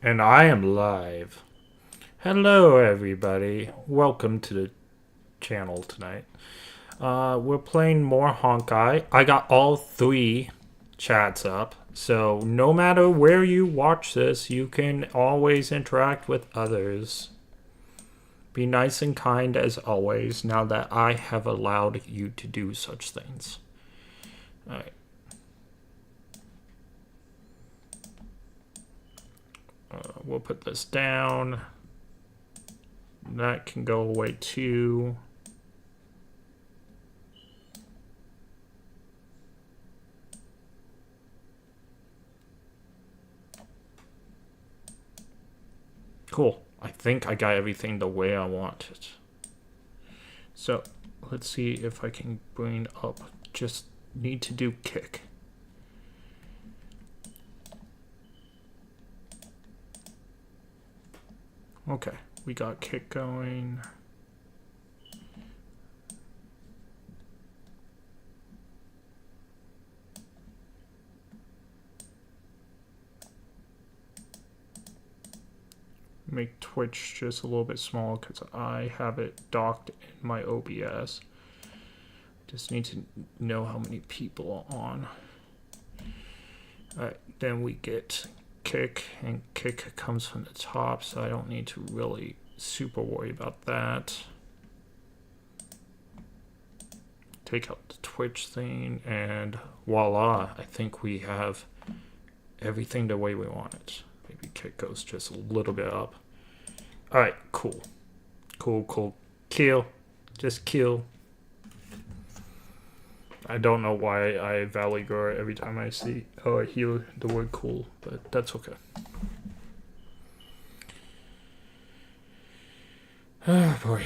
And I am live. Hello, everybody. Welcome to the channel tonight. We're playing more Honkai. I got all three chats up, so no matter where you watch this, you can always interact with others. Be nice and kind as always, now that I have allowed you to do such things. Alright. We'll put this down. That can go away too. Cool. I think I got everything the way I want it. So let's see if I can bring up. Just need to do kick. Okay, we got kick going. Make Twitch just a little bit small because I have it docked in my OBS. Just need to know how many people are on. Alright, then we get kick, and kick comes from the top, so I don't need to really super worry about that. Take out the Twitch thing, and voila, I think we have everything the way we want it. Maybe kick goes just a little bit up. Alright, cool. Cool. Kill. Just kill. I don't know why I valley grow every time I see I hear the word cool, but that's okay. Oh boy.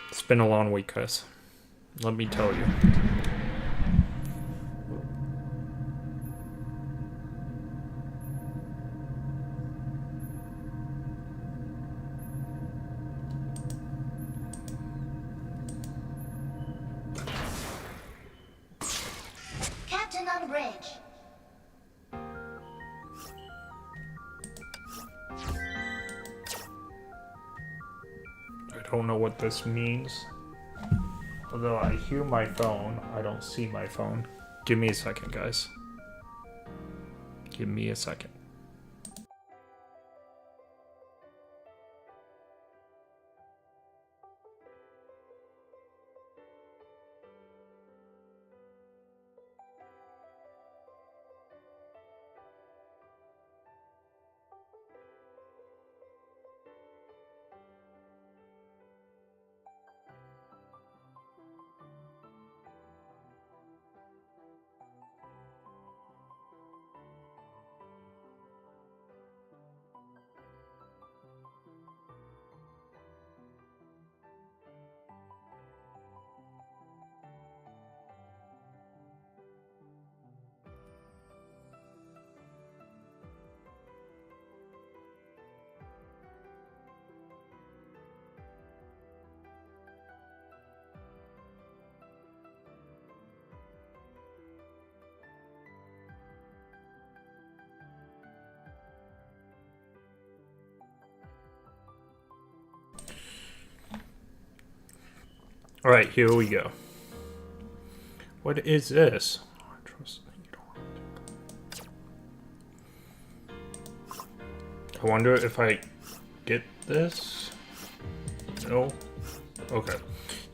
It's been a long week, guys. Let me tell you. Captain on bridge. I don't know what this means. Although I hear my phone, I don't see my phone. Give me a second, guys. Give me a second. Alright, here we go. What is this? I wonder if I get this? No? Okay.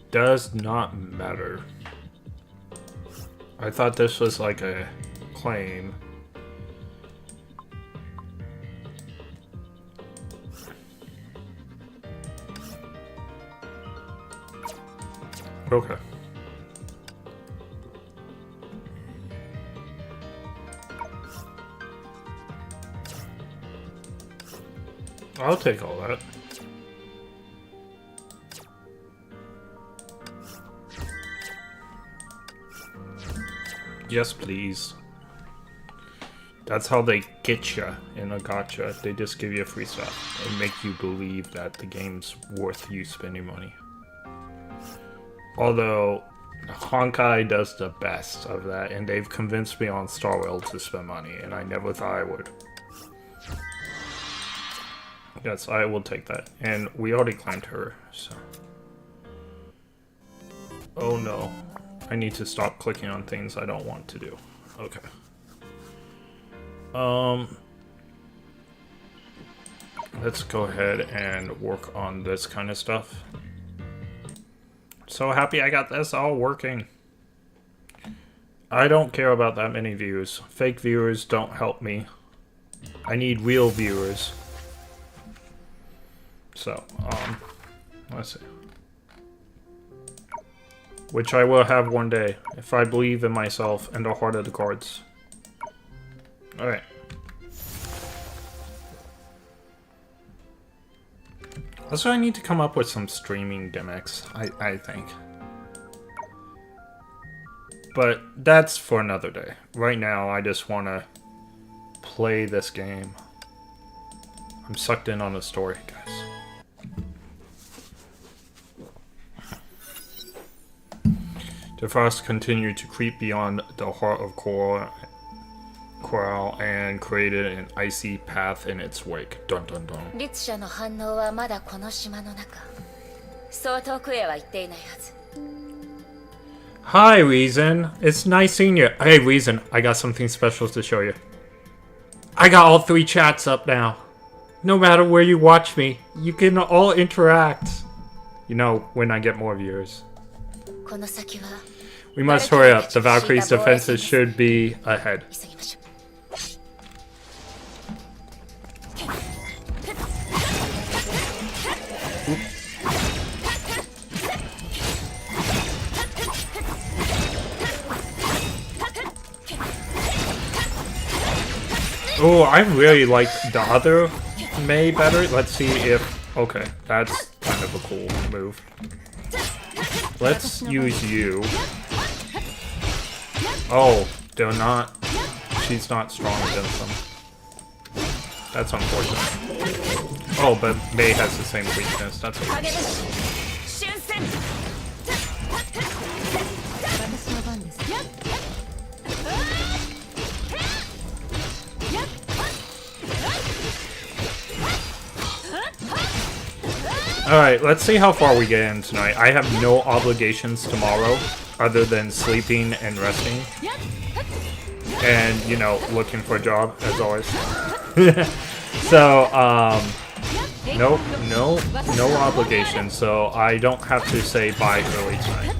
Does not matter. I thought this was like a claim. Okay. I'll take all that. Yes, please. That's how they get you in a gacha. They just give you free stuff and make you believe that the game's worth you spending money. Although Honkai does the best of that, and they've convinced me on Star Rail to spend money, and I never thought I would. Yes, I will take that. And we already claimed her, so... Oh no. I need to stop clicking on things I don't want to do. Okay. Let's go ahead and work on this kind of stuff. So happy I got this all working. I don't care about that many views. Fake viewers don't help me. I need real viewers. So, let's see. Which I will have one day, if I believe in myself and the heart of the cards. Alright. Also, I need to come up with some streaming gimmicks, I think. But that's for another day. Right now, I just want to play this game. I'm sucked in on the story, guys. The frost continued to creep beyond the heart of Coral and created an icy path in its wake. Dun dun dun. 律者の反応はまだこの島の中。そう遠くへは行っていないはず。Hi, Reason. It's nice seeing you. Hey, Reason, I got something special to show you. I got all 3 chats up now. No matter where you watch me, you can all interact. You know, when I get more viewers. この先は We must hurry up. The Valkyrie's defenses should be ahead. 急ぎましょう。Oh, I really like the other May better. Let's see if... Okay, that's kind of a cool move. Let's use you. Oh, they're not... She's not strong against them. That's unfortunate. Oh, but May has the same weakness. That's okay. Alright, let's see how far we get in tonight. I have no obligations tomorrow other than sleeping and resting. And, you know, looking for a job, as always. So, no obligations, so I don't have to say bye early tonight.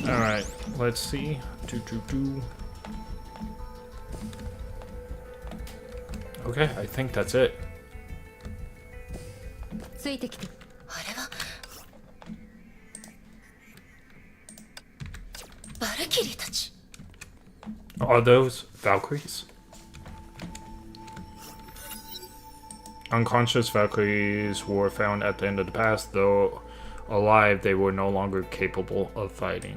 Alright, let's see. Okay, I think that's it. ついてきて。あれはバルキリーたち。Are those Valkyries? Unconscious Valkyries were found at the end of the past, though alive they were no longer capable of fighting.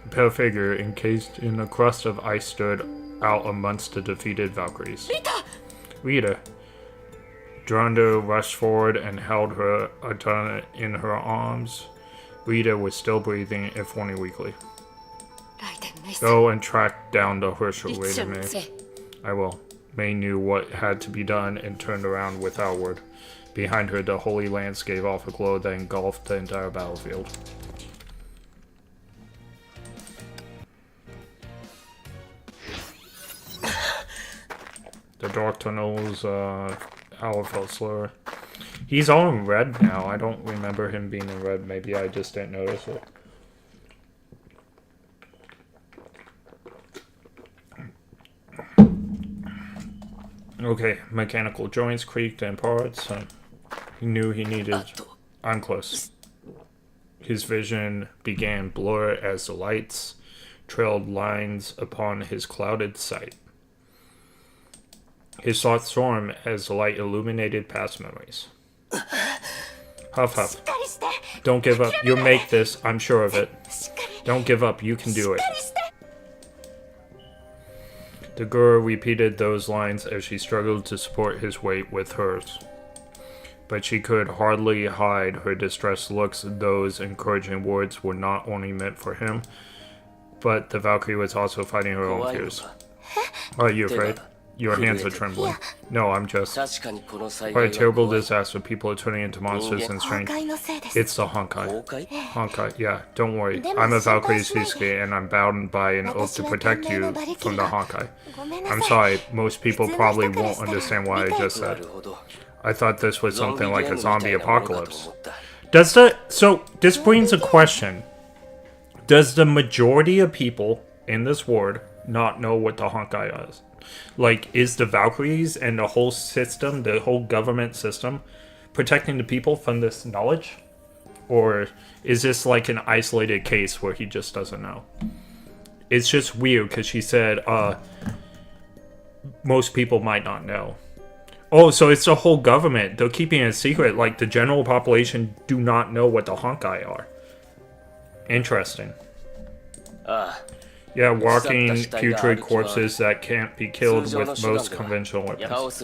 A pale figure encased in a crust of ice stood out amongst the defeated Valkyries. Rita! Duranda rushed forward and held her Atana in her arms. Rita was still breathing, if only weakly. Go and track down the Herschel Raider May. I will. May knew what had to be done and turned around without word. Behind her, the Holy Lance gave off a glow that engulfed the entire battlefield. Dark Tunnels, Hour Fell Slower. He's all in red now. I don't remember him being in red. Maybe I just didn't notice it. Okay, mechanical joints creaked and parts. He knew he needed... I'm close. His vision began blur as the lights trailed lines upon his clouded sight. His thoughts stormed as the light illuminated past memories. Huff, huff. Don't give up. You'll make this. I'm sure of it. Don't give up. You can do it. The girl repeated those lines as she struggled to support his weight with hers. But she could hardly hide her distressed looks. Those encouraging words were not only meant for him, but the Valkyrie was also fighting her own fears. Are you afraid? Your hands are trembling. No, I'm just... By a terrible disaster, people are turning into monsters and strange. It's the Honkai. Honkai, yeah, don't worry. I'm a Valkyrie Susuke, and I'm bound by an oath to protect you from the Honkai. I'm sorry, most people probably won't understand what I just said. I thought this was something like a zombie apocalypse. So, this brings a question. Does the majority of people in this world not know what the Honkai is? Like, is the Valkyries and the whole system, the whole government system, protecting the people from this knowledge? Or is this like an isolated case where he just doesn't know? It's just weird because she said, most people might not know. Oh, so it's the whole government. They're keeping it a secret. Like, the general population do not know what the Honkai are. Interesting. Yeah, walking putrid corpses that can't be killed with most conventional weapons.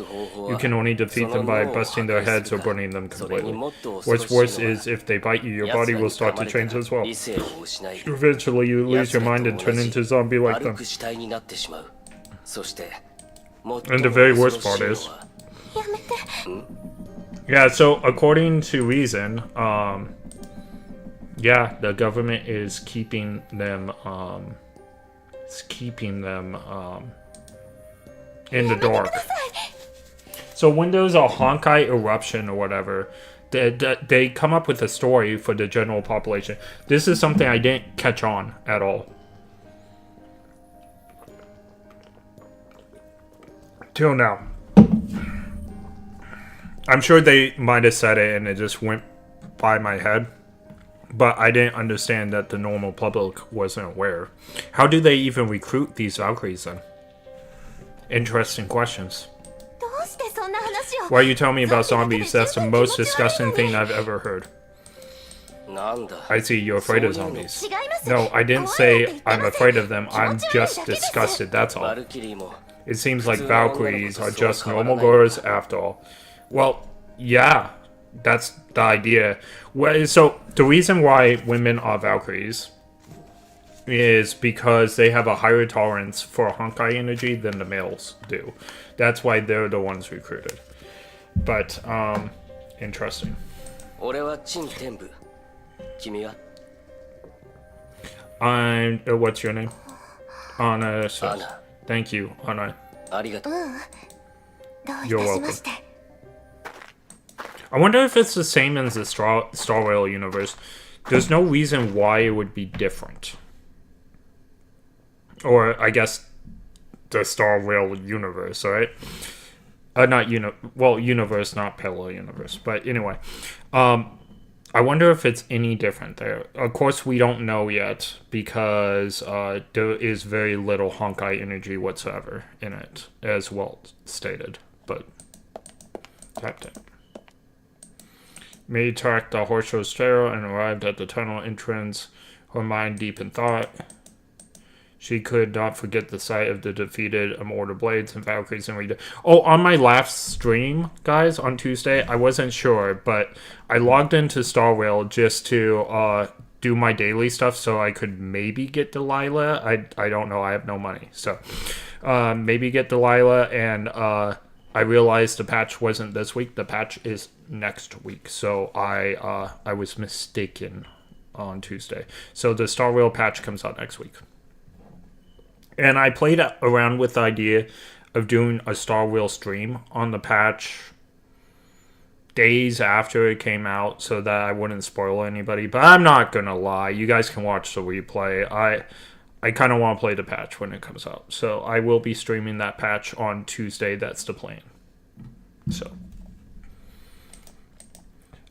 You can only defeat them by busting their heads or burning them completely. What's worse is, if they bite you, your body will start to change as well. Eventually, you lose your mind and turn into a zombie like them. And the very worst part is... Yeah, so according to Reason, yeah, the government is keeping them... in the dark. So when there's a Honkai eruption or whatever, they come up with a story for the general population. This is something I didn't catch on at all. Till now. I'm sure they might have said it and it just went by my head. But I didn't understand that the normal public wasn't aware. How do they even recruit these Valkyries then? Interesting questions. Why are you telling me about zombies? That's the most disgusting thing I've ever heard. I see, you're afraid of zombies. No, I didn't say I'm afraid of them. I'm just disgusted, that's all. It seems like Valkyries are just normal girls after all. Well, yeah. That's the idea. Well, so the reason why women are Valkyries is because they have a higher tolerance for Honkai energy than the males do. That's why they're the ones recruited. But, interesting. What's your name? Anna says. Thank you, Anna. You're welcome. I wonder if it's the same as the Star Rail universe. There's no reason why it would be different. Or, I guess, the Star Rail universe, right? Universe, not parallel universe. But anyway, I wonder if it's any different there. Of course, we don't know yet, because there is very little Honkai energy whatsoever in it, as well stated. But, tapped it. May tracked the horse trail and arrived at the tunnel entrance, her mind deep in thought. She could not forget the sight of the defeated Immortal Blades and Valkyries and Rita. Oh, on my last stream, guys, on Tuesday, I wasn't sure, but I logged into Star Rail just to do my daily stuff so I could maybe get Delilah. I don't know, I have no money. So, maybe get Delilah, and I realized the patch wasn't this week. The patch is next week. So I was mistaken on Tuesday. So the Star Rail patch comes out next week. And I played around with the idea of doing a Star Wheel stream on the patch days after it came out so that I wouldn't spoil anybody. But I'm not gonna lie, you guys can watch the replay. I kind of want to play the patch when it comes out, so I will be streaming that patch on Tuesday. That's the plan. So,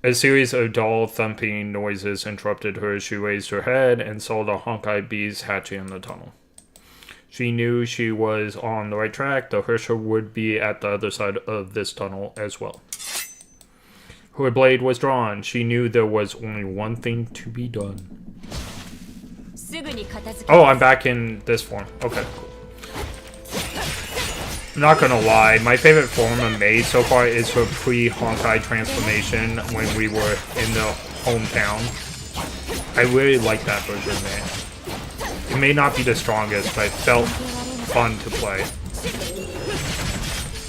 a series of dull thumping noises interrupted her as she raised her head and saw the Honkai bees hatching in the tunnel. She knew she was on the right track. The Herrscher would be at the other side of this tunnel as well. Her blade was drawn. She knew there was only one thing to be done. Oh, I'm back in this form. Okay, cool. I'm not gonna lie, my favorite form of Mei so far is her pre-Honkai transformation when we were in the hometown. I really like that version of Mei. It may not be the strongest, but it felt fun to play.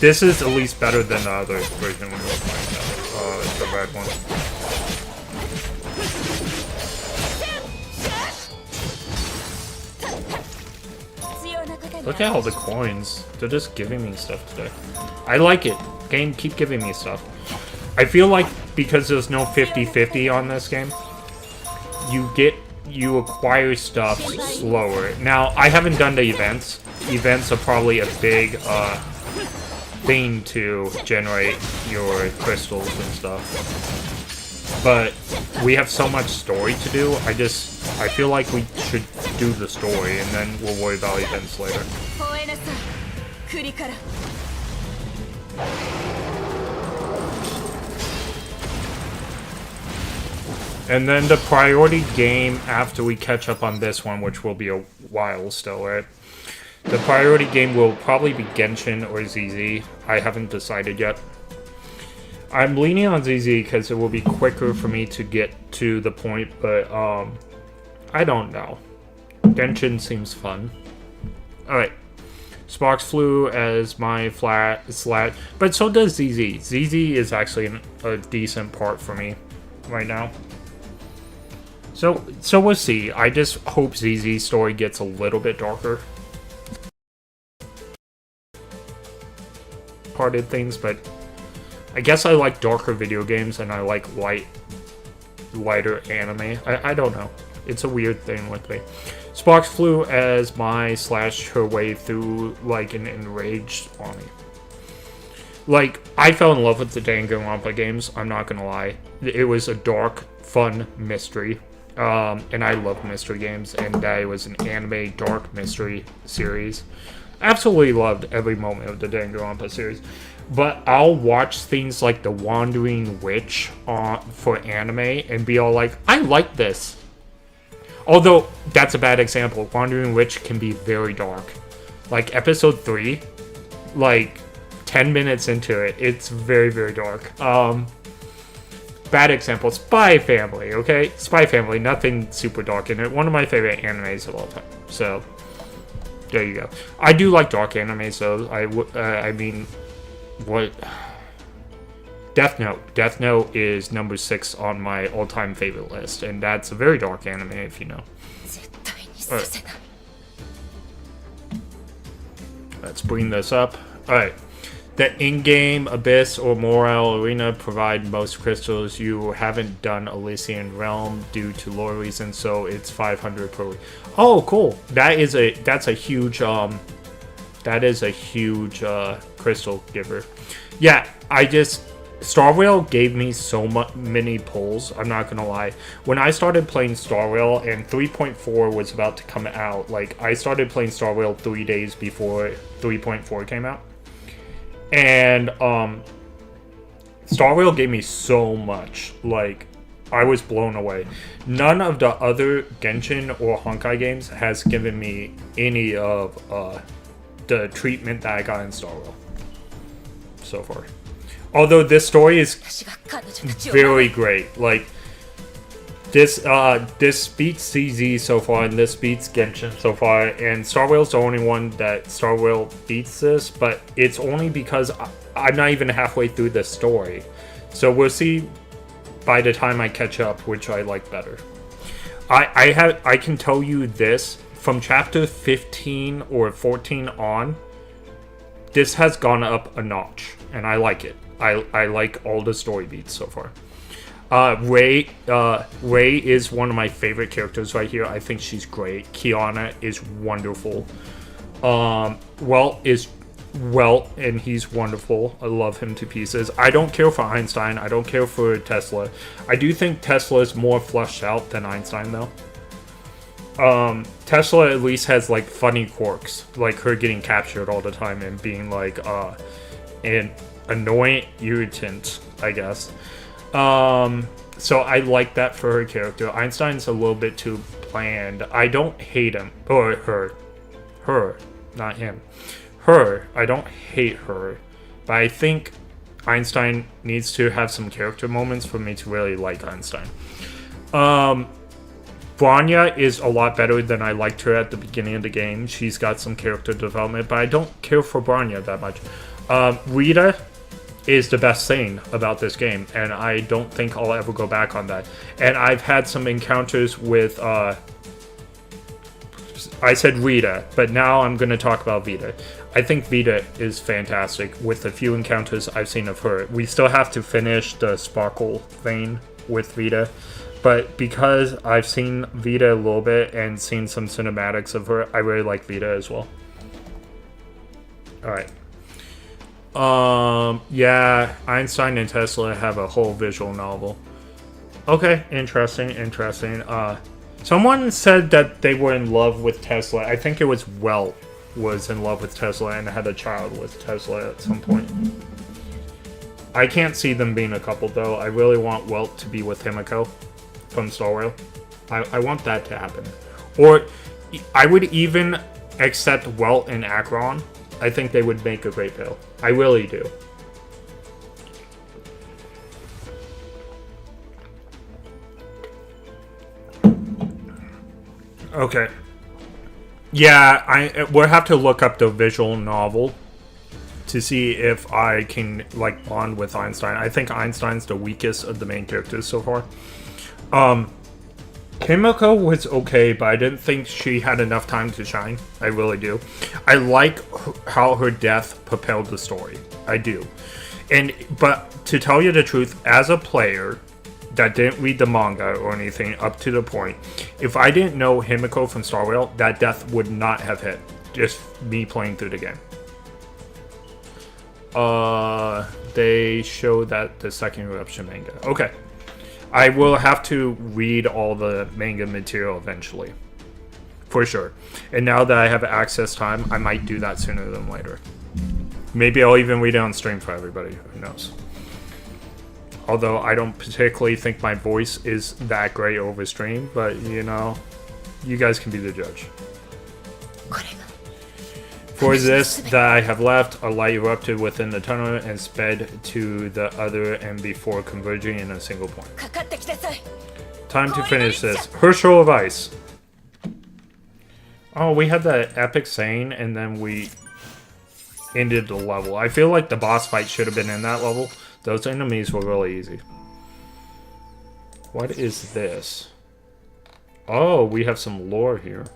This is at least better than the other version we were playing. The red one. Look at all the coins. They're just giving me stuff today. I like it. Game, keep giving me stuff. I feel like because there's no 50-50 on this game, you acquire stuff slower. Now, I haven't done the events. Events are probably a big thing to generate your crystals and stuff. But we have so much story to do. I feel like we should do the story and then we'll worry about events later. And then the priority game after we catch up on this one, which will be a while still, right? The priority game will probably be Genshin or ZZ. I haven't decided yet. I'm leaning on ZZ because it will be quicker for me to get to the point, but I don't know. Genshin seems fun. Alright. Sparks flew as my slat, but so does ZZ. ZZ is actually a decent part for me right now. So we'll see. I just hope ZZ's story gets a little bit darker. Hearted things, but I guess I like darker video games and I like lighter anime. I don't know. It's a weird thing with me. Sparks flew as Mai slashed her way through like an enraged army. Like, I fell in love with the Danganronpa games, I'm not gonna lie. It was a dark, fun mystery. And I love mystery games, and that was an anime dark mystery series. Absolutely loved every moment of the Danganronpa series. But I'll watch things like The Wandering Witch for anime and be all like, I like this. Although, that's a bad example. Wandering Witch can be very dark. Like, episode 3, like, 10 minutes into it, it's very, very dark. Bad example, Spy Family, okay? Spy Family, nothing super dark in it. One of my favorite animes of all time. So, there you go. I do like dark animes, though. I mean, what... Death Note. Death Note is number 6 on my all-time favorite list, and that's a very dark anime, if you know. Alright. Let's bring this up. Alright. The in-game Abyss or Morale Arena provide most crystals. You haven't done Elysian Realm due to lore reasons, so it's 500 per week. Oh, cool. That's a huge crystal giver. Yeah, Star Rail gave me so many pulls, I'm not gonna lie. When I started playing Star Rail and 3.4 was about to come out, like, I started playing Star Rail 3 days before 3.4 came out. And, Star Rail gave me so much, like, I was blown away. None of the other Genshin or Honkai games has given me any of, the treatment that I got in Star Rail so far. Although this story is very great. Like, this beats CZ so far, and this beats Genshin so far, and Star Rail's the only one that Star Rail beats this, but it's only because I'm not even halfway through the story. So we'll see by the time I catch up, which I like better. I can tell you this, from chapter 15 or 14 on, this has gone up a notch, and I like it. I like all the story beats so far. Ray is one of my favorite characters right here. I think she's great. Kiana is wonderful. Welt, and he's wonderful. I love him to pieces. I don't care for Einstein. I don't care for Tesla. I do think Tesla is more fleshed out than Einstein, though. Tesla at least has, like, funny quirks. Like her getting captured all the time and being, like, an annoying irritant, I guess. So I like that for her character. Einstein's a little bit too bland. I don't hate him. Or her. Her, not him. Her, I don't hate her. But I think Einstein needs to have some character moments for me to really like Einstein. Vanya is a lot better than I liked her at the beginning of the game. She's got some character development, but I don't care for Vanya that much. Rita is the best thing about this game, and I don't think I'll ever go back on that. And I've had some encounters with, I said Rita, but now I'm going to talk about Vita. I think Vita is fantastic with the few encounters I've seen of her. We still have to finish the Sparkle thing with Vita, but because I've seen Vita a little bit and seen some cinematics of her, I really like Vita as well. Alright. Yeah, Einstein and Tesla have a whole visual novel. Okay, interesting. Someone said that they were in love with Tesla. I think it was Welt was in love with Tesla and had a child with Tesla at some point. I can't see them being a couple, though. I really want Welt to be with Himiko from Star Rail. I want that to happen. Or I would even accept Welt and Akron. I think they would make a great pair. I really do. Okay. Yeah, we'll have to look up the visual novel to see if I can, like, bond with Einstein. I think Einstein's the weakest of the main characters so far. Kimiko was okay, but I didn't think she had enough time to shine. I really do. I like how her death propelled the story. I do. But to tell you the truth, as a player that didn't read the manga or anything up to the point, if I didn't know Himiko from Star Rail, that death would not have hit. Just me playing through the game. They show that the second eruption manga. Okay. I will have to read all the manga material eventually. For sure. And now that I have access time, I might do that sooner than later. Maybe I'll even read it on stream for everybody. Who knows? Although I don't particularly think my voice is that great over stream, but you know, you guys can be the judge. For this that I have left, a light erupted within the tunnel and sped to the other end before converging in a single point. Time to finish this. Herschel of Ice. Oh, we had that epic saying and then we ended the level. I feel like the boss fight should have been in that level. Those enemies were really easy. What is this? Oh, we have some lore here.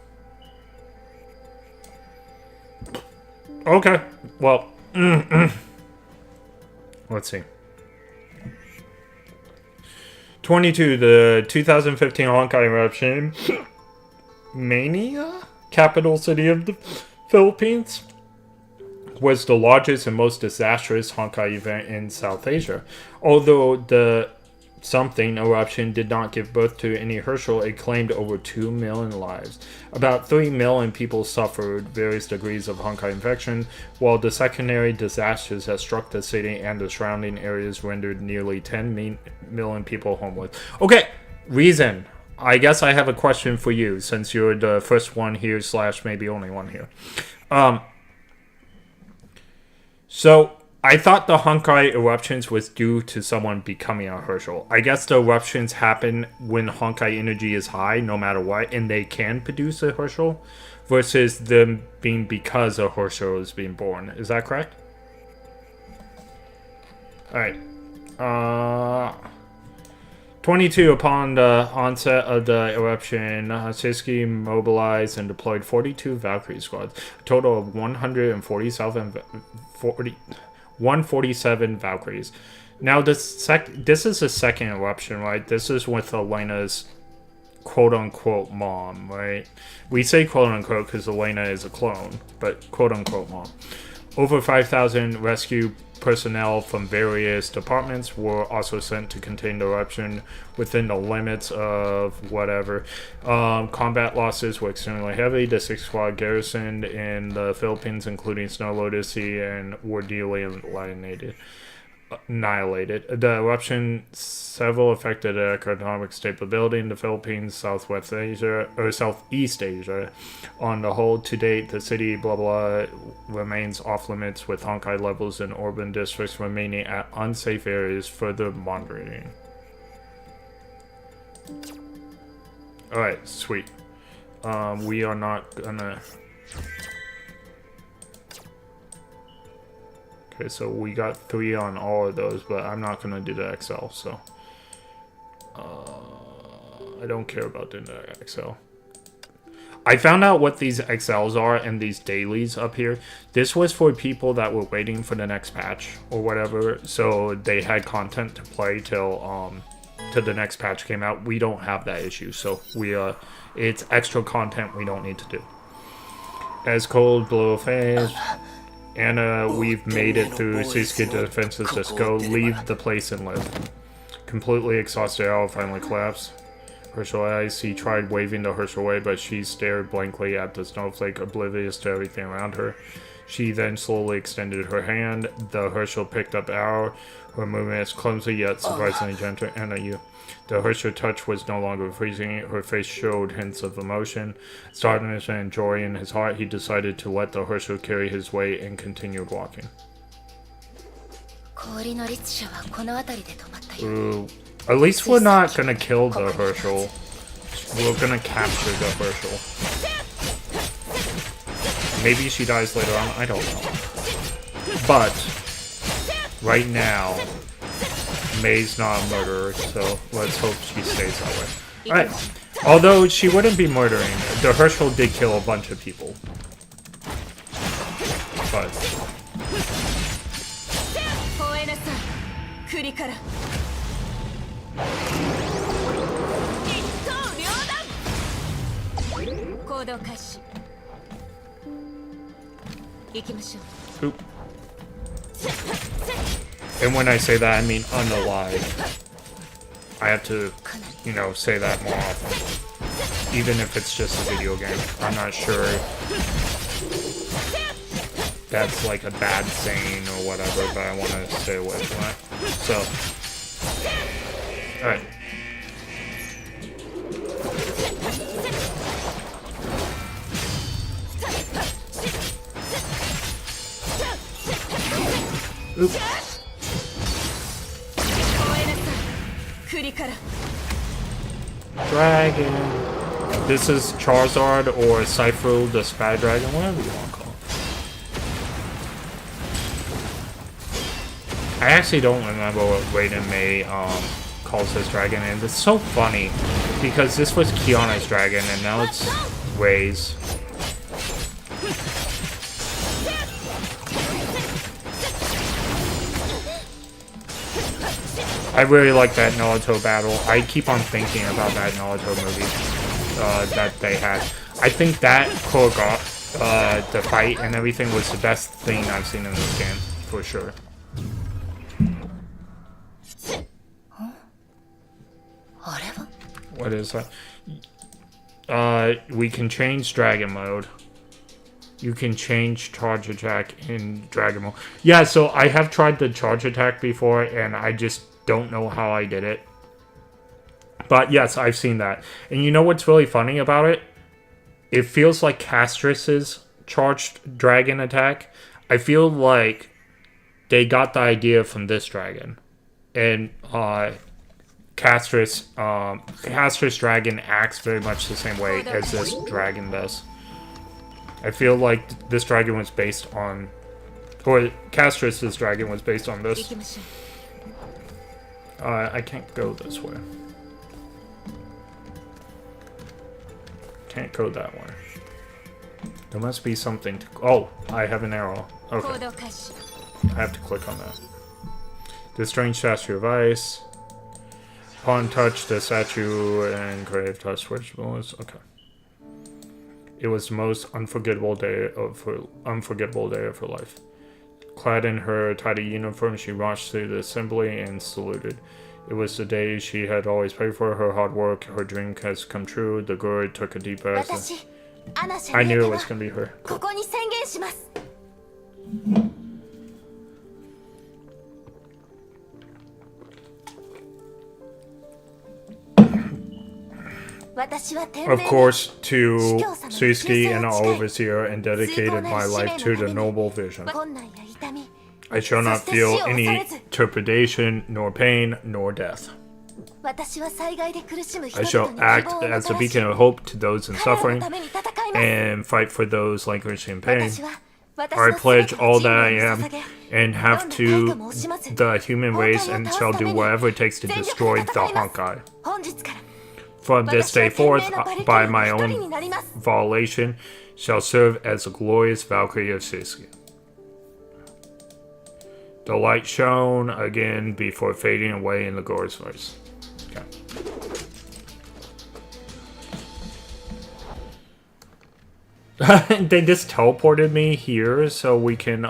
Okay, well, let's see. 22, the 2015 Honkai eruption. Mania? Capital city of the Philippines? Was the largest and most disastrous Honkai event in South Asia. Although the something eruption did not give birth to any Herschel, it claimed over 2 million lives. About 3 million people suffered various degrees of Honkai infection, while the secondary disasters that struck the city and the surrounding areas rendered nearly 10 million people homeless. Okay, Reason. I guess I have a question for you, since you're the first one here / maybe only one here. So, I thought the Honkai eruptions was due to someone becoming a Herschel. I guess the eruptions happen when Honkai energy is high, no matter what, and they can produce a Herschel, versus them being because a Herschel is being born. Is that correct? Alright. 22. Upon the onset of the eruption, Siski mobilized and deployed 42 Valkyrie squads, a total of 147 Valkyries. Now, this is the second eruption, right? This is with Elena's quote-unquote mom, right? We say quote-unquote because Elena is a clone, but quote-unquote mom. Over 5,000 rescue personnel from various departments were also sent to contain the eruption within the limits of whatever. Combat losses were extremely heavy. The 6th Squad garrisoned in the Philippines, including Snow Lotus Sea, and were dearly annihilated. The eruption severely affected the economic stability in the Philippines, Southeast Asia. On the whole, to date, the city blah blah remains off limits, with Honkai levels in urban districts remaining at unsafe areas. Further monitoring. All right, sweet. We are not gonna. Okay, so we got 3 on all of those, but I'm not going to do the XL, so... I don't care about doing the XL. I found out what these XLs are and these dailies up here. This was for people that were waiting for the next patch or whatever, so they had content to play till the next patch came out. We don't have that issue, so it's extra content we don't need to do. As cold below phase... Anna, we've made it through. Siski defenses. Just go. Leave the place and live. Completely exhausted, Al finally collapsed. Herschel eyes. He tried waving the Herschel away, but she stared blankly at the snowflake, oblivious to everything around her. She then slowly extended her hand. The Herschel picked up Al. Her movement is clumsy yet surprisingly gentle. Anna, you. The Herschel touch was no longer freezing. Her face showed hints of emotion. Sadness and joy in his heart, he decided to let the Herschel carry his weight and continued walking. Ooh. At least we're not gonna kill the Herschel. We're gonna capture the Herschel. Maybe she dies later on, I don't know. But, right now... May's not a murderer, so let's hope she stays that way. Alright. Although she wouldn't be murdering. The Herschel did kill a bunch of people. But... Oop. And when I say that, I mean unalive. I have to, you know, say that more often. Even if it's just a video game. I'm not sure that's like a bad saying or whatever, but I want to stay away from that. So, alright. Oops. Dragon. This is Charizard or Cypher the Spy Dragon, whatever you want to call it. I actually don't remember what Raiden May calls this dragon, and it's so funny because this was Kiana's dragon and now it's Ray's. I really like that Naruto battle. I keep on thinking about that Naruto movie that they had. I think that choreograph, the fight and everything was the best thing I've seen in this game, for sure. What is that? We can change dragon mode. You can change charge attack in dragon mode. Yeah, so I have tried the charge attack before and I just don't know how I did it. But yes, I've seen that. And you know what's really funny about it? It feels like Castrus's charged dragon attack. I feel like they got the idea from this dragon. And Castrus dragon acts very much the same way as this dragon does. I feel like this dragon was based on... Or Castrus's dragon was based on this. I can't go this way. can't go that way. There must be something to... Oh, I have an arrow. Okay. I have to click on that. The strange statue of ice. Upon touch, the statue and grave touch was... Okay. It was the most unforgettable day of her life. Clad in her tidy uniform, she marched through the assembly and saluted. It was the day she had always prayed for. Her hard work, her dream has come true. The girl took a deep breath. I knew it was going to be her. Cool. Of course, to Suisuke, an overseer, and dedicated my life to the noble vision. I shall not feel any trepidation, nor pain, nor death. I shall act as a beacon of hope to those in suffering, and fight for those languishing in pain. I pledge all that I am, and have to the human race, and shall do whatever it takes to destroy the Honkai. From this day forth, by my own volition, shall serve as a glorious Valkyrie of Suisuke. The light shone again before fading away in the girl's voice. Okay. They just teleported me here so we can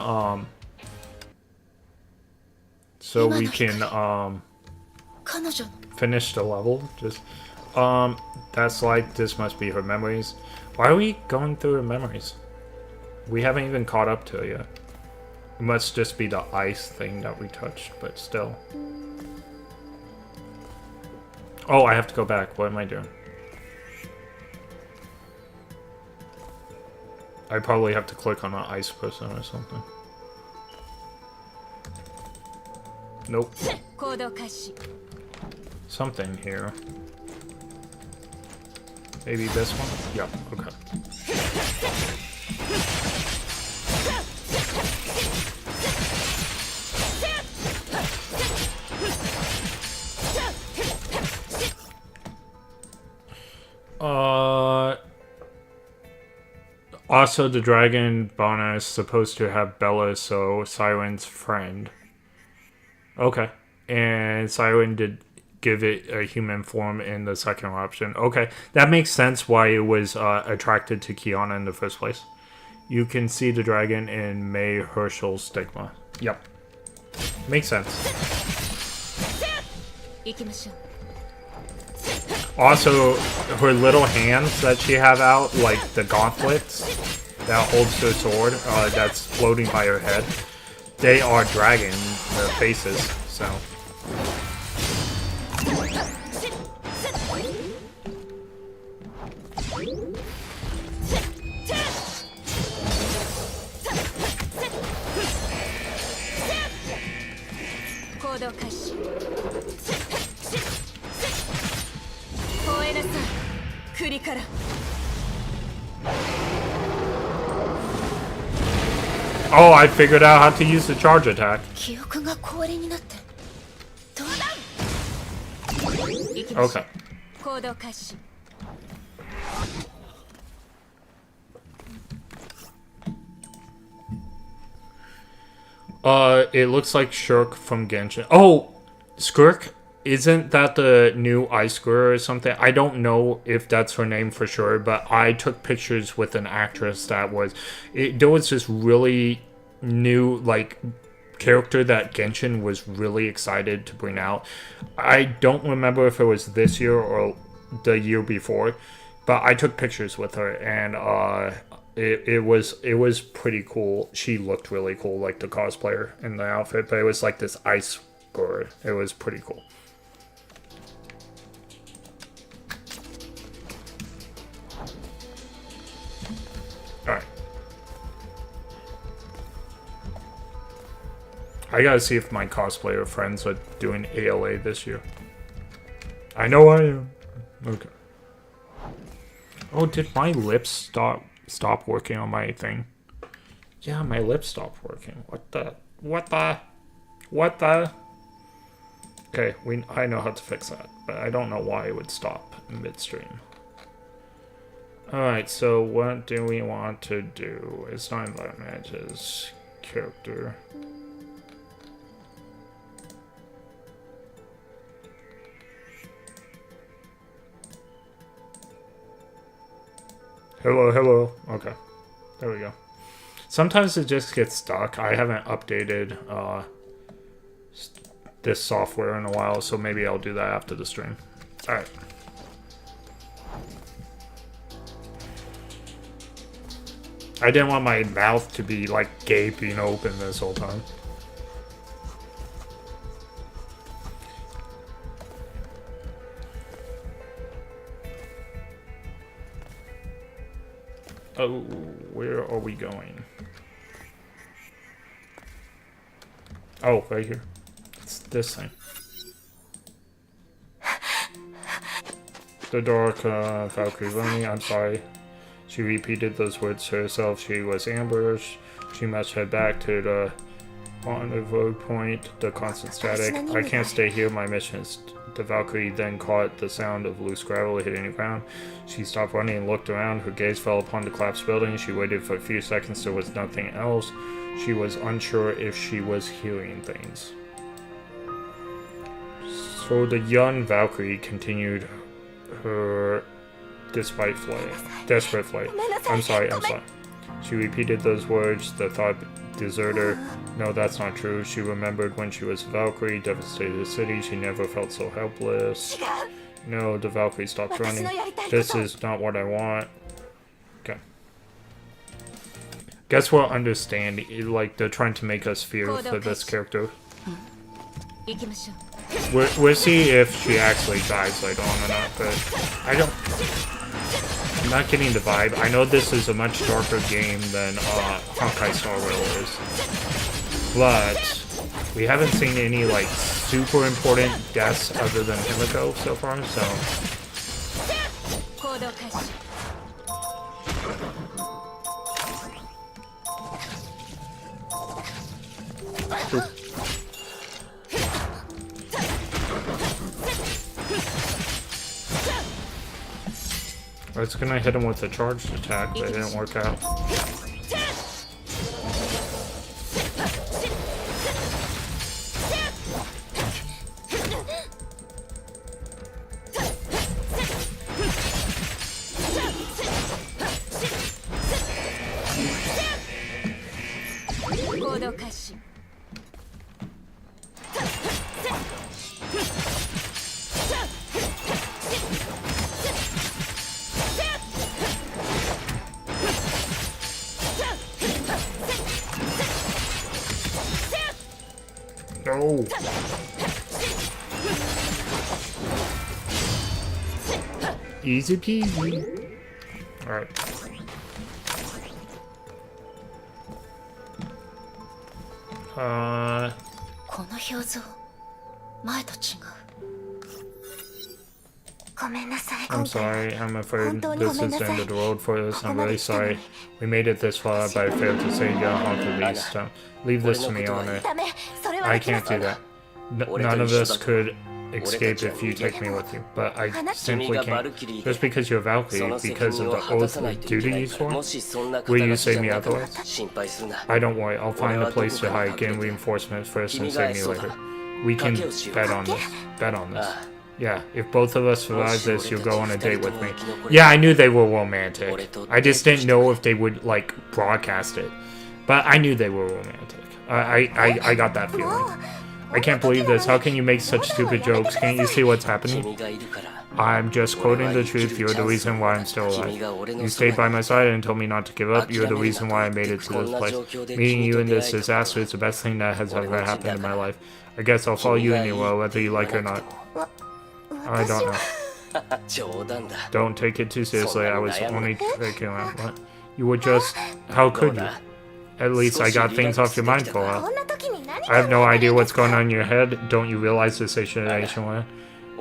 finish the level. Just that's like, this must be her memories. Why are we going through her memories? We haven't even caught up to it yet. It must just be the ice thing that we touched, but still. Oh, I have to go back. What am I doing? I probably have to click on an ice person or something. Nope. Something here. Maybe this one? Yep, okay. Also, the dragon bonus is supposed to have Bella, so Siren's friend. Okay. And Siren did give it a human form in the second option. Okay, that makes sense why it was attracted to Kiana in the first place. You can see the dragon in May Herschel's stigma. Yep. Makes sense. Also, her little hands that she have out, like the gauntlets that holds her sword, that's floating by her head, they are dragon faces, so... Oh, I figured out how to use the charge attack. Okay. It looks like Shirk from Genshin. Oh, Skirk? Isn't that the new Ice Girl or something? I don't know if that's her name for sure, but I took pictures with an actress that was... there was this really new, like, character that Genshin was really excited to bring out. I don't remember if it was this year or the year before, but I took pictures with her, and it was pretty cool. She looked really cool, like the cosplayer in the outfit, but it was like this ice girl. It was pretty cool. Alright. I gotta see if my cosplayer friends are doing ALA this year. I know I am. Okay. Oh, did my lips stop working on my thing? Yeah, my lips stopped working. What the? Okay, I know how to fix that, but I don't know why it would stop in midstream. Alright, so what do we want to do? It's not environment, it's character. Hello, hello. Okay. There we go. Sometimes it just gets stuck. I haven't updated this software in a while, so maybe I'll do that after the stream. Alright. I didn't want my mouth to be like gaping open this whole time. Oh, where are we going? Oh, right here. It's this thing. The dark Valkyrie Lonely, I'm sorry. She repeated those words to herself. She was ambushed. She must head back to the rendezvous point. The constant static. I can't stay here. My mission is. The Valkyrie then caught the sound of loose gravel hitting the ground. She stopped running and looked around. Her gaze fell upon the collapsed building. She waited for a few seconds. There was nothing else. She was unsure if she was hearing things. So the young Valkyrie continued her desperate flight. I'm sorry. She repeated those words. The thought deserter. No, that's not true. She remembered when she was a Valkyrie, devastated the city. She never felt so helpless. No, the Valkyrie stopped running. This is not what I want. Okay. Guess we'll understand. Like, they're trying to make us fear for this character. We'll see if she actually dies later on or not, but I'm not getting the vibe. I know this is a much darker game than Honkai Star Rail is. But we haven't seen any like super important deaths other than Himiko so far, so I was gonna hit him with a charged attack, but it didn't work out. No. Easy peasy. Alright. I'm sorry, I'm afraid this is the end of the road for us. I'm really sorry. We made it this far, but I failed to save you. Honkai Beast. Leave this to me, Honor. I can't do that. None of us could escape if you take me with you, but I simply can't. Just because you're Valkyrie, because of the oath of duty you swore? Will you save me otherwise? I don't worry, I'll find a place to hide, get reinforcements first and save me later. We can bet on this. Bet on this. Yeah, if both of us survive this, you'll go on a date with me. Yeah, I knew they were romantic. I just didn't know if they would, like, broadcast it. But I knew they were romantic. I got that feeling. I can't believe this. How can you make such stupid jokes? Can't you see what's happening? I'm just quoting the truth. You're the reason why I'm still alive. You stayed by my side and told me not to give up. You're the reason why I made it to this place. Meeting you in this disaster is the best thing that has ever happened in my life. I guess I'll follow you anywhere, whether you like it or not. I don't know. Don't take it too seriously. I was only taking around. What? You were just... How could you? At least I got things off your mind for a while. I have no idea what's going on in your head. Don't you realize the situation we're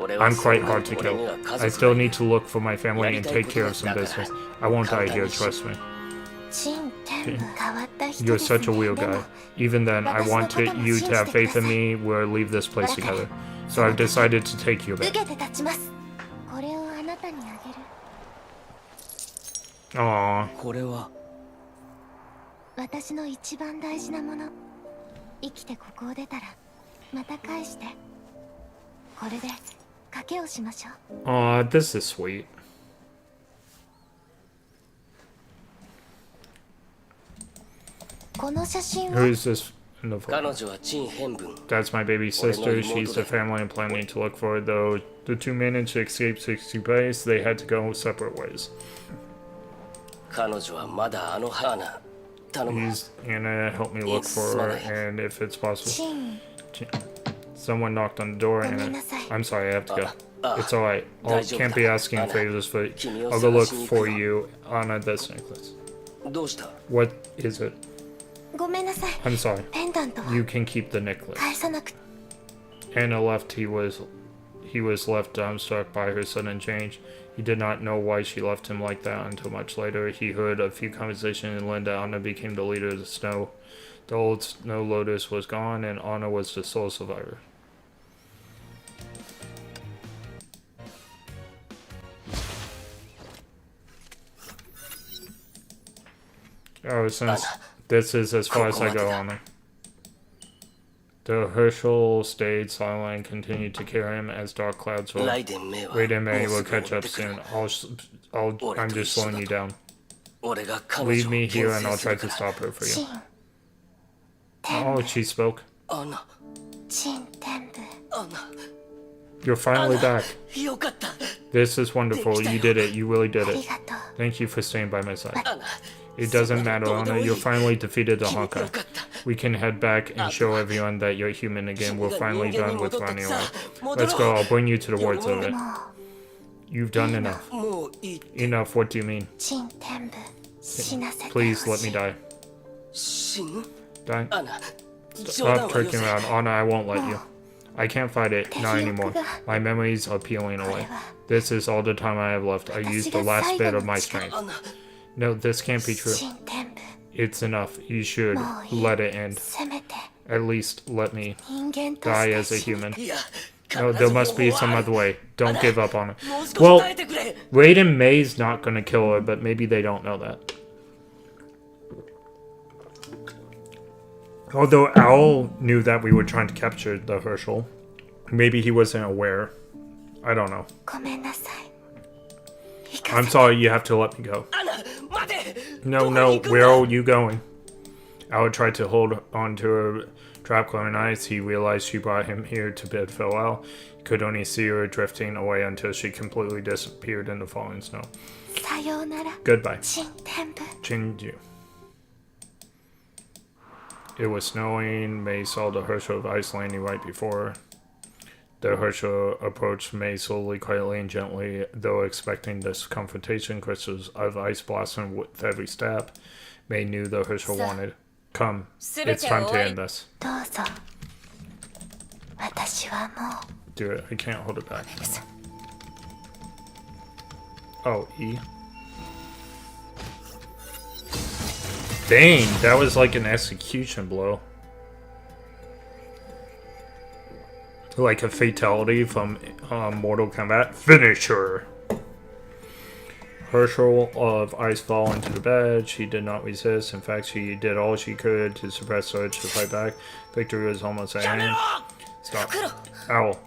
in? I'm quite hard to kill. I still need to look for my family and take care of some business. I won't die here, trust me. You're such a weird guy. Even then, I want you to have faith in me. We'll leave this place together. So I've decided to take you back. Aw. これは私の一番大事なもの。生きてここを出たらまた返して。これで賭けをしましょう。 Aw, this is sweet. この写真は Who's this in the 彼 photo? 女は陳変文 That's my baby sister. She's the family I'm planning to look for. Though the two managed to escape 60 place, they had to go separate ways. 彼女はまだあの花頼む He's gonna help me look for her, and if it's possible. チン Someone knocked on the door, and I'm sorry, I have to go. It's alright. I can't be asking favors, but I'll go look for you, Anna, this necklace. どうした What is it? ごめんなさい。 I'm sorry. ペンダントは You can keep the necklace. 返さなくて。 Anna left. He was left dumbstruck by her sudden change. He did not know why she left him like that until much later. He heard a few conversations and learned that Anna became the leader of the snow. The old snow lotus was gone, and Anna was the sole survivor. Oh, since this is as far as I go on it. The Herschel stayed silent and continued to carry him as dark clouds rolled. ライデンメイは Wait a minute, もう we'll すぐ catch 戻っ up てくる soon. I'm just slowing you down. 俺が彼女 Leave を me 牽 here and 制 I'll す try る to から stop her for チ you. ン Oh, she spoke. アナチン天部。アナ You're finally back. よかった This is wonderful. You did it. You really did あり it. がとう。 Thank you for staying by my side. アナ It doesn't matter, どうでも Anna. いい You finally defeated the 君よ Honkai. かった We can head back and show everyone that you're human again. We're finally done with running away. Let's go. I'll bring you to the words of it. も You've done enough. もういい Enough. What do you mean? うチン天部死なせてほ Please し let い。 me die. 死ぬ Die. アナ冗談 Stop はよ tricking せ around. Anna, I won't let you. I can't fight it. Not anymore. My memories are peeling away. This is all the time I have left. I used the last bit of my strength. アナ No, this can't be true. チン天部 It's enough. You should もういい。 let it end. せめて At least let me 人間と die し as て a 死ぬ。 human. いや No, there must be some other way. Don't give up on it. もう少し Well, 耐えてくれ Raiden May's not gonna kill her, but maybe they don't know that. Although Owl knew that we were trying to capture the Herschel, maybe he wasn't aware. I don't know. ごめんなさい。行か I'm せ sorry, you have to let me go. アナ待て No, どこに no, 行くんだ where are you going? Owl tried to hold on to her trapcore and ice. He realized she brought him here to bid farewell. He could only see her drifting away until she completely disappeared in the falling snow. さようなら Goodbye. チン天部。 Chinju. It was snowing. May saw the Herschel of ice landing right before her. The Herschel approached May slowly, quietly, and gently, though expecting this confrontation. Crystals of ice blossomed with every step. May knew the Herschel wanted. Come, it's time to end this. どうぞ。私はもう Do it. I can't hold it back. Oh, E. Dang, that was like an execution blow. Like a fatality from Mortal Kombat. Finisher! Herschel of Ice fell into the bed. She did not resist. In fact, she did all she could to suppress the urge to fight back. Victory was almost at hand. Stop. Owl.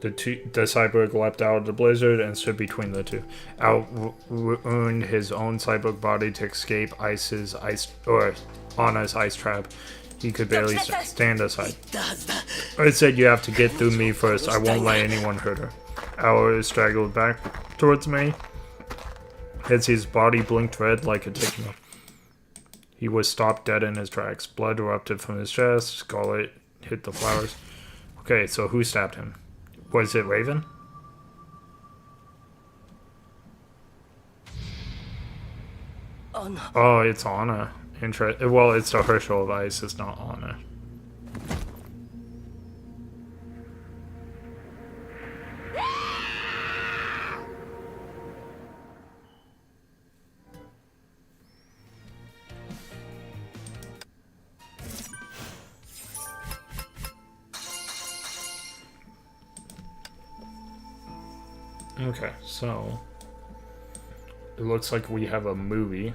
The cyborg leapt out of the blizzard and stood between the two. Owl ruined his own cyborg body to escape Anna's ice trap. He could barely stand aside. だはずだ I said you have to get through me first. I won't let anyone hurt her. Owl straggled back towards me as his body blinked red like a ticking. He was stopped dead in his tracks. Blood erupted from his chest. Scarlet hit the flowers. Okay, so who stabbed him? Was it Raven? Anna Oh, it's Anna. Well, it's the Herschel of Ice. It's not Anna. Okay, so It looks like we have a movie.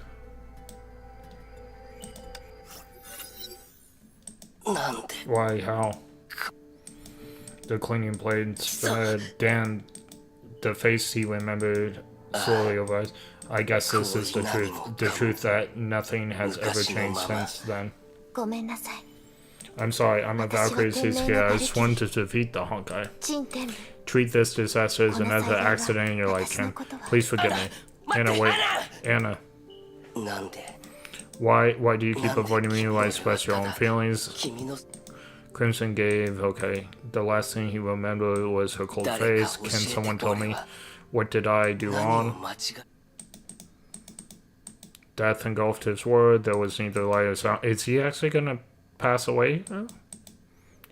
なんで Why? How? The cleaning blades fed Dan. The face he remembered slowly arrived. I guess this is the truth. The truth that nothing has ever changed since then. ごめんなさい。 I'm sorry, I'm a Valkyrie Suzuki. I sworn to defeat the Honkai. 陳天部 Treat this disaster as another accident in your life, Ken. Please forgive me. Anna, wait. Anna, なんで why do you keep avoiding me when I express your own feelings? 君の Crimson gave, okay. The last thing he remembered was her cold face. Can someone tell me? What did I do 何を wrong? 間違え Death engulfed his word. There was neither light or sound. Is he actually gonna pass away?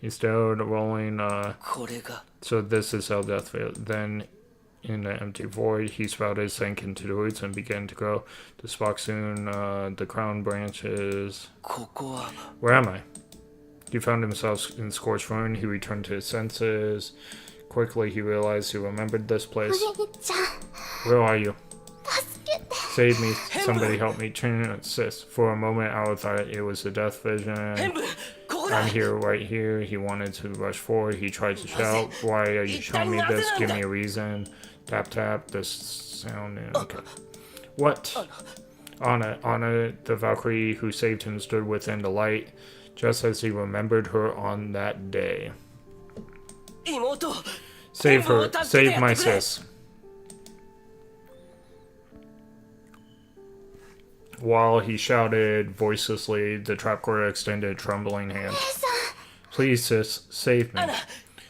He's still rolling, これが So this is how death failed. Then, in the empty void, he sprouted, sank into the roots, and began to grow. The spark soon, the crown branches. ここは Where am I? He found himself in scorched ruin. He returned to his senses. Quickly, he realized he remembered this お place. 兄ちゃん Where are you? 助けて Save me. Somebody help me. Turn assist. For a moment, I thought it was a death 変 vision. 部ここだ I'm here, right here. He wanted to rush forward. He tried to shout. Why are you showing me this? Give me a reason. Tap, tap. This sound. Okay. What? Anna, the Valkyrie who saved him, stood within the light, just as he remembered her on that day. 妹 Save her. Save my sis. While he shouted voicelessly, the trapcore extended a trembling hand. Please, sis, save me.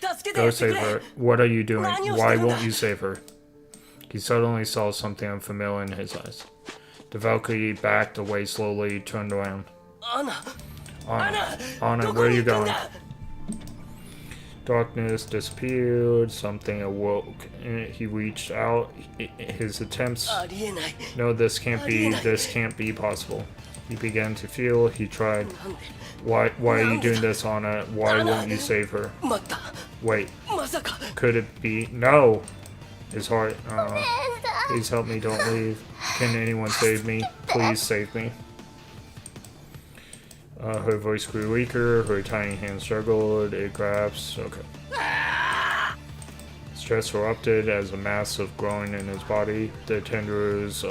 助けて Go やってく save れ her. What are you doing? Nani Why was won't you save her? He suddenly saw something unfamiliar in his eyes. The Valkyrie backed away slowly, turned around. アナ Anna, ど where こ are に you 行くん going? だ Darkness disappeared. Something awoke. He reached out. His attempts. ありえない No, this can't be. This can't be possible. He began to feel. He tried. なんで Why are you doing this, Anna? Why won't you save her? 待った Wait, まさか could it be? No. His heart. Please help me. Don't leave. Can anyone save me? Please save me. Her voice grew weaker. Her tiny hand struggled. It grasps. Okay. Stress erupted as a mass of growing in his body. The tendrils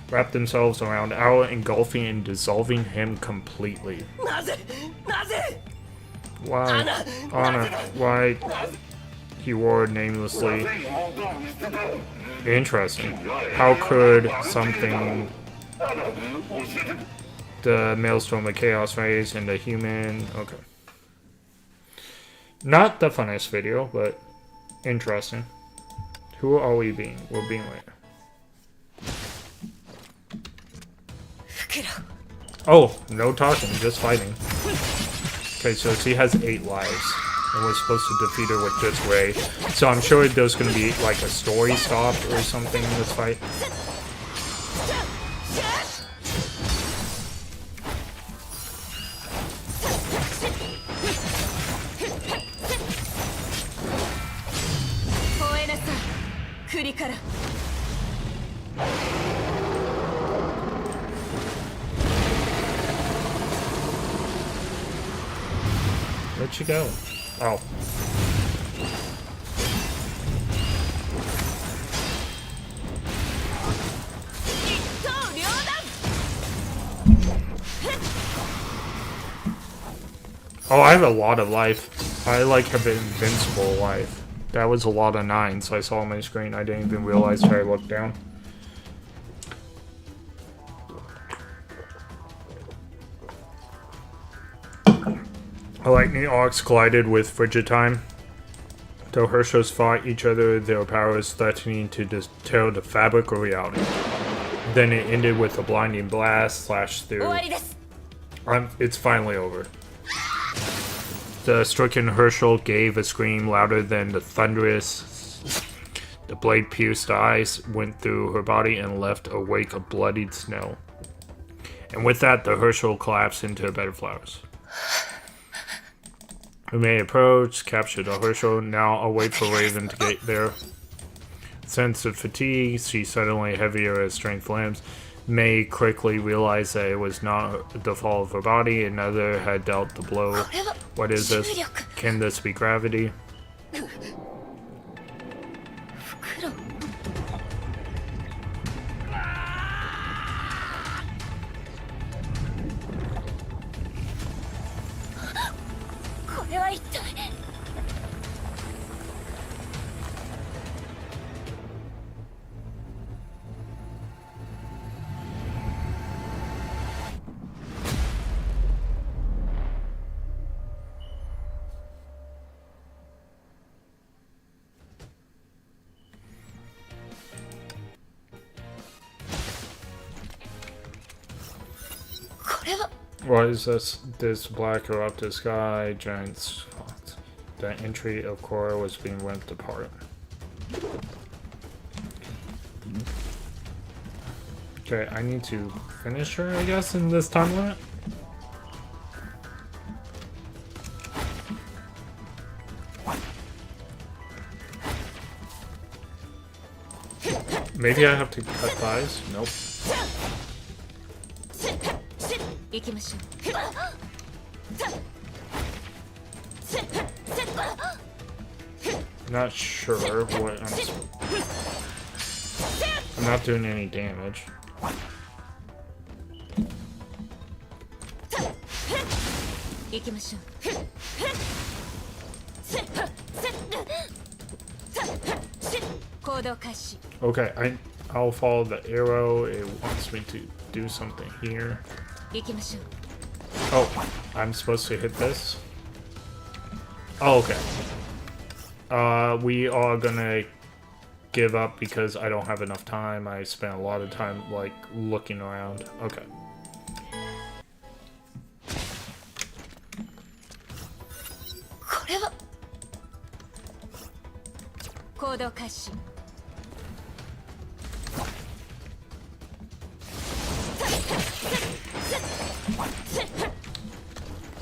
wrapped themselves around Al, engulfing and dissolving him completely. なぜなぜ Why? Anna, why? He roared namelessly. Interesting. How could something... The maelstrom of chaos raised into human... Okay. Not the funniest video, but interesting. Who are we being? We're being like... ふくら Oh, no talking, just fighting. Okay, so she has 8 lives. And we're supposed to defeat her with this way. So I'm sure there's gonna be like a story stop or something in this fight. Where'd she go? Oh. Oh, I have a lot of life. I like have invincible life. That was a lot of 9s I saw on my screen. I didn't even realize till I looked down. A lightning ox collided with frigid time. Though Herschels fought each other, their powers threatening to tear the fabric of reality. Then it ended with a blinding blast slashed through. It's finally over. The stricken Herschel gave a scream louder than the thunderous. The blade pierced eyes, went through her body, and left a wake of bloodied snow. And with that, the Herschel collapsed into a bed of flowers. We may approach, capture the Herschel. Now I'll wait for Raven to get there. sense of fatigue, she's suddenly heavier as strength limbs. May quickly realized that it was not the fall of her body. Another had dealt the blow. What is this? Can this be gravity? 袋 これは一体 これは What is this? This black erupted sky, giant spot. The entry of Korra was being ripped apart. Okay, I need to finish her, I guess, in this time limit. Maybe I have to cut ties? Nope. 行きましょう Not sure what I'm not doing any damage. 行きましょう 行動開始 Okay, I'll follow the arrow. It wants me to do something here. 行きましょう Oh, I'm supposed to hit this? Oh, okay. We are gonna give up because I don't have enough time. I spent a lot of time, like, looking around. Okay. これは行動開始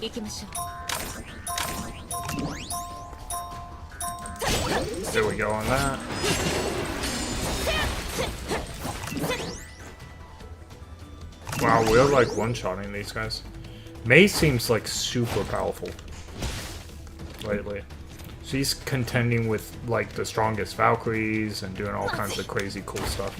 行きましょう There we go on that. Wow, we're like one-shotting these guys. Mei seems like super powerful lately. She's contending with like the strongest Valkyries and doing all kinds of crazy cool stuff.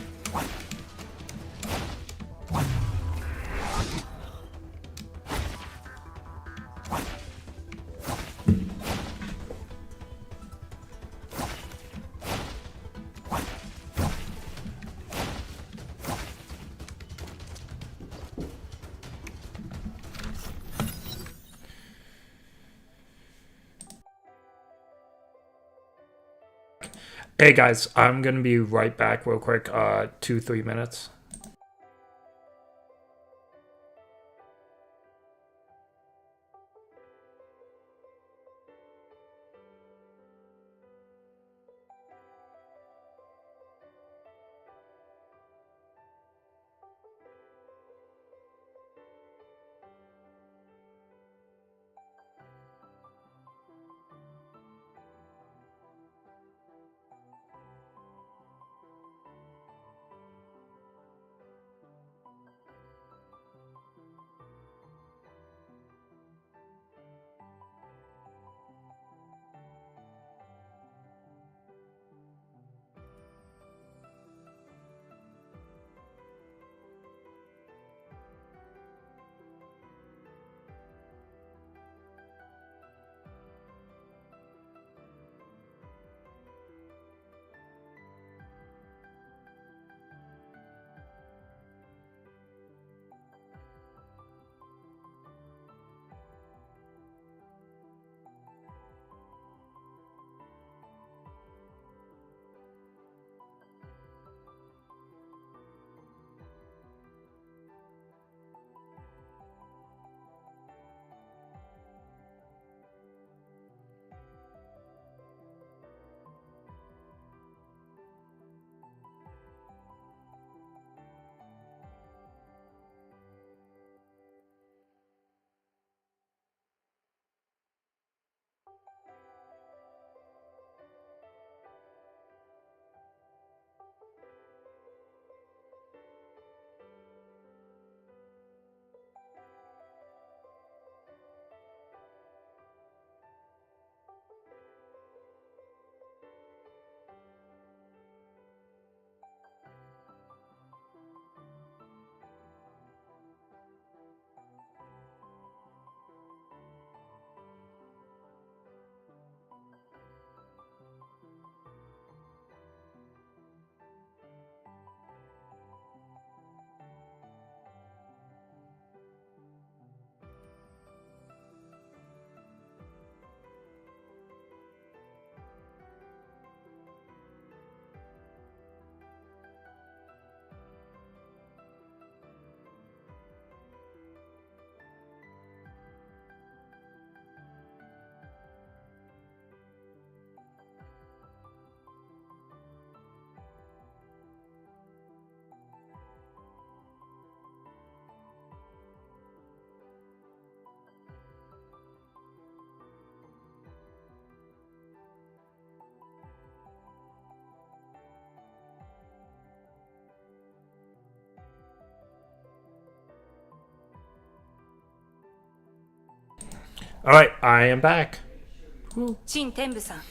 Hey guys, I'm gonna be right back real quick, 2-3 minutes. Alright, I am back. 陳天部さん、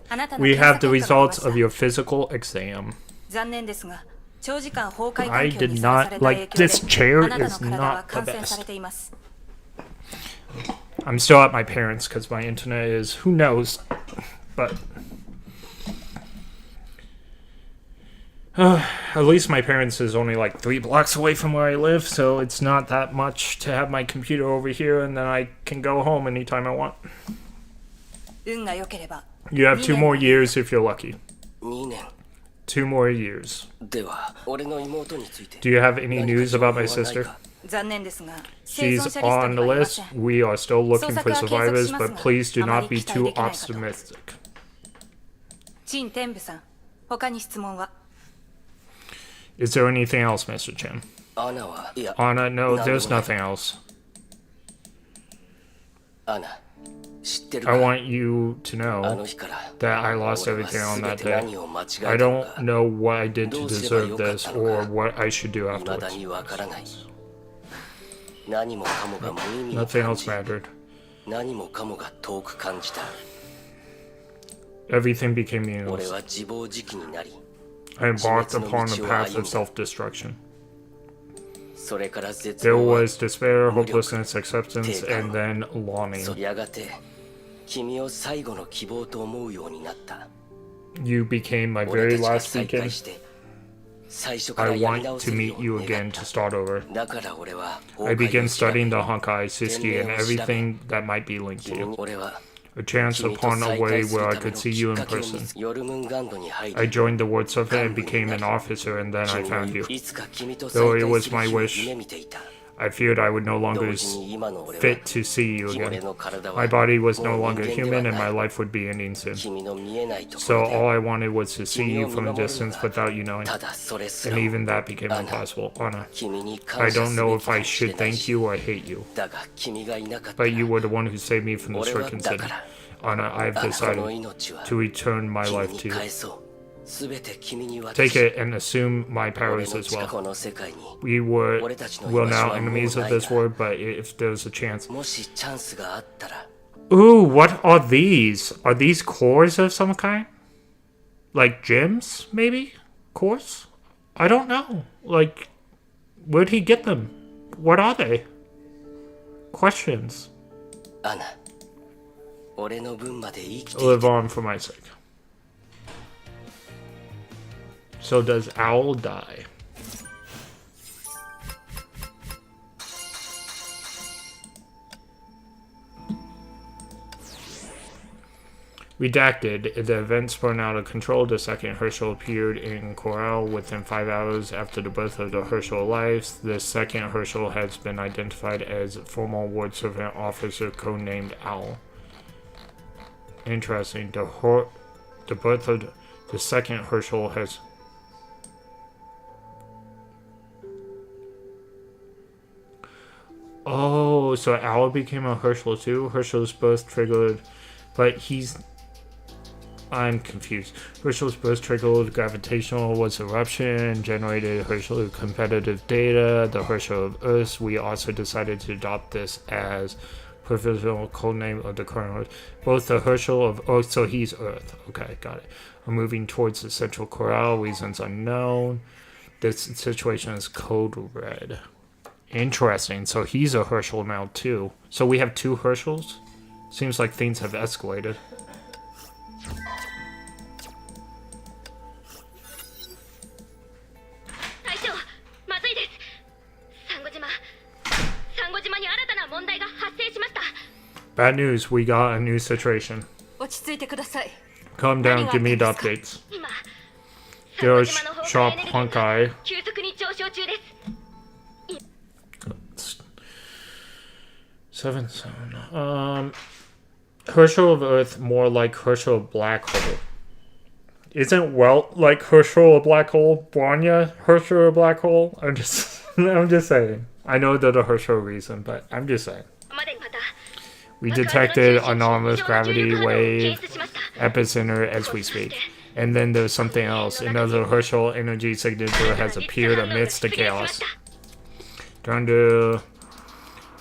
あなたの We 検 have the 査結果が出ま results した of your physical exam. 残念ですが、長時間崩壊 I 環境 did にさらさ not れた like 影 this 響 chair で、あなたの is 体は not the 感染さ best. れています。 I'm still at my parents' because my internet is who knows. But at least my parents is only like 3 blocks away from where I live, so it's not that much to have my computer over here and then I can go home anytime I want. 運が良ければ、 You have 2 more years if you're lucky. 2年 2 more years. では俺の妹について Do you have any 何か news 情 about 報 my はない sister? か 残念ですが、生 She's 存者リスト on に the はいま list. せん。 We are still looking for 捜索は継続 survivors, しますが、 but please do あま not り be 期待 too できないかと。 optimistic. 陳天部さん、他に質問は？ Is there anything else, Mr. Chen? アナはいや Anna, no, 何でも there's ない nothing else. アナ知ってる I か want you to あ know の日から that I lost 俺は everything on 全 that て day. 何を間違 I えた don't のか know what I did to どうすれば deserve よかっ this たの or か what I should do 未だ afterwards. にわからない何もかもが無意味に Nothing 感 else じ mattered. 何もかもが遠く感じた Everything became 俺 meaningless. は自暴自棄になり I embarked upon a path of self-destruction. それから絶 There 望は was despair, hopelessness, acceptance, and then longing. やがて君を最後の希望と思うようになった You became my 俺 very たちが last 再会 beacon. して最初か I らやり want 直 to せる meet よう you に again 願っ to た start over. だから俺は I 崩壊 began を調べ studying the Honkai system and everything that might be linked 君 to に you. 俺は A chance 君と upon a 再 way 会す where る I ため could の see き you っ in かけを見 person. つヨルムンガンドに入 I り joined the Ward Survey and became an officer, and then I 君 found の you. いつか君と Though 再 it 会 was する my 日を wish, 夢見ていた I feared I would no 同 longer 時に今の俺は fit to see you 俺 again. の体は My body was no もう longer 人間では human, and ない my life would be ending soon. 君の見えないとこ So ろ all で I wanted was to see you from a distance without you knowing. ただそれす And ら even that became Anna. impossible. Anna, 君に I 感謝 don't すべ know き if か I もしれ should ない thank し you or hate you. だが君がいなかった But ら you were the one who saved me from the 俺は stricken だ city. から Anna, I have あなたの decided 命は to return my 君 life に to you. 返そうすべて君に渡 Take し it and assume my 俺 powers の as 近 well. くの世界に We were now enemies of this world, but if there's a chance. もしチャンスがあったら Ooh, what are these? Are these cores of some kind? Like gems, maybe? Cores? I don't know. Like, where'd he get them? What are they? Questions. アナ俺の分まで生きて Live on for my sake. So does Owl die? Redacted. The event spun out of control. The second Herschel appeared in Corral within 5 hours after the birth of the Herschel lives. The second Herschel has been identified as former ward servant officer codenamed Owl. Interesting. The birth of the second Herschel has... Oh, so Owl became a Herschel too? Herschel's birth triggered... But he's... I'm confused. Herschel's birth triggered gravitational was eruption, generated Herschel competitive data, the Herschel of Earth. We also decided to adopt this as provisional codename of the current Earth. Both the Herschel of Earth, so he's Earth. Okay, got it. We're moving towards the central corral, reasons unknown. This situation is code red. Interesting. So he's a Herschel now too. So we have 2 Herschels? Seems like things have escalated. 隊長まずいですサンゴ島に新たな問題が発生しました Bad news, we got a new situation. 落ち着いてください。 Calm down, give me the updates. 今 There's サンゴ Shop 島の崩壊エネルギー Honkai. が急速に上昇中です 7. Herschel of Earth more like Herschel of Black Hole. Isn't Welt like Herschel a black hole? Branya Herschel a black hole? I'm just saying. I know they're the Herschel reason, but I'm just saying. までにまた We detected anomalous gravity wave epicenter as we speak. And then there's something else. Another Herschel energy signature has appeared amidst the chaos.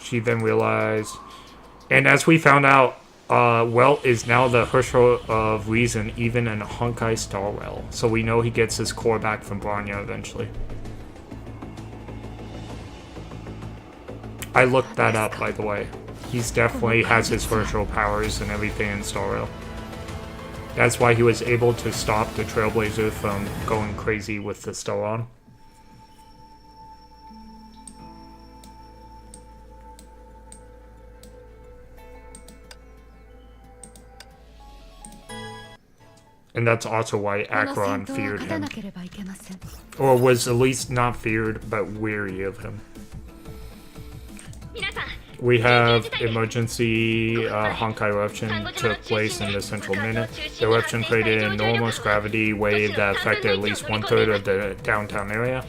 She then realized And as we found out, Welt is now the Herschel of Reason, even in Honkai Star Rail. So we know he gets his core back from Bronya eventually. I looked that up, by the way. He's definitely has his Herschel powers and everything in Star Rail. That's why he was able to stop the Trailblazer from going crazy with the Stellon. And that's also why Acheron feared him. Or was at least not feared, but weary of him. We have emergency Honkai eruption took place in the central minute. The eruption created an enormous gravity wave that affected at least 1/3 of the downtown area.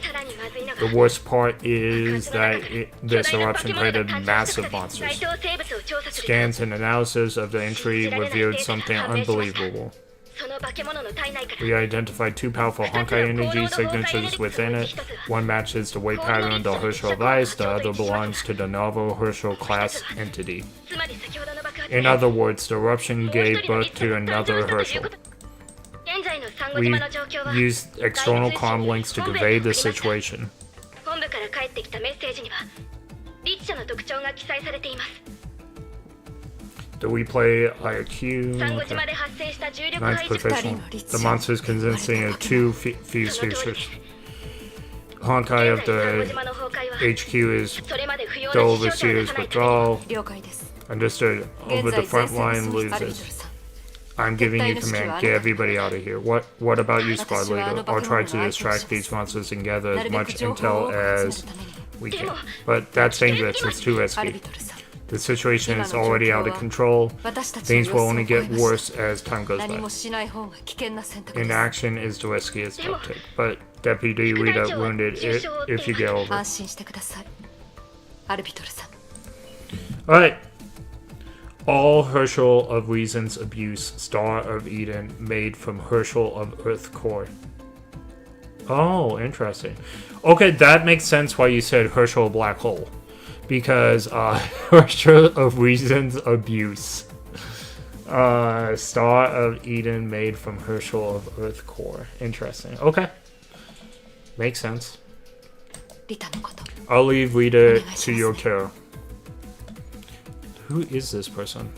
The worst part is that this eruption created massive monsters. Scans and analysis of the entry revealed something unbelievable. We identified 2 powerful Honkai energy signatures within it. One matches the weight pattern of the Herschel of Ice, the other belongs to the novel Herschel class entity. In other words, the eruption gave birth to another Herschel. We used external comm links to convey the situation. Do we play IQ? Okay. 9th professional. The monsters consisting of 2 fused features. Honkai of the HQ is the overseer's withdrawal. Understood. Over the front line loses. I'm giving you command. Get everybody out of here. What about you, squad leader? I'll try to distract these monsters and gather as much intel as we can. But that's dangerous. It's too risky. The situation is already out of control. Things will only get worse as time goes by. Inaction is the riskiest tactic, but Deputy Rita wounded if you get over. Alright. All Herschel of Reason's abuse, Star of Eden, made from Herschel of Earth core. Oh, interesting. Okay, that makes sense why you said Herschel black hole. Because Herschel of Reason's abuse. Star of Eden made from Herschel of Earth core. Interesting. Okay. Makes sense. I'll leave Rita to your care. Who is this person?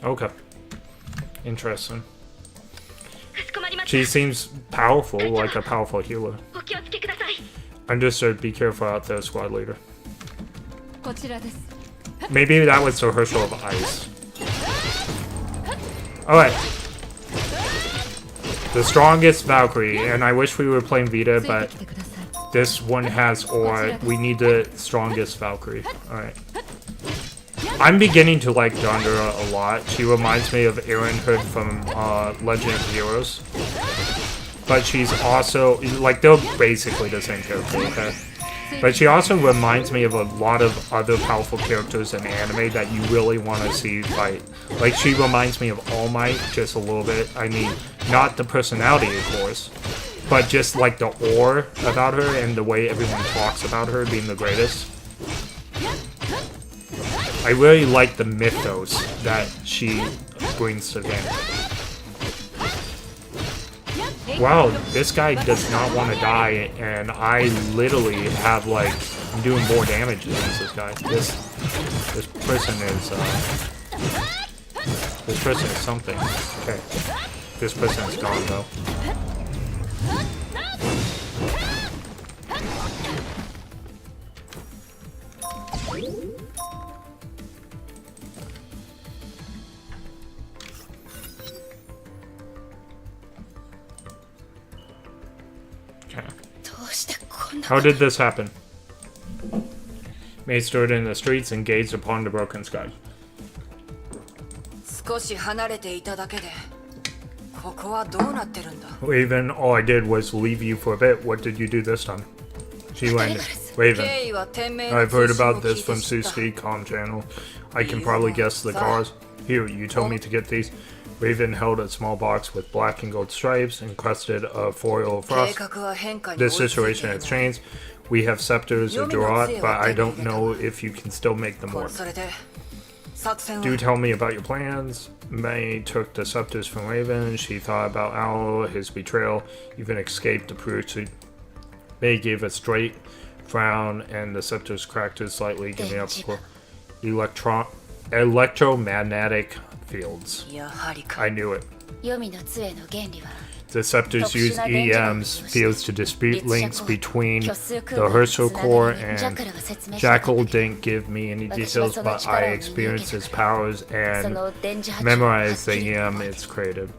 Okay. Interesting. She seems powerful, like a powerful healer. Understood. Be careful out there, squad leader. Maybe that was the Herschel of Ice. Alright. The strongest Valkyrie, and I wish we were playing Vita, but this one has Or. We need the strongest Valkyrie. Alright. I'm beginning to like Dondra a lot. She reminds me of Aaron Hood from Legend of Heroes. But she's also, like, they're basically the same character, okay? But she also reminds me of a lot of other powerful characters in anime that you really want to see fight. Like, she reminds me of All Might just a little bit. I mean, not the personality, of course, but just, like, the aura about her and the way everyone talks about her being the greatest. I really like the mythos that she brings to the game. Wow, this guy does not want to die, and I literally have, like, I'm doing more damage against this guy. This person is something. Okay, this person is gone though. How did this happen? May stood in the streets and gazed upon the broken sky. Raven, all I did was leave you for a bit. What did you do this time? She landed. Raven, I've heard about this from Suski comm channel. I can probably guess the cause. Here, you told me to get these. Raven held a small box with black and gold stripes encrusted of foil of frost. This situation has changed. We have scepters of Durat, but I don't know if you can still make them work. Do tell me about your plans. May took the scepters from Raven. She thought about Owl, his betrayal, even escaped the pursuit. May gave a straight frown, and the scepters cracked slightly, giving up for electromagnetic fields. I knew it. The scepters use EMs fields to dispute links between the Herschel core and Jackal didn't give me any details, but I experienced its powers and memorized the EM it's created.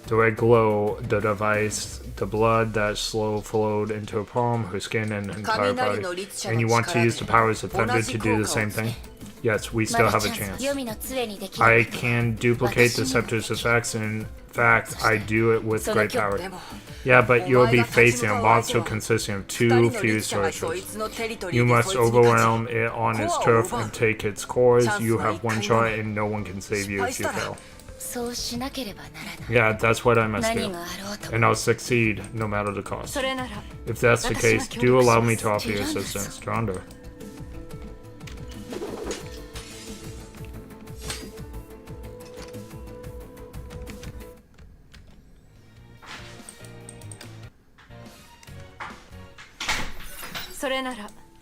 The red glow, the device, the blood that slow flowed into her palm, her skin, and entire body. And you want to use the powers of thunder to do the same thing? Yes, we still have a chance. I can duplicate the scepter's effects, and in fact, I do it with great power. Yeah, but you'll be facing a monster consisting of 2 fused Herschels. You must overwhelm it on its turf and take its cores. You have 1 shot and no one can save you if you fail. Yeah, that's what I must do. And I'll succeed no matter the cost. If that's the case, do allow me to offer you assistance. Jonder.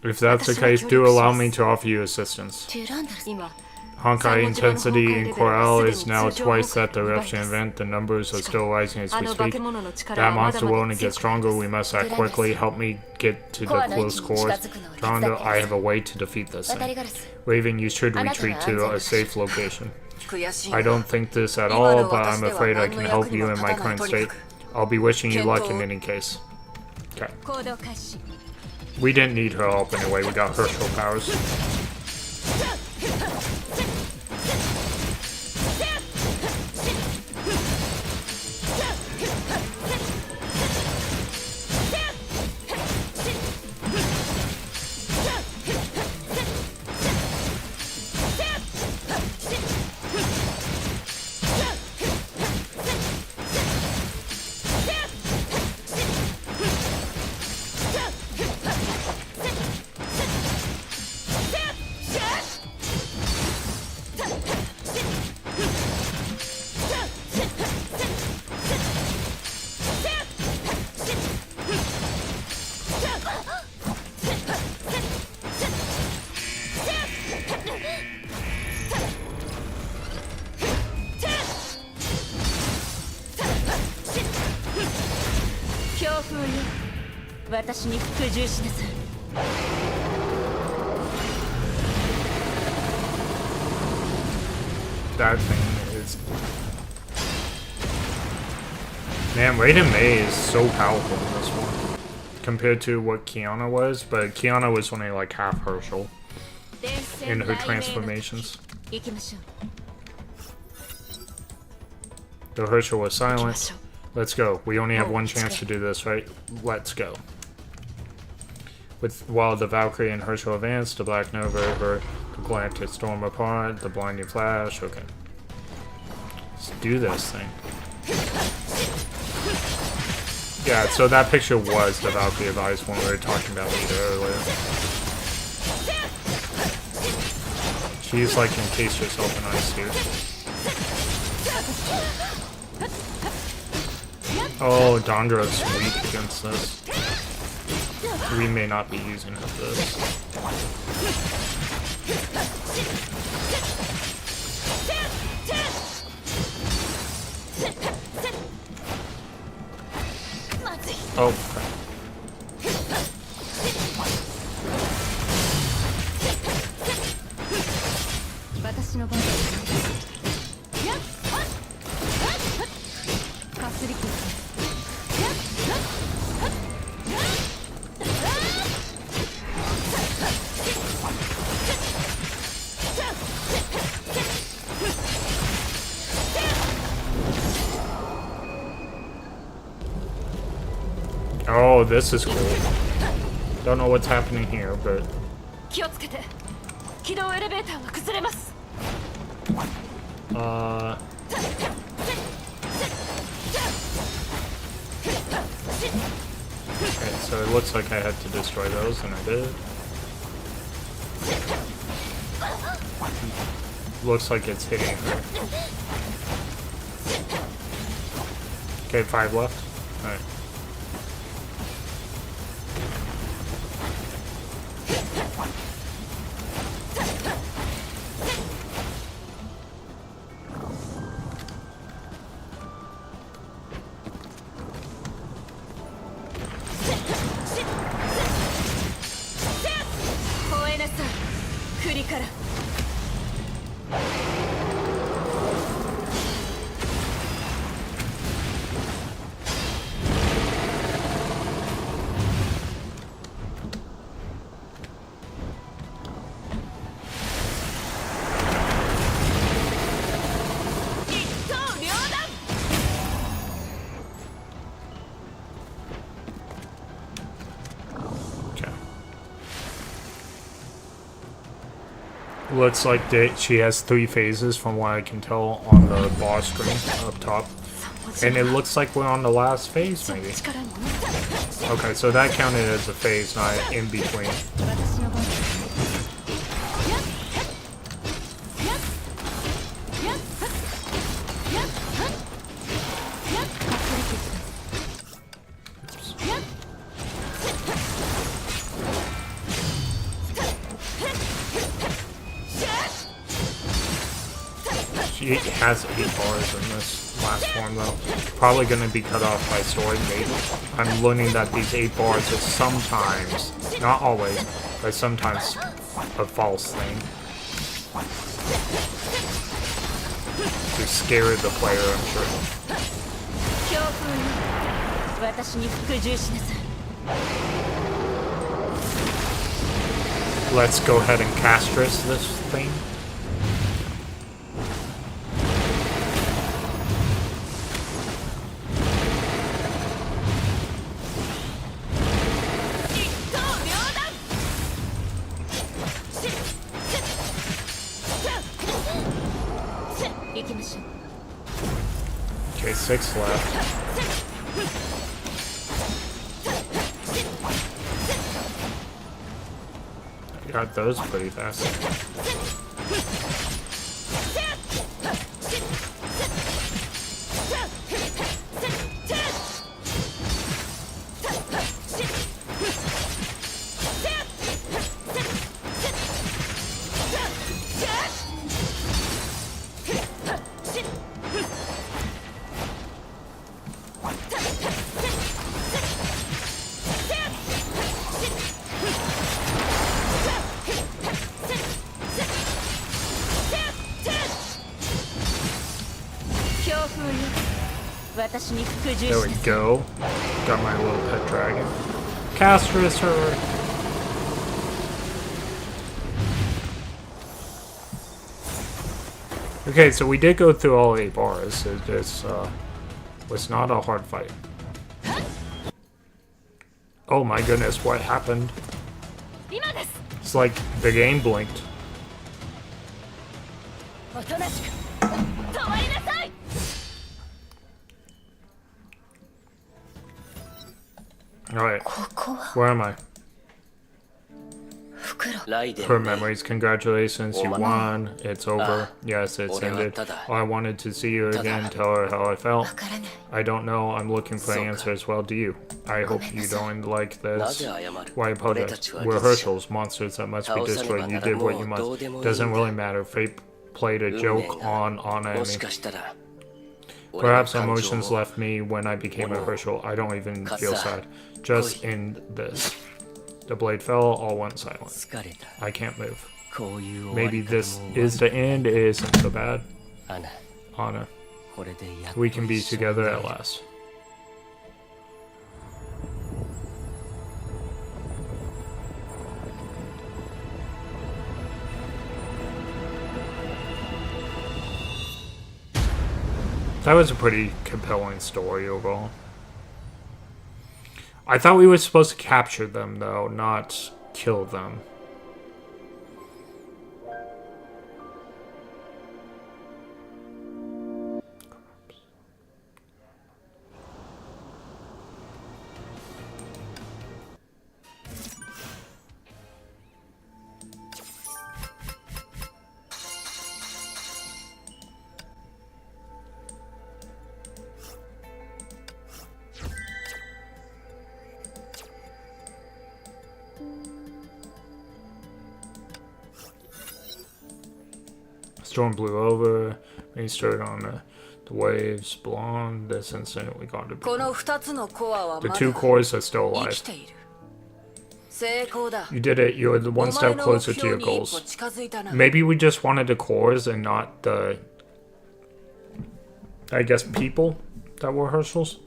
If that's the case, do allow me to offer you assistance. Honkai intensity in Corel is now twice that the eruption event. The numbers are still rising as we speak. That monster will only get stronger. We must act quickly. Help me get to the close course. Jonder, I have a way to defeat this thing. Raven, you should retreat to a safe location. I don't think this at all, but I'm afraid I can help you in my current state. I'll be wishing you luck in any case. Okay. We didn't need her help anyway, we got Herschel powers. That thing is... Man, Raiden Mei is so powerful in this one. Compared to what Kiana was, but Kiana was only like half Herschel in her transformations. The Herschel was silent. Let's go. We only have 1 chance to do this, right? Let's go. While the Valkyrie and Herschel advanced, the Black Nova over the Galactic Storm apart, the Blinding Flash. Okay. Let's do this thing. Yeah, so that picture was the Valkyrie of Ice when we were talking about Nita earlier. She's like encased herself in ice here. Oh, Dondra's weak against this. We may not be using this. Oh, crap. Oh, this is cool. Don't know what's happening here, but... looks like I had to destroy those, and I did. Looks like it's hitting her. Okay, 5 left. Alright. Looks like she has 3 phases from what I can tell on the boss screen up top. And it looks like we're on the last phase, maybe. Okay, so that counted as a phase, not in between. She has 8 bars in this last form, though. Probably going to be cut off by sword, maybe. I'm learning that these 8 bars is sometimes, not always, but sometimes a false thing. To scare the player, I'm sure. Let's go ahead and castress this thing. Okay, 6 left. I got those pretty fast. There we go. Got my little pet dragon. Castress her! Okay, so we did go through all 8 bars. It was not a hard fight. Oh my goodness, what happened? It's like the game blinked. Alright, where am I? Her memories, congratulations, you won, it's over, yes, it's ended. Oh, I wanted to see you again, tell her how I felt. I don't know, I'm looking for answers, well, do you? I hope you don't like this. Why apologize? We're Herschel's, monsters that must be destroyed, you did what you must. Doesn't really matter, fate played a joke on Anna and me. Perhaps emotions left me when I became a Herschel. I don't even feel sad. Just in this. The blade fell, all went silent. I can't move. Maybe this is the end, it isn't so bad. Anna. We can be together at last. That was a pretty compelling story overall. I thought we were supposed to capture them, though, not kill them. Storm blew over. He stirred on the waves. Blonde. This instant, we got to be. この2つのコアは The まだ two cores are still 生 alive. きている。成功だ。 You did it. You're the お one 前 step の目 closer to 標 your に一歩 goals. 近づいたな。 Maybe we just wanted the cores and not the, I guess, people that were Herschels.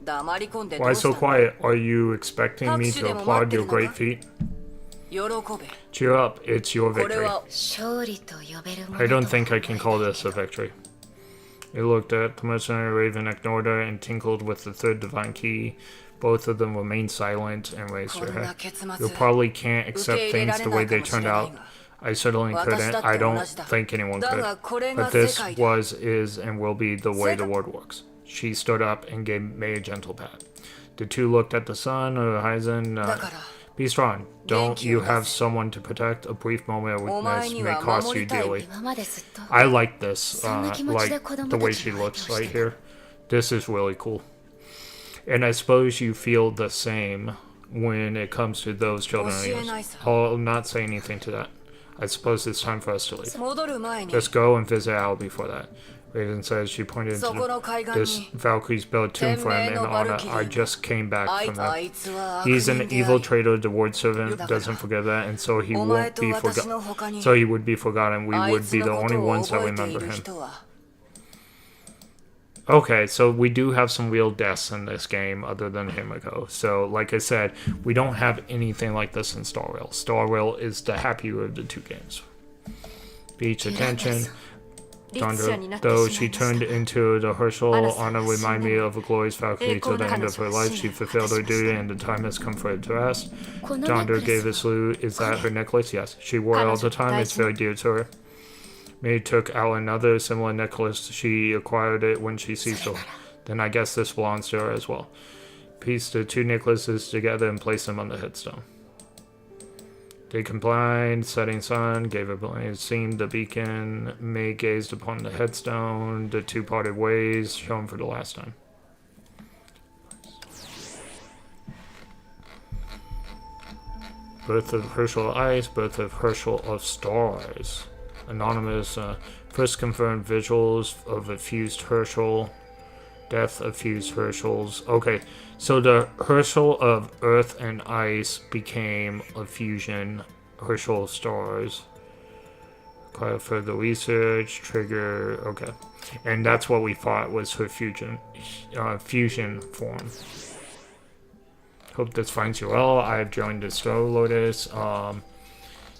黙り込んでど Why うした so んだ。 quiet? Are you expecting me to applaud your great feat? 喜べ。 Cheer up. It's your これ victory. は勝利と呼べるもの I と don't は think I can call 思えない this a victory. It looked at the mercenary raven, ignored her, and tinkled with the third divine key. Both of them remained silent and raised こ their んな head. 結 You 末 probably can't 受 accept け入れら things れ the な way いか they もし turned れない out. が I certainly 私だ couldn't. って I 同 don't じだ。 think anyone だが could. これが But 世 this 界だ。 was, is, and will be the way the world works. She stood up and gave May a gentle pat. The two looked at the sun, horizon. だから Be strong. Don't 元気を you 出せ。 have someone to protect? A brief moment of お前 weakness に may は cost 守 you りたい。 dearly. 今までずっと I like this, そんな気持ちで like 子供 the た way ち she の相 looks 手をし right てる。 here. This is really cool. And I suppose you feel the same when it comes to those children. 教えないさ。 I'll not say anything to that. I suppose it's time for us to leave. 戻る前に Let's go and visit Al before that. Raven says she pointed そこ into の海岸 this に Valkyrie's built tomb for him in 天命の honor. バルキリー I just came back あい from あ that. いつは悪 He's an 人で evil あり traitor, the word servant だから doesn't forget that, and so he お前 won't と be 私の forgotten. 他に So he would be forgotten. We あい would つ be the のこ only とを ones that 覚えてい remember る him. 人は Okay, so we do have some real deaths in this game other than Himiko. So, like I said, we don't have anything like this in Star Rail. Star Rail is the happier of the two games. Beach attention. Dondra, though she turned into the Herschel, Anna remind me of a glorious Valkyrie till the end of her life. She fulfilled her duty and the time has come for her to rest. Dondra gave a salute. Is that her necklace? Yes. She wore it all the time. It's very dear to her. May took out another similar necklace. She acquired it when she seized her. Then I guess this belongs to her as well. Pieced the two necklaces together and placed them on the headstone. They complied. Setting sun gave a blade. Seemed the beacon. May gazed upon the headstone. The two parted ways, shown for the last time. Birth of Herschel of Ice. Birth of Herschel of Stars. Anonymous. First confirmed visuals of a fused Herschel. Death of fused Herschels. Okay, so the Herschel of Earth and Ice became a fusion Herschel of Stars. Require further research. Trigger. Okay, and that's what we thought was her fusion form. Hope this finds you well. I've joined the Snow Lotus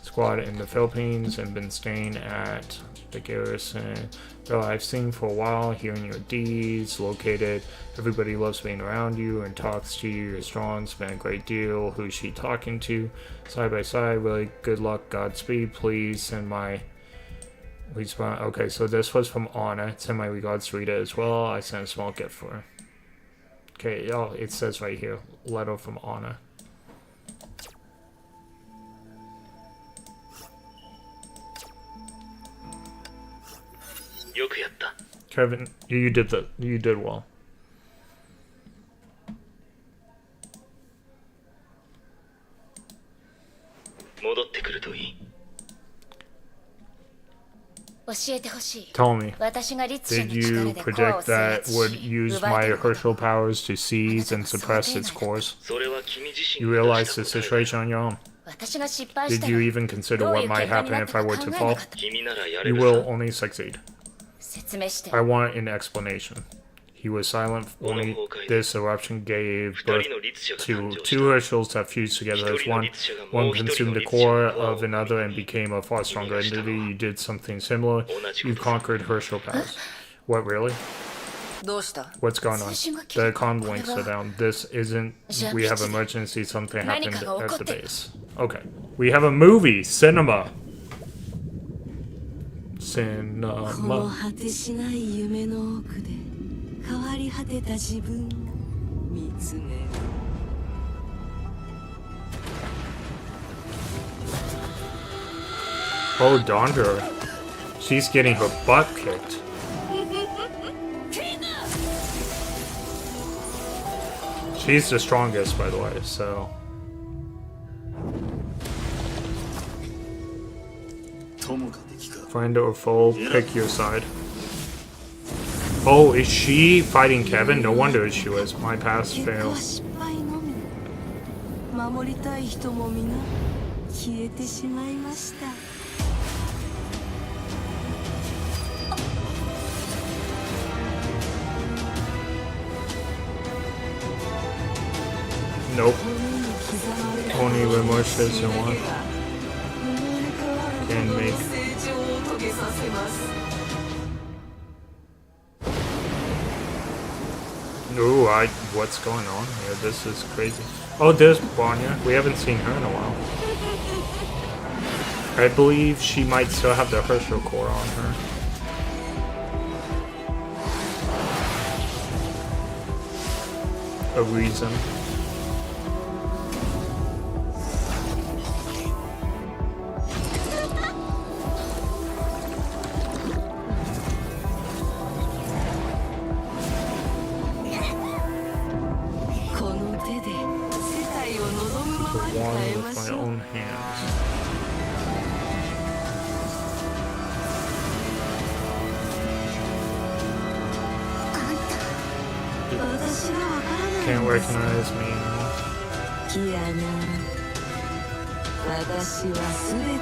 squad in the Philippines and been staying at the garrison. Though I've seen for a while, hearing your deeds, located. Everybody loves being around you and talks to you. You're strong, spent a great deal. Who's she talking to? Side by side, really good luck, Godspeed. Please send my response. Okay, so this was from Anna. Send my regards to Rita as well. I sent a small gift for her. Okay, oh, it says right here, letter from Anna. Kevin, you did well. Tell me, did you predict that would use my Herschel powers to seize and suppress its course? You realized the situation on your own. Did you even consider what might happen if I were to fall? You will only succeed. I want an explanation. He was silent. Only this eruption gave birth to two Herschels that fused together as one. One consumed the core of another and became a far stronger entity. You did something similar. You conquered Herschel powers. What, really? What's going on? The comm links are down. This isn't... We have emergency. Something happened at the base. Okay. We have a movie. Cinema. この果てしない夢の奥で変わり果てた自分を見つめる Oh, Dondra. She's getting her butt kicked. She's the strongest, by the way, so... 友か敵か Friend or foe, pick your side. Oh, is she fighting Kevin? No wonder she was. My pass 結果 failed. は失敗のみ。守りたい人も皆消えてしまいました。Nope. 骨に刻まれる Only remorse in one. 生まれ変 Can わる make. ほどの成長を遂げさせます。 Ooh, what's going on here? This is crazy. Oh, there's Vanya. We haven't seen her in a while. I believe she might still have the Herschel core on her. A reason. One with my own hands. Can't recognize me.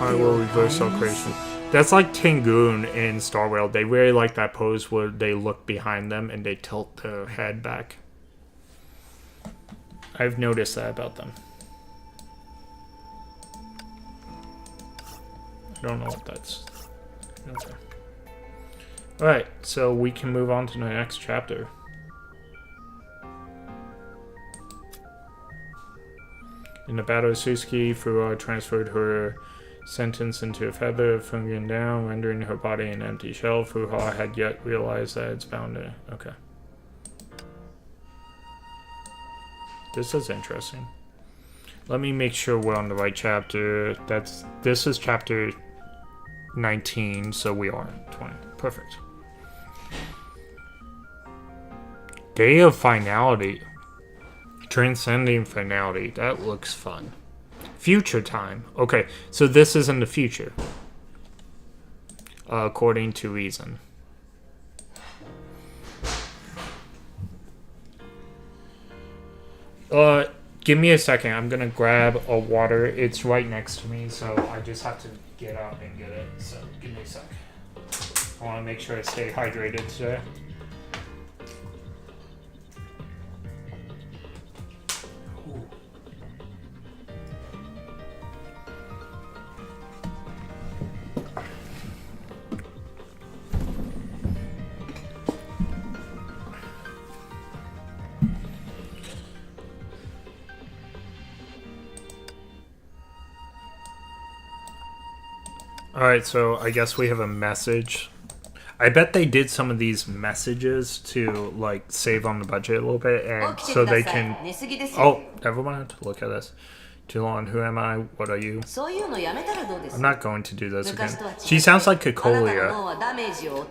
I will reverse all creation. That's like Tengun in Star Rail. They really like that pose where they look behind them and they tilt their head back. I've noticed that about them. I don't know what that's. Okay. Alright, so we can move on to the next chapter. In the Battle of Suzuki, Furuha transferred her sentence into a feather, flinging down, rendering her body an empty shell. Furuha had yet realized that it's bound to. Okay. This is interesting. Let me make sure we're on the right chapter. This is chapter 19, so we are 20. Perfect. Day of Finality. Transcending Finality. That looks fun. Future time. Okay, so this is in the future. According to Reason. Give me a second. I'm gonna grab a water. It's right next to me, so I just have to get out and get it. So give me a sec. I want to make sure I stay hydrated today. Ooh. Alright, so I guess we have a message. I bet they did some of these messages to, like, save on the budget a little bit, and so they can... Oh, never mind. Look at this. Too long. Who am I? What are you? I'm not going to do this again. She sounds like Cocolia.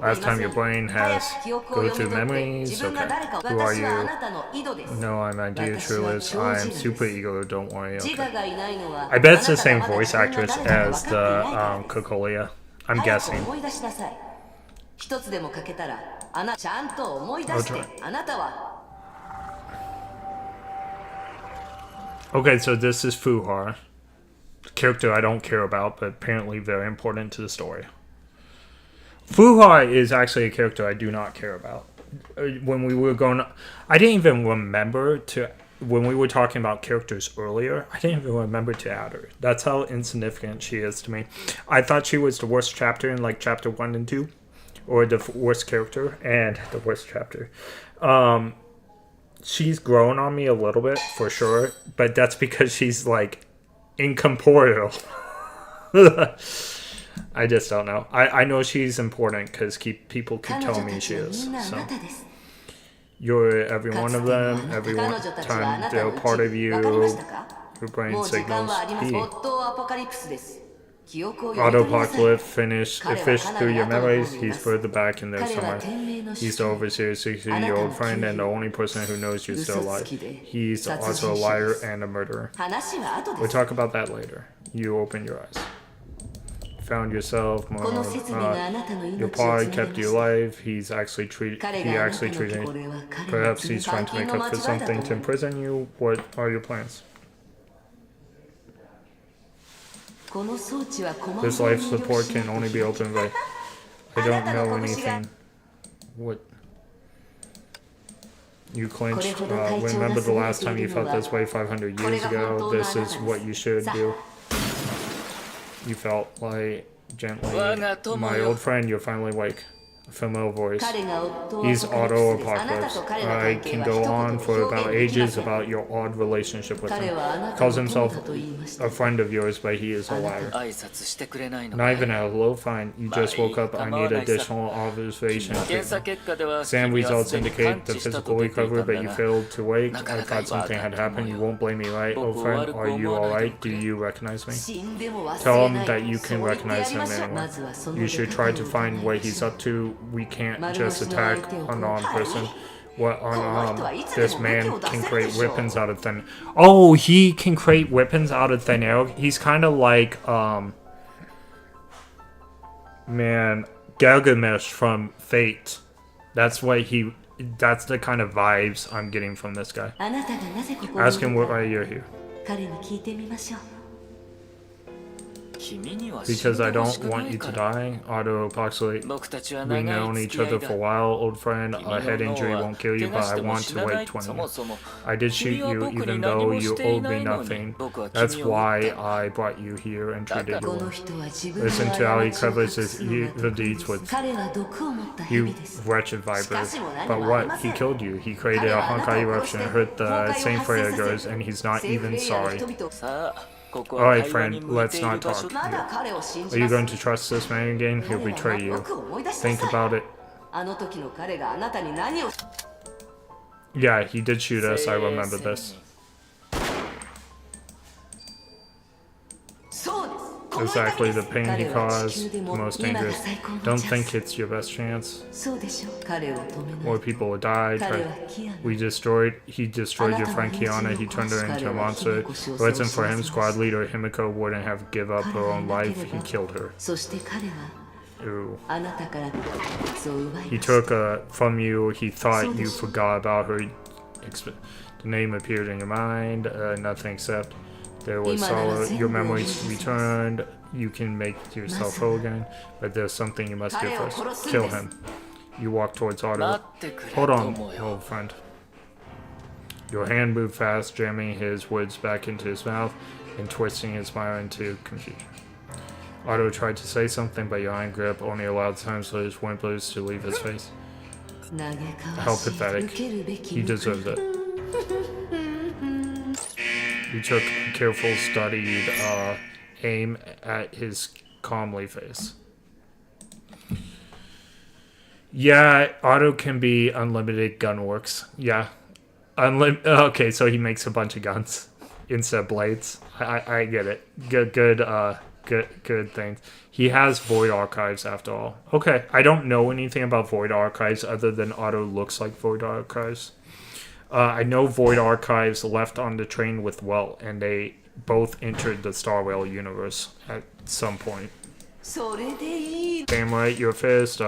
Last time your brain has go through memories. Okay. Who are you? No, I'm Idea Trueless. I am Super Ego. Don't worry. Okay. I bet it's the same voice actress as the Cocolia. I'm guessing. Okay, so this is Furuha. Character I don't care about, but apparently very important to the story. Furuha is actually a character I do not care about. When we were going... I didn't even remember to... When we were talking about characters earlier, I didn't even remember to add her. That's how insignificant she is to me. I thought she was the worst chapter in, like, chapter 1 and 2. Or the worst character and the worst chapter. She's grown on me a little bit, for sure. But that's because she's, like, incorporeal. I just don't know. I know she's important because people keep telling me she is. So. You're every one of them. Every time they're part of you. Your brain signals peace. Autopocalypse finished through your memories. He's further back in there somewhere. He's the overseer, 60-year-old friend, and the only person who knows you're still alive. He's also a liar and a murderer. We'll talk about that later. You open your eyes. found yourself. この設備があなたの Your 命を pod つなげ kept ま you した alive. He actually 彼 treated. があなたのこれは彼の Perhaps 罪 he's trying to 監禁 make の up 間 for 違いだと something to 思う imprison you. What are your plans? この装置はコマンド This を life 入力 support しない can と only be opened by. I don't know anything. What? You clinched. Remember the last time you felt this way 500 years ago? This is what you should do. You felt like gently. My old friend, you're finally awake. A familiar voice. 彼が夫を He's アポカリ Auto プスですあなた Apocalypse. と彼の I 関係 can は go 一 on 言 for で about 表現できま ages せん about your odd relationship with 彼 him. はあなた Calls の友 himself だと言いました a friend of yours, but he is a liar. 挨拶してくれないの Not か even a hello, fine. You just woke up. I need additional observation. 検査結果では Exam 君は results すでに indicate 完 the 治したと physical 出ていたん recovery, だ but you が failed to wake. なか I なか thought something わか had ったと happened. 思う You よ won't blame me, right? Oh, 僕 friend, 悪く are 思 you わないで alright? く Do れ you recognize me? 死んでも忘 Tell れ him ない that you そ can う言ってや recognize りま him しょう anyway. まずはその You 出 should 方 try を to 伺 find い what まし he's ょう up to. We can't 丸 just 腰の attack 相手を a non-person. はい What この人はいつで this も武 man 器を出 can せる create でしょう weapons out of thin. Oh, he can create weapons out of thin air. He's kind of like man, Gilgamesh from Fate. That's what he. That's the kind of vibes I'm getting from this guy. あなたがなぜここにい Ask him る why か you're here. 彼に聞いてみましょう君には死ん Because I でほし don't くな want い you か to ら die. Auto Apocalypse. 僕たちは We've 長い known 付 each き合 other い for a だ while, old friend. 君 A の head 脳 injury は won't kill you, 怪 but 我し I ても want 死 to なな wait い 20 years. そもそも I did shoot 君は you 僕に even 何 though も you してい owed な me いのに nothing. 僕は That's 君を撃った why んだ I brought you here and treated こ you の well. 人は自分の Listen to how he 過ちを covers 隠す his のが the 得意 deeds with 彼は毒を持った you 蛇です wretched viper. しかしも何 But もあり what? ませ He ん killed you. He created 彼 a はあなた Honkai を殺し eruption て and hurt 崩 the 壊を Saint 発 Freya 生させ girls, and he's not セーフ even レイヤーの sorry. 人々さあここは Alright, 会話に friend, 向い let's ている not 場所 talk. まだ彼を信 Are じ you ます going to trust this man again? He'll 彼 betray は you. よく思い出しな Think さい about it. あの時の彼があなたに何を Yeah, he did shoot us. I 冷 remember 静に this. そうですこの痛み Exactly で the す pain he 彼は地 caused, 球で the も most 今が dangerous. 最高の Don't チャン think ス it's your best chance. そうでしょう彼を止めない More people will die. 彼はキアナ He destroyed your friend Kiana. He turned her into a monster. If it wasn't for him, squad leader Himiko wouldn't have give up her own life. He killed her. そして彼は Ooh. あなたからそう奪い He ました took from you. He thought you forgot about her. The name appeared in your mind. Nothing except there was sorrow. Your memories returned. You can make yourself whole again. But there's something you must do first. Kill him. You walk towards 待 Otto. ってくれ Hold と on, 思うよ old friend. Your hand moved fast, jamming his words back into his mouth and twisting his smile into confusion. Otto tried to say something, but your iron grip only allowed time for his whimpers to leave his face. 嘆か How わしい pathetic. 受けるべき He deserves it. You took a careful, studied aim at his calmly face. Yeah, Otto can be unlimited gunworks. Yeah. Okay, so he makes a bunch of guns instead of blades. I get it. Good things. He has Void Archives after all. Okay, I don't know anything about Void Archives other than Otto looks like Void Archives. I know Void Archives left on the train with Welt, and they both entered the Star Rail universe at some point. それでいい Damn right, your fist.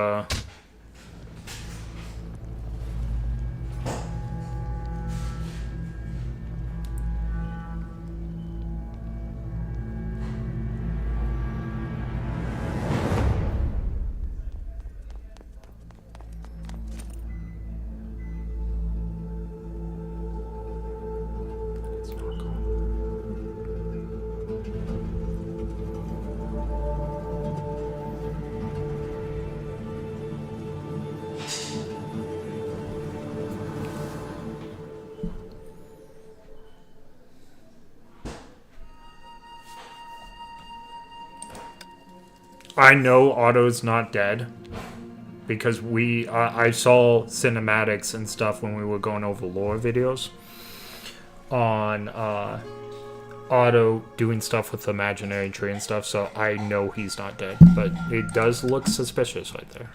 I know Otto's not dead because I saw cinematics and stuff when we were going over lore videos on Otto doing stuff with the imaginary tree and stuff, so I know he's not dead, but it does look suspicious right there.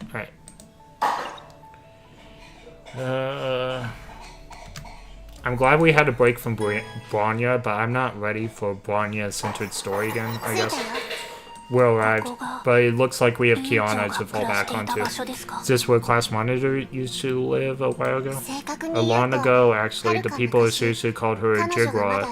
Alright. I'm glad we had a break from Bronya, but I'm not ready for Bronya-centered story again, I guess. we're arrived, but it looks like we have Kiana to fall back onto. Is this where Class Monitor used to live a while ago? A long ago, actually, the people seriously called her Jigra,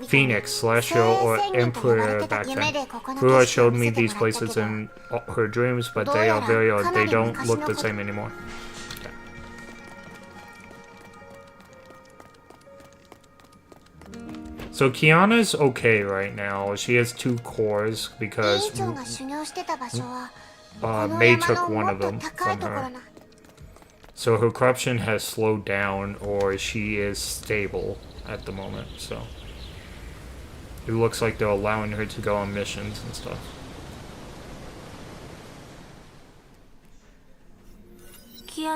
Phoenix, Celestial, or Emperor back then. Rua showed me these places in her dreams, but they are very old. They don't look the same anymore. So Kiana's okay right now. She has 2 cores because Mei took one of them from her. So her corruption has slowed down, or she is stable at the moment. So it looks like they're allowing her to go on missions and stuff. Is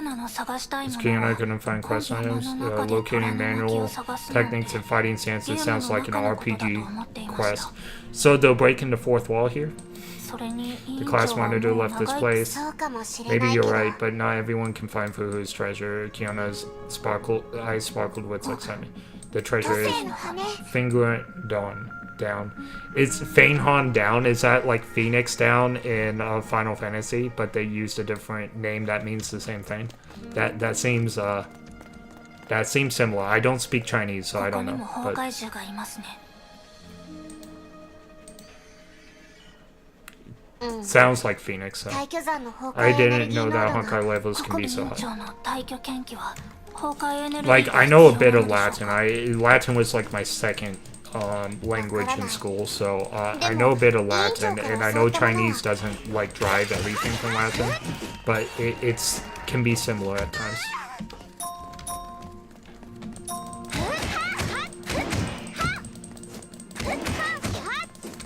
Kiana gonna find quest items? Locating manual techniques and fighting stance. It sounds like an RPG quest. So they'll break in the 4th wall here? The class monitor left this place. Maybe you're right, but not everyone can find Fuhu's treasure. Kiana's eyes sparkled with excitement. The treasure is Finger Dawn. Down. It's Fainhan Down. Is that like Phoenix Down in Final Fantasy, but they used a different name that means the same thing? That seems similar. I don't speak Chinese, so I don't know. But sounds like Phoenix. So. I didn't know that Honkai levels can be so high. Like I know a bit of Latin. Latin was like my second language in school, so I know a bit of Latin, and I know Chinese doesn't like drive everything from Latin, but it's can be similar at times.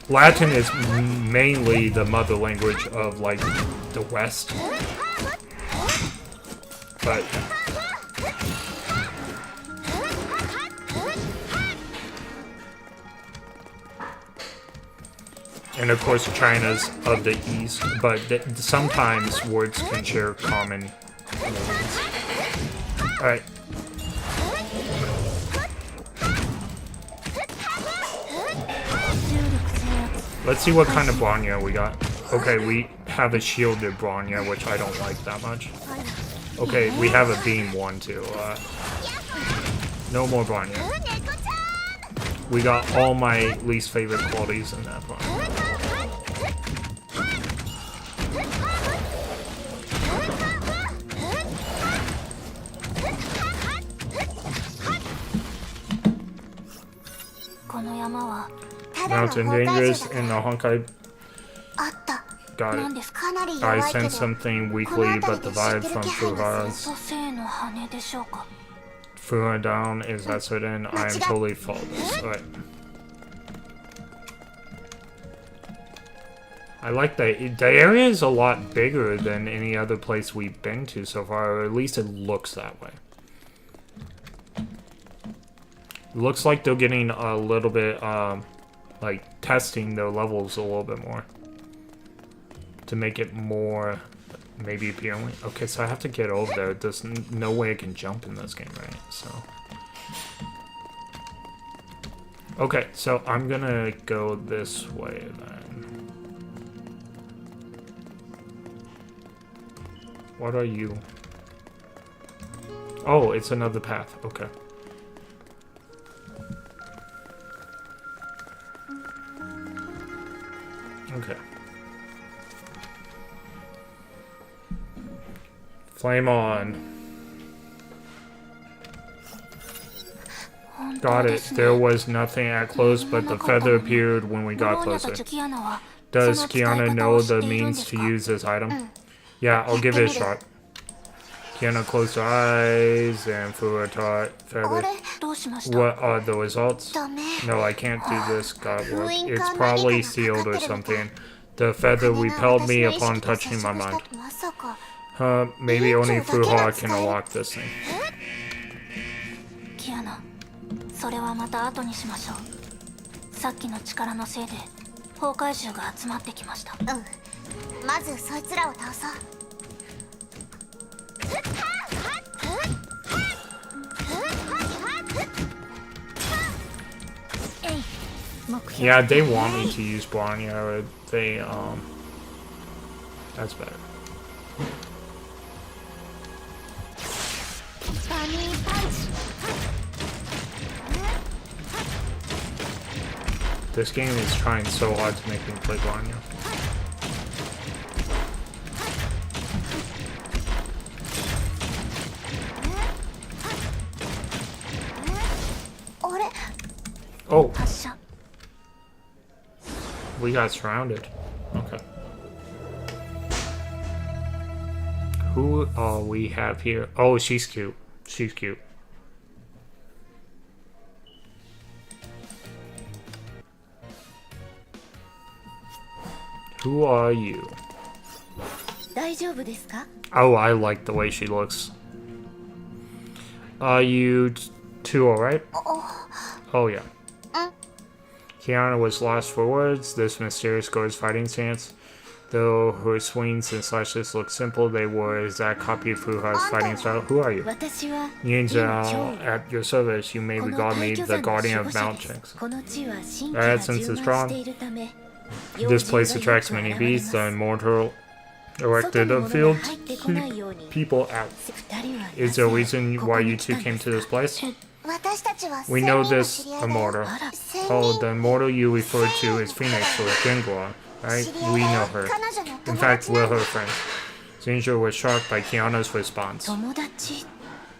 Latin is mainly the mother language of like the West, but and of course China's of the East, but sometimes words can share common meanings. Alright. Let's see what kind of Bronya we got. Okay, we have a shielded Bronya, which I don't like that much. Okay, we have a beam one too. No more Bronya. We got all my least favorite qualities in that Bronya. Mountain dangerous in the Honkai. Got it. I sense something weakly, but the vibe from Fuha down is that certain. I am totally faultless. Alright. I like that. The area is a lot bigger than any other place we've been to so far, or at least it looks that way. Looks like they're getting a little bit, like, testing their levels a little bit more. To make it more, maybe appealing. Okay, so I have to get over there. There's no way I can jump in this game, right? So. Okay, so I'm gonna go this way then. What are you? Oh, it's another path. Okay. Okay. Flame on. Got it. There was nothing at close, but the feather appeared when we got closer. Does Kiana know the means to use this item? Yeah, I'll give it a shot. Kiana closed her eyes and Fuha taught feather. What are the results? No, I can't do this, godwork. It's probably sealed or something. The feather repelled me upon touching my mind. Maybe only Fuha can unlock this thing. Kiana, それはまた後にしましょう。さっきの力のせいで崩壊獣が集まってきました。まずそいつらを倒そう。目標 Yeah, they want me to use Bronya. They, that's better. バニーパンチ This game is trying so hard to make me play Bronya. あれ Oh, 発射 we got surrounded. Okay. Who we have here? Oh, she's cute. She's cute. Who are you? 大丈夫ですか Oh, I like the way she looks. Are you two alright? Oh, yeah. Kiana was lost for words. This mysterious girl's fighting stance. Though her swings and slashes look simple, they were exact copy of Fuha's fighting style. Who are you? 私は Ninja, at your service, you may この regard 退 me 去 the 山の guardian 守護 of 者 Mount です Chinks. この地は神気 Our が essence 充 is 満 strong. しているため This place attracts many beasts. The immortal erected a field to keep people out. 2人は Is there a reason why you two came to this place? 私たちは We know this immortal. Oh, the immortal you referred to is Phoenix or Jingguan, right? We know her. In fact, we're her friends. Xingzhe was shocked by Kiana's response. 友達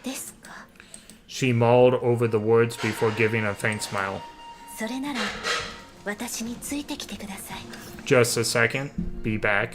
ですか She mulled over the words before giving a faint smile. それなら私についてきてください Just a second. Be back.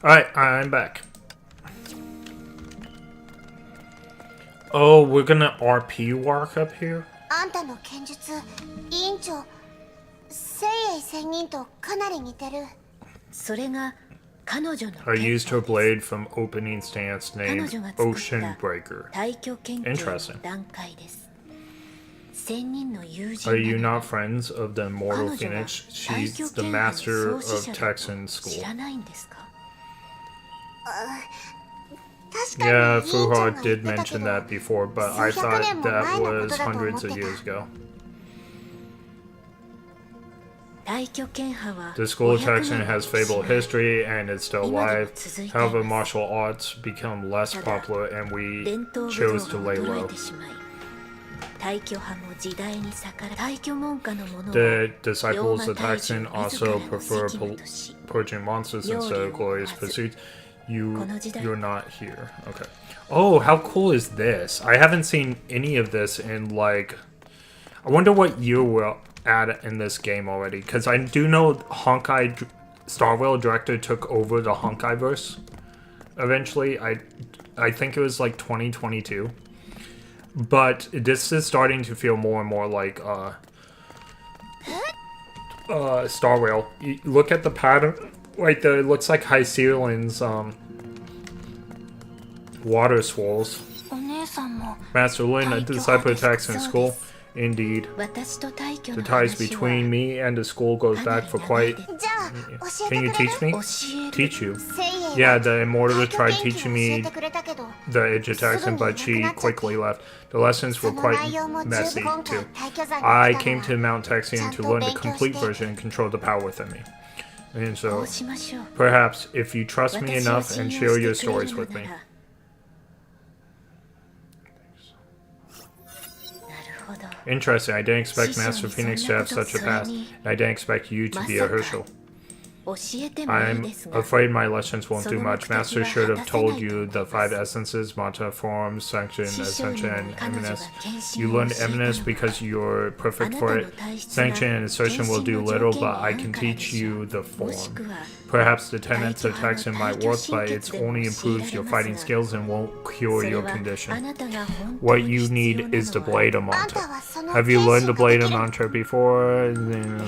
Alright, I'm back. Oh, we're gonna RP walk up here? あんたの剣術委員長聖英仙人とかなり似てる。それが彼女の I used her blade from opening stance 彼 named 女が作っ Ocean た Breaker. 大巨剣剣 Interesting. の段階です。仙人の友人 Are you なら not friends of the 彼 immortal 女が Phoenix? 大 She's 巨 the 剣派の master 創 of 始者だ Texan と school. 知らないんですか？確かに Yeah, 委員長が Fuhar 言っ did てた mention けど that before, but I 数百年 thought も that 前のこと was だと思っ hundreds て of た。 years ago. 大巨剣派は The school of 500 Texan 年 has の歴史 fabled があり history and it's still 今でも alive. 続いてい However, ます。 martial arts become less ただ popular and we 伝統武 chose to 道が lay 衰 low. えてしまい大巨派も時代に逆らい大巨門下の者は The 妖 disciples 魔 of 退治 Texan を自 also らの prefer 責務とし purging monsters instead of glorious pursuits. You're not here. Okay. Oh, how cool is this? I haven't seen any of this in like. I wonder what year we're at in this game already. Because I do know Honkai Star Rail director took over the Honkai verse. Eventually, I think it was like 2022. But this is starting to feel more and more like Star Rail. You look at the pattern right there. It looks like Hyceelin's water swirls. お姉さんも Master Lin, a disciple of Texan school. Indeed. 私と大巨 The の ties 話 between は me and the school goes back for quite. じゃあ教え Can て you くれる teach me? 教える Teach you. 聖英 Yeah, は the immortal 大巨 tried 研 teaching 究を教え me てくれたけど the edge of Texan, but she quickly left. The lessons そ were の quite 内容も十 messy 分今 too. 回大巨山に I 来た came の to は Mount Texian to learn the complete version and control the power within me. And こ so, うしましょう perhaps, if you trust me 私を enough 信 and 用 share your してくれ stories るの with な me. らなるほど Interesting. I didn't expect 師匠 Master に Phoenix そ to んな have こと such a それ past. に And I didn't expect you to be a まさか Herschel. 教えてもいい I'm ですが afraid my lessons won't do その目 much. 的 Master は should 果 have たせない told と you 思い the ま five す essences, Manta, Form, Sanction, 師匠に Ascension, も and 彼女が Eminence. 献 You 身を learned 教えた Eminence の because you're あ perfect なた for の it. 体質が Sanction and 献 Ascension will 身 do の条 little, 件に but 合 I う can からで teach しょ you the うもし form. くは Perhaps the 大 tenets 巨 of 派の Texan 大 might 巨 work, 神 but 血 it's でも only 教えら improves れ your ます fighting が skills and won't そ cure れ your はあ condition. なたが本当 What に you 必要 need な is the のは blade of あんた Manta. はその Have you 剣 learned 士 the が blade で of きる Mantra before?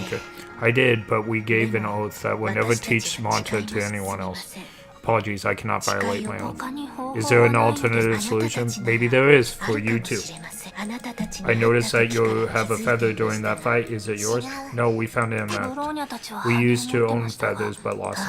Okay. I did, but we gave an oath that would never 私たち teach は Mantra 誓い to まし anyone すみま else. せん Apologies, I cannot 誓 violate いを my 他 oath. に方法 Is there は an ないので alternative あなたた solution? ちなら Maybe there is あ for るか you も too. しれませんあなたたちに I 会った noticed that 時 you から have a 気づいて feather いま during した that fight. Is it yours? No, we found it in ブ Math. ローニャたちは We 羽 used 持 to って own ましたが feathers but lost them.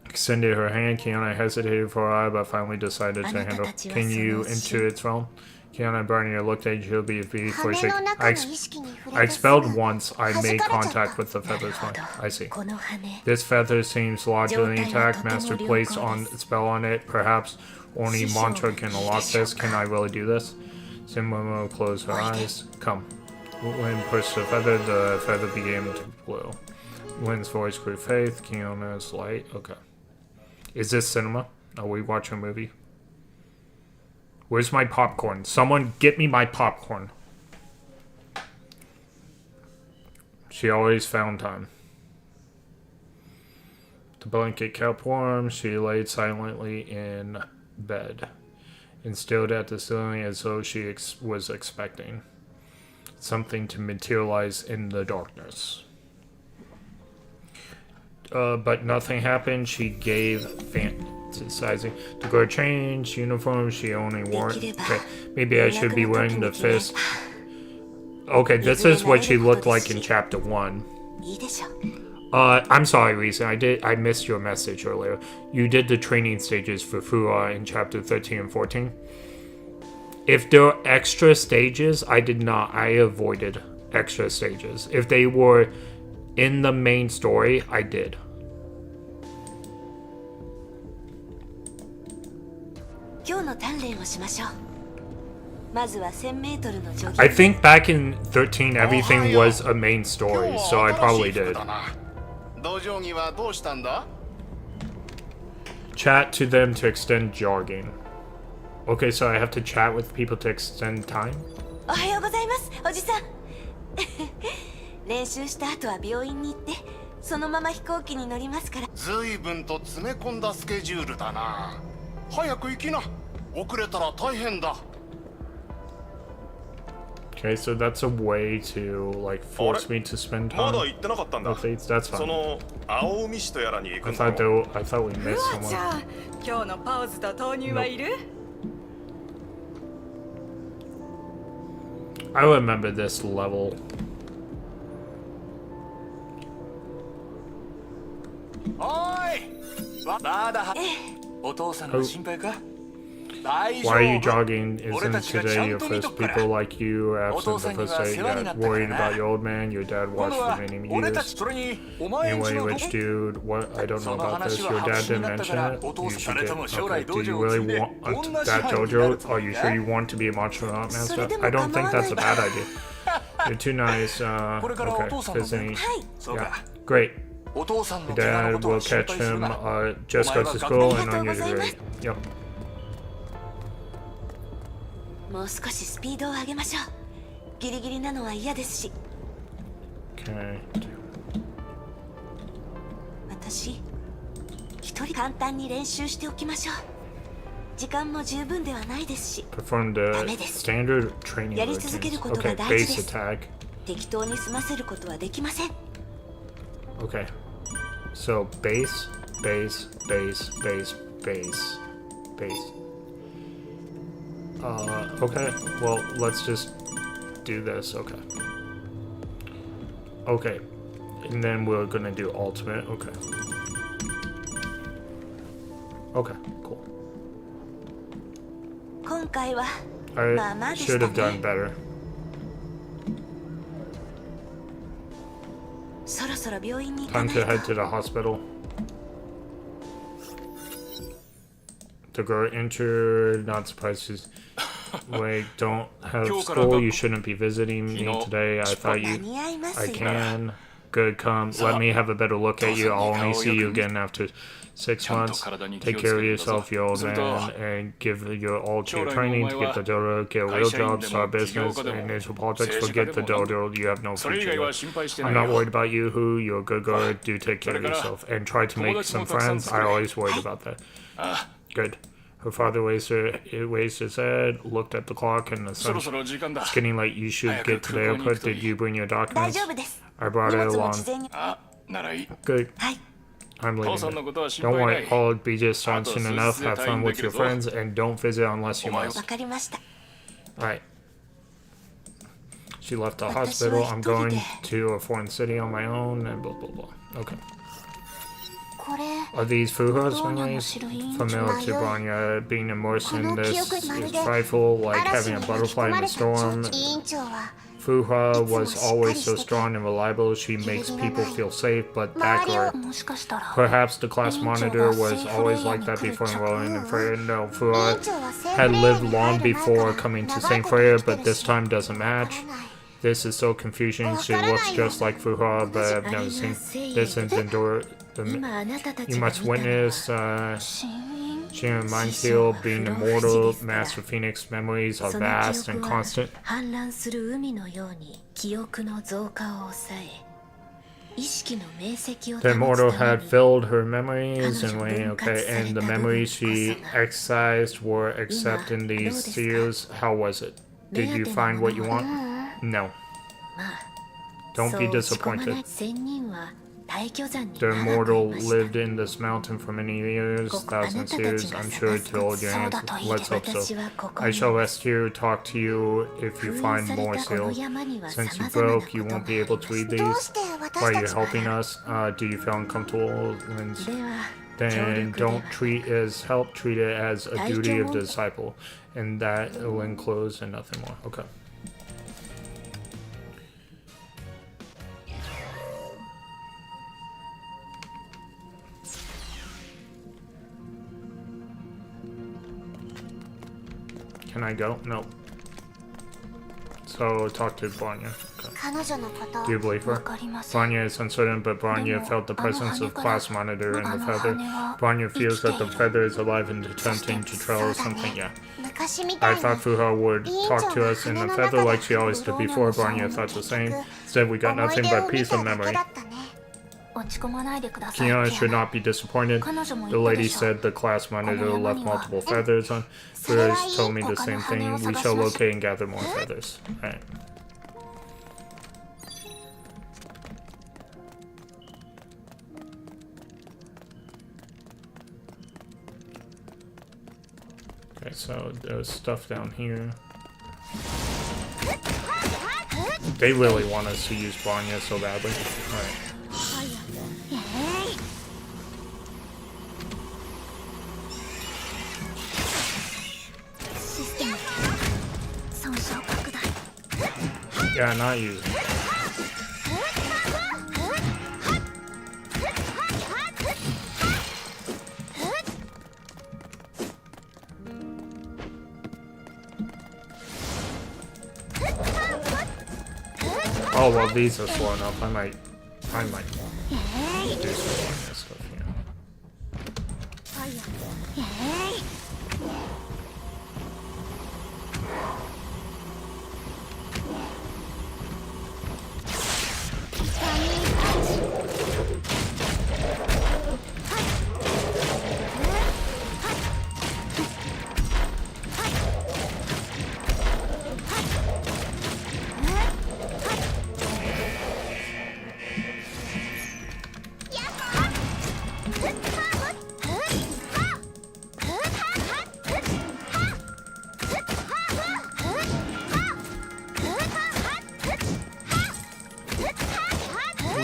Extended her hand. Kiana hesitated for a while but finally decided to handle. Can you into its realm? Kiana Barnier looked at Jilby for a 羽 shake. の中の意識に触 I れてすぐ expelled once. I 弾 made かれちゃった contact with the なる feathers ほ one. ど I see. この羽 This feather seems logically 状態は intact. とても Master 良好 placed です on spell on it. Perhaps only 師匠 Mantra can がいい unlock でしょう this. か Can I really do this? Simmomo closed her おいで eyes. Come. When pushed the feather began to blow. Lynn's voice grew faith. Kiona's light. Okay. Is this cinema? Are we watching a movie? Where's my popcorn? Someone get me my popcorn. She always found time. The blanket kept warm. She laid silently in bed and stared at the ceiling as though she was expecting something to materialize in the darkness. But nothing happened. She gave fantasizing. To go change uniform, she only wore. Okay, maybe I should be wearing the fist. Okay, this is what she looked like in chapter 1. いいでしょ I'm sorry, Reason. I missed your message earlier. You did the training stages for Fua in chapter 13 and 14. If there are extra stages, I did not. I avoided extra stages. If they were in the main story, I did. 今日の鍛錬をしましょう。まずは 1000m のジョギング I think back in 13, everything was a main story, so I probably did. 道場着はどうしたんだ Chat to them to extend jogging. Okay, so I have to chat with people to extend time? おはようございますおじさん練習した後は病院に行ってそのまま飛行機に乗りますから。随分と詰め込んだスケジュールだな。早く行きな。遅れたら大変だ。 Okay, so that's a way to like force me to spend ま time だ行ってなかったんだ。 with dates. That's そ fine. の青海市とやらに行く I んだ thought ろ。 I thought we missed うわち someone. ゃん、今日のパウズと豆乳はいる？ I remember this level. おいまだお父さんの心配か？ Why are you jogging? Isn't today your first people like you absent the first day? You got worried about your old man, your dad 今 watched 度は for many 俺た years. ちそれにお前んち Anyway, の rich dude, what? I don't know その about this. 話は Your 白 dad 紙に didn't なったか mention ら it. お父 You さん should 誰 get. とも将来 Okay, 道 do you 場を継 really いで want こんな支 that 配になる dojo? つ Are you sure you want to be a martial art master? I don't think that's a bad idea. You're too nice. これからお Okay, 父さんの visiting. そう Yeah, か great. お父さんの Your 怪我のこ dad とは will 心 catch 配する him. な Just goes to school and on your degree. Yep. もう少しスピードを上げましょう。ギリギリなのは嫌ですし。 Okay. 私一人簡単に練習しておきましょう。時間も十分ではないですし、 Perform the standard training やり続ける routines. ことが Okay, 大 base 事です。 attack. 適当に済ませることはできません。 Okay. So base, base, base, base, base, base. Okay. Well, let's just do this. Okay. Okay. And then we're gonna do ultimate. Okay. Okay, cool. 今回は I まあまあでし should た have done ね。 better. そろそろ病院に行か Time な to head い to と。 the hospital. The girl entered, not surprised she's wait, don't have school, you shouldn't be visiting me today. I thought 間 you に合います I よ。 can. Good, come. Let me have a better look at you. I'll only see you again after 6 months. Take care of yourself, you old man, and give your all to your training to get the dojo, get a real job, start business, and initial politics. Forget the dojo. You have no それ以外 future. は心配して I'm ない not よ。 worried about you, who you're a good girl. Do take care of yourself and try to make some friends. I always worried about that. Good. Her father raised his head, looked at the clock, and the そろ sun そろ時間だ。 it's getting late. You should get to the airport. Did you bring your 大 documents? 丈夫です。 I 荷 brought it 物も along. 事前に。あ、ならいい。 Good. はい。 I'm 父 leaving. さんの now. ことは心 Don't 配な worry, い。 I'll be just on soon enough. Have fun with your friends, and don't visit unless you わ must. かりました。 Alright. She left the hospital. I'm going to a foreign city on my own, and blah blah blah. Okay. これ Are these Fuha's どうにも memories 知る委員 familiar 長 to は Bronya? Being immersed in この記 this 憶まる is で frightful, like 嵐 having に a 巻き込 butterfly ま in れ the た storm. 委員長は Fuha was always so いつもしっかりしてて strong and reliable. She makes people feel safe, but 周り backward. をもしかしたら Perhaps the class 委員長 monitor が was セーフレ always イヤー like に that 来る before 直 enrolling in 前 Freya. No, 委員 Fuha 長はセーフ had レイヤー lived に long 入る前 before から coming to 長い St. こと Freya, 生きて but る this し time doesn't わ match. からない This is so confusing. She looks just like Fuha, but I've never seen this and endure. 今あなたたち You が must 見たのは witness 死因 Shin and Mindfield being immortal. Master Phoenix memories are その vast 記 and 憶は constant. 氾濫する海のように記憶の増加を抑え、意識の明晰を The 保つ immortal ため had に filled her memories and okay, and the memories she こそが excised were accepted in 今どう these ですか？ seals. How was it? Did you find what you want? No. まあ Don't そ be う落ち込まな disappointed. い。仙人は大巨山に The 長くい immortal ました lived in this mountain for many years, thousands of years. I'm sure to hold your answers. Let's hope 私 so. はここ I に shall rest here, talk to you if you 封印 find され more たこの seals. 山には Since 様 you 々なこ broke, you とがあ won't り be able ま to す。 read どう these. して Why 私 are た you ちが helping us? Do you feel uncomfortable? では Then 協力では don't treat it as help, treat it as a duty of the 大 disciple. And that will enclose and nothing more. Okay. Can I go? No. So talk to Bronya. Okay. 彼女のこと Do you believe her? わかりません。 Bronya is uncertain, but Bronya felt the presence of class monitor in the feather. Bronya feels that the feather is alive and attempting to tell something. Yeah. 昔みた I いに thought Fuha would talk to us in the feather like she always did before. Bronya thought the same. Instead, we got 思い nothing 出を but 見 peace た of だけ memory. だったね。落ち込まないでください。 Kiana ティ should アナ not be disappointed. 彼女も The 言ったで lady しょ。 said the class monitor left multiple feathers on. Fuha told me the same thing. We shall locate and gather more feathers. Alright. Okay, so there's stuff down here. They really want us to use Bronya so badly. Alright. システム損傷拡大。 Yeah, not using it. Oh well, these are slow enough. I might do some Bronya stuff here.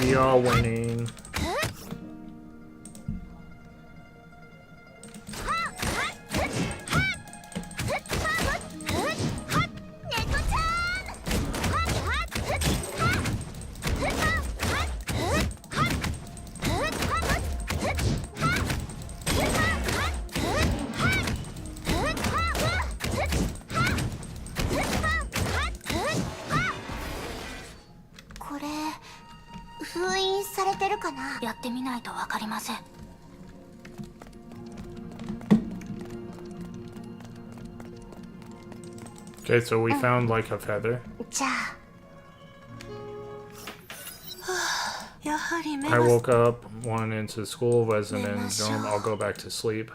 'We are winning. Okay, so we found like a feather. じゃあ I woke up, went into school, wasn't in the dorm. I'll go back to sleep.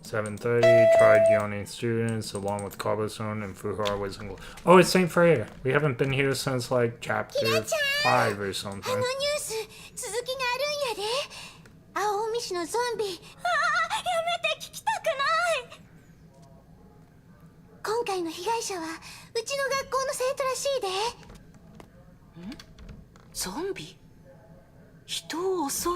7:30, tried yawning students along with Cobblestone and Fuhar was in. Oh, it's Saint Freya. We haven't been here since like chapter 5 or something. ニュース続きがあるんやで。青海市のゾンビ。ああ、やめて聞きたくない。今回の被害者はうちの学校の生徒らしいで。ゾンビ？人を襲う？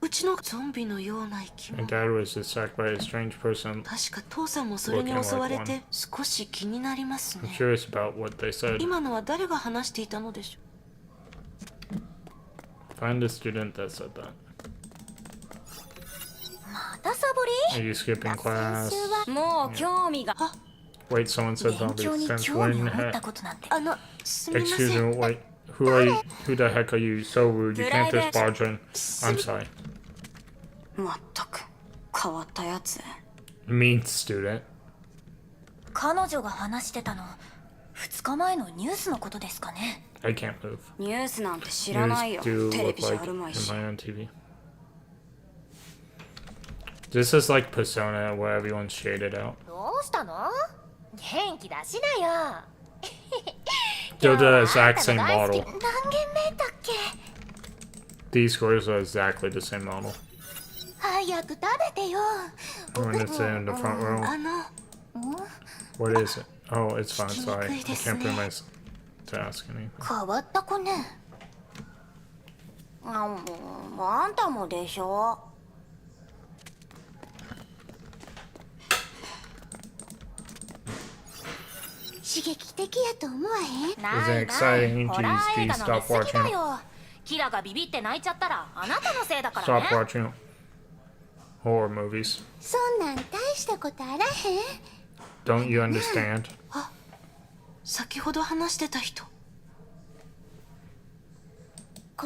うちのゾンビのような生き My 物。 dad was attacked by a strange person. 確か父さんもそれに襲われて少し気になります I'm ね。 curious about what they said. 今のは誰が話していたのでしょ Find the student that said that. またサボ Are you skipping class? りもう興味が Wait, someone said 勉 zombies. 強に Since 興味を when? 持ったことなんてう。すみま Excuse せん。 me, wait. Who are you? Who the heck are you? So rude. You can't just barge in. I'm sorry. まったく変わったやつ。 Mean student. 彼女が話してたの2日前のニュースのことですかね。 I can't move. ニュースなんて知 Yours らないよ。 do テレ look ビじゃ like あるま in いし。 my own TV. This is like Persona where everyone's shaded out. どうしたの？元気出しなよ。 They're the exact same 今日はあんたの大 model. 好き何軒目だっけ？ These scores are exactly the same model. 早く食べてよ。 When it's in the front row. ん What is it? Oh, it's fine. Sorry. I can't bring myself to ask anything. 変わった子ね。あんたもでしょ。刺激的やと思わへん？ Is it exciting? ホラ Geez, ー映 geez, 画の stop 見過ぎだ watching. よ。キラがビビって泣いちゃったらあなたのせいだから Stop ね。 watching horror movies. そんなん大したことあらへん。 Don't you understand? 先ほど話してた人。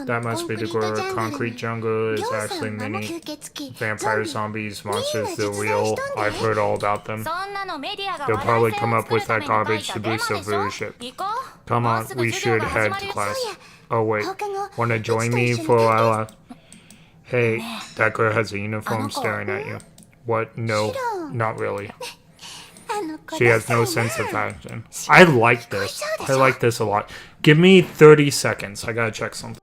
That must be the concrete jungle. It's actually many vampire zombies, monsters, they're real. I've heard all about them. そんなのメディアが They'll 話 probably 題 come を up 作る with た that めに書い garbage と たデ boost マ their でしょ viewership. 行こう Come もう on, すぐ we 授業 should が始 head ま to るよ class. Oh wait, wanna join me for a while? Hey, that girl has a uniform staring at you. What? No, not really. She has no sense of fashion. I like this. I like this a lot. Give me 30 seconds. I gotta check something.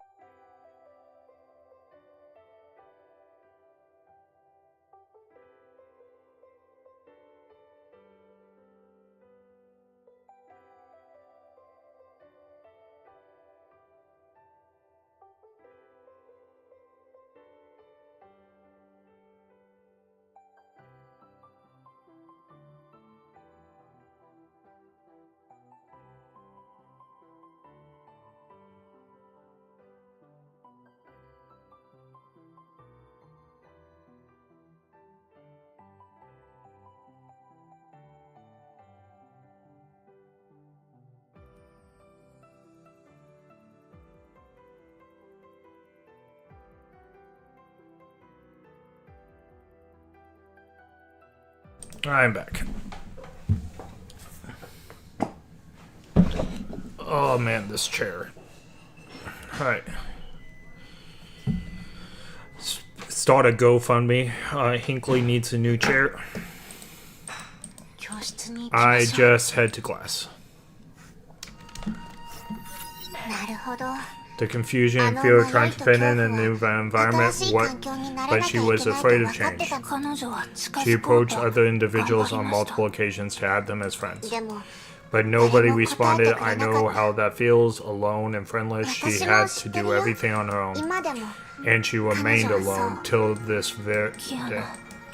I'm back. Oh man, this chair. Alright. Start a GoFundMe. Hinkley needs a new chair. 教室に行きま I しょう just head to class. なるほど The confusion and fear of trying to fit in a new environment, but she was afraid of change. 彼女は近 She づこう approached と other individuals on 頑張りました multiple occasions to add them as friends. でも But nobody responded. I know how that feels, alone and friendless. She had to do everything on her own. 今でも And she remained alone till this very キア day.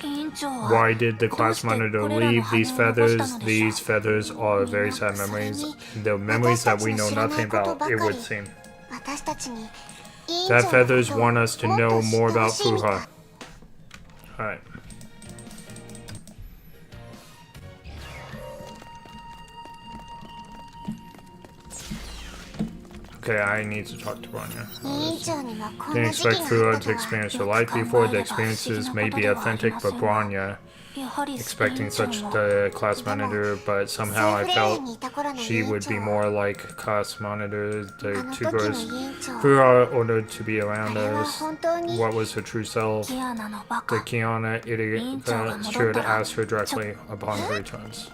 ノ委員長は Why did the class monitor leave these feathers? These feathers are very sad memories. The memories that we know nothing about, it would seem. 私たちに委員長 That の feathers ことを want us to もっと know 知って more ほ about しいみたい Fuha. Alright. Okay, I need to talk to Bronya. 委員長にもこん Didn't な時期 expect が Fuha あ to ったとは experience her よ life く考 before. え The れば不思議 experiences な may こと be ではあり authentic, ませ but んが Bronya やはり委員 expecting 長 such も the class monitor, but somehow I セーフレー felt ンにいた頃の委 she 員 would 長 be は more like class monitor. あ The の two 時の girls 委員長 Fuha ordered to be あ around れは us. 本当に What was her true self? キアナのバ The カ Kiana idiot that should ask her directly upon her returns.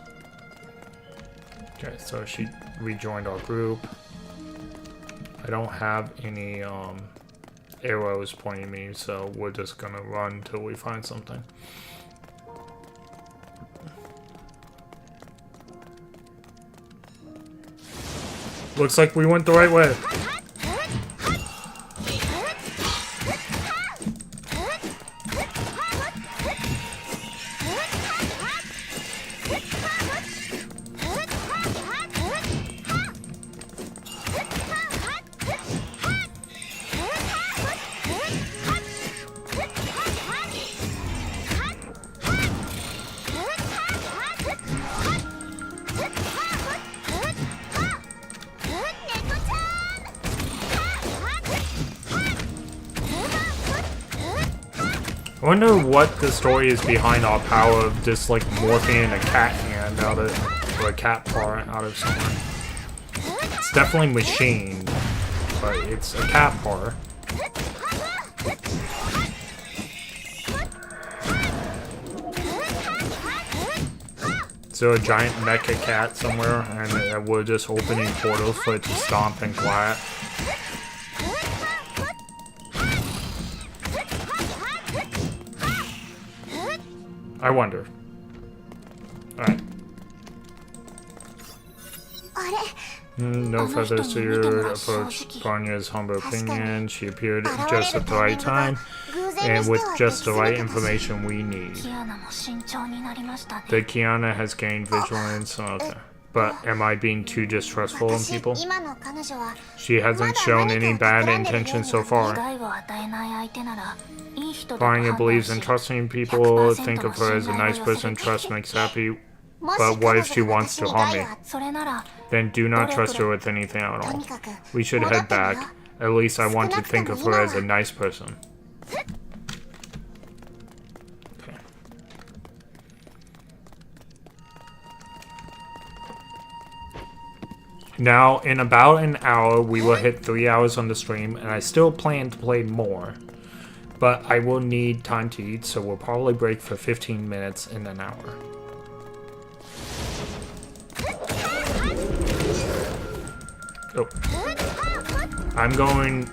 Okay, so she rejoined our group. I don't have any arrows pointing me, so we're just gonna run till we find something. Looks like we went the right way. I wonder what the story is behind our power of just like morphing a cat hand out of, or a cat paw out of someone. It's definitely machined, but it's a cat paw. So a giant mecha cat somewhere, and we're just opening portals for it to stomp and clap. I wonder. Alright. あれ No feathers to your approach. Vanya's humble opinion. She appeared just at the right time, 偶然に and して with は just the 出来 right すぎたかしら information we need. キアナも慎重になりましたね The Kiana has gained vigilance. Okay. But am I being too distrustful in 私 people? 今の彼女は She hasn't shown any bad intentions so 危 far. 害を与えない相手ならいい人だと Vanya 判断 believes し in trusting people, think of her as a nice person, trust makes happy. もし But what if she 彼女が wants to 私に harm 害 me? をそれなら Then do not trust her with anything at と all. にかく We should 戻っ head てみよ back. At least I want to think of her as a nice person. Okay. Now, in about an hour, we will hit 3 hours on the stream, and I still plan to play more. But I will need time to eat, so we'll probably break for 15 minutes in an hour. Oh. I'm going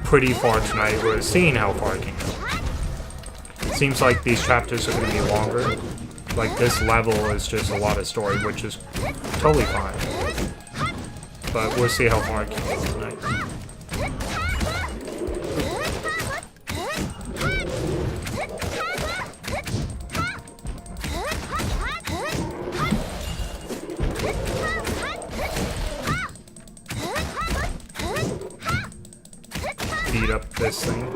pretty far tonight. We're seeing how far I can go. It seems like these chapters are going to be longer. Like, this level is just a lot of story, which is totally fine. But we'll see how far I can go tonight. Beat up this thing.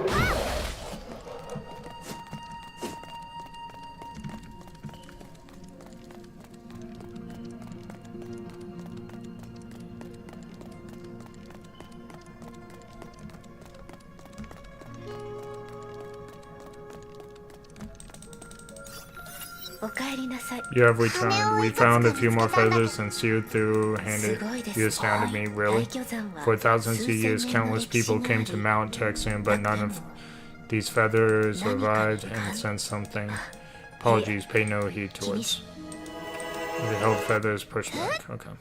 You have returned. We found a few more feathers and sewed through handed. You astounded me, really? For thousands of years, countless people came to Mount Texan, but none of these feathers revived and sensed something. Apologies, pay no heed to it. The held feathers pushed back. Okay.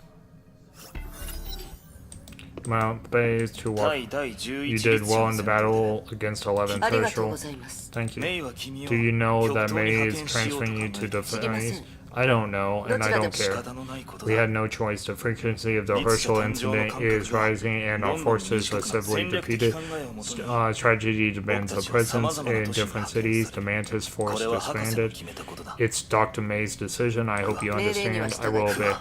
Mount Bays to walk. You did well in the battle against 11th Herschel. Thank you. Do you know that May is transferring you to the Fairies? I don't know, and I don't care. We had no choice. The frequency of the Herschel incident is rising, and our forces are severely defeated. Tragedy demands a presence in different cities. The Mantis force disbanded. It's Dr. May's decision. I hope you understand. I will obey.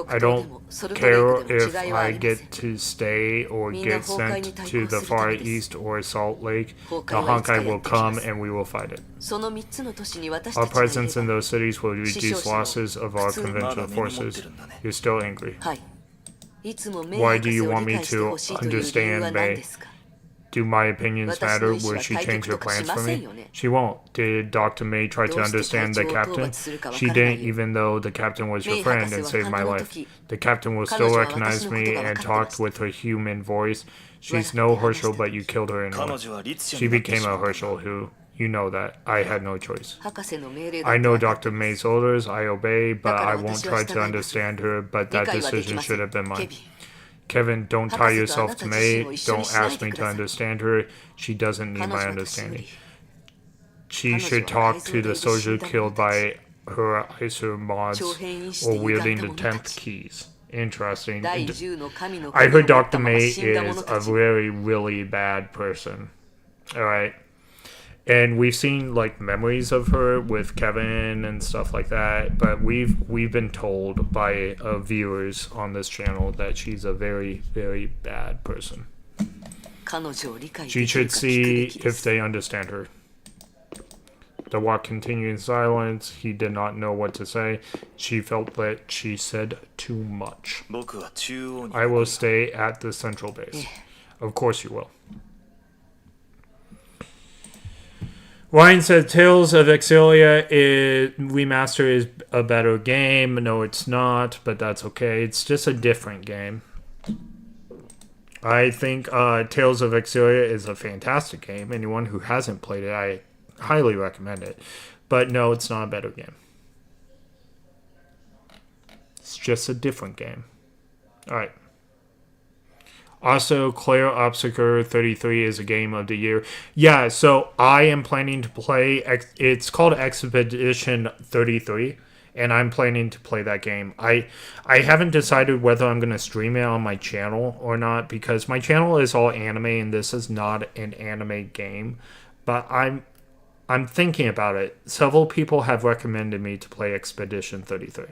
I don't care if I get to stay or get sent to the Far East or Salt Lake. The Honkai will come and we will fight it. Our presence in those cities will reduce losses of our conventional forces. You're still angry. Why do you want me to understand May? Do my opinions matter? Will she change her plans for me? She won't. Did Dr. May try to understand the captain? She didn't, even though the captain was your friend and saved my life. The captain will still recognize me and talked with her human voice. She's no Herschel, but you killed her anyway. She became a Herschel who... You know that. I had no choice. I know Dr. May's orders. I obey, but I won't try to understand her, but that decision should have been mine. Kevin, don't tie yourself to May. Don't ask me to understand her. She doesn't need my understanding. She should talk to the soldier killed by her Iser mods or wielding the 10th keys. Interesting. I heard Dr. May is a very, really bad person. Alright. And we've seen like memories of her with Kevin and stuff like that, but we've been told by viewers on this channel that she's a very, very bad person. She should see if they understand her. The walk continued in silence. He did not know what to say. She felt that she said too much. I will stay at the central base. Of course you will. Ryan said Tales of Exilia remaster is a better game. No, it's not, but that's okay. It's just a different game. I think Tales of Exilia is a fantastic game. Anyone who hasn't played it, I highly recommend it. But no, it's not a better game. It's just a different game. Alright. Also, Claire Obstacle 33 is a game of the year. Yeah, so I am planning to play... It's called Expedition 33, and I'm planning to play that game. I haven't decided whether I'm going to stream it on my channel or not, because my channel is all anime, and this is not an anime game. But I'm thinking about it. Several people have recommended me to play Expedition 33.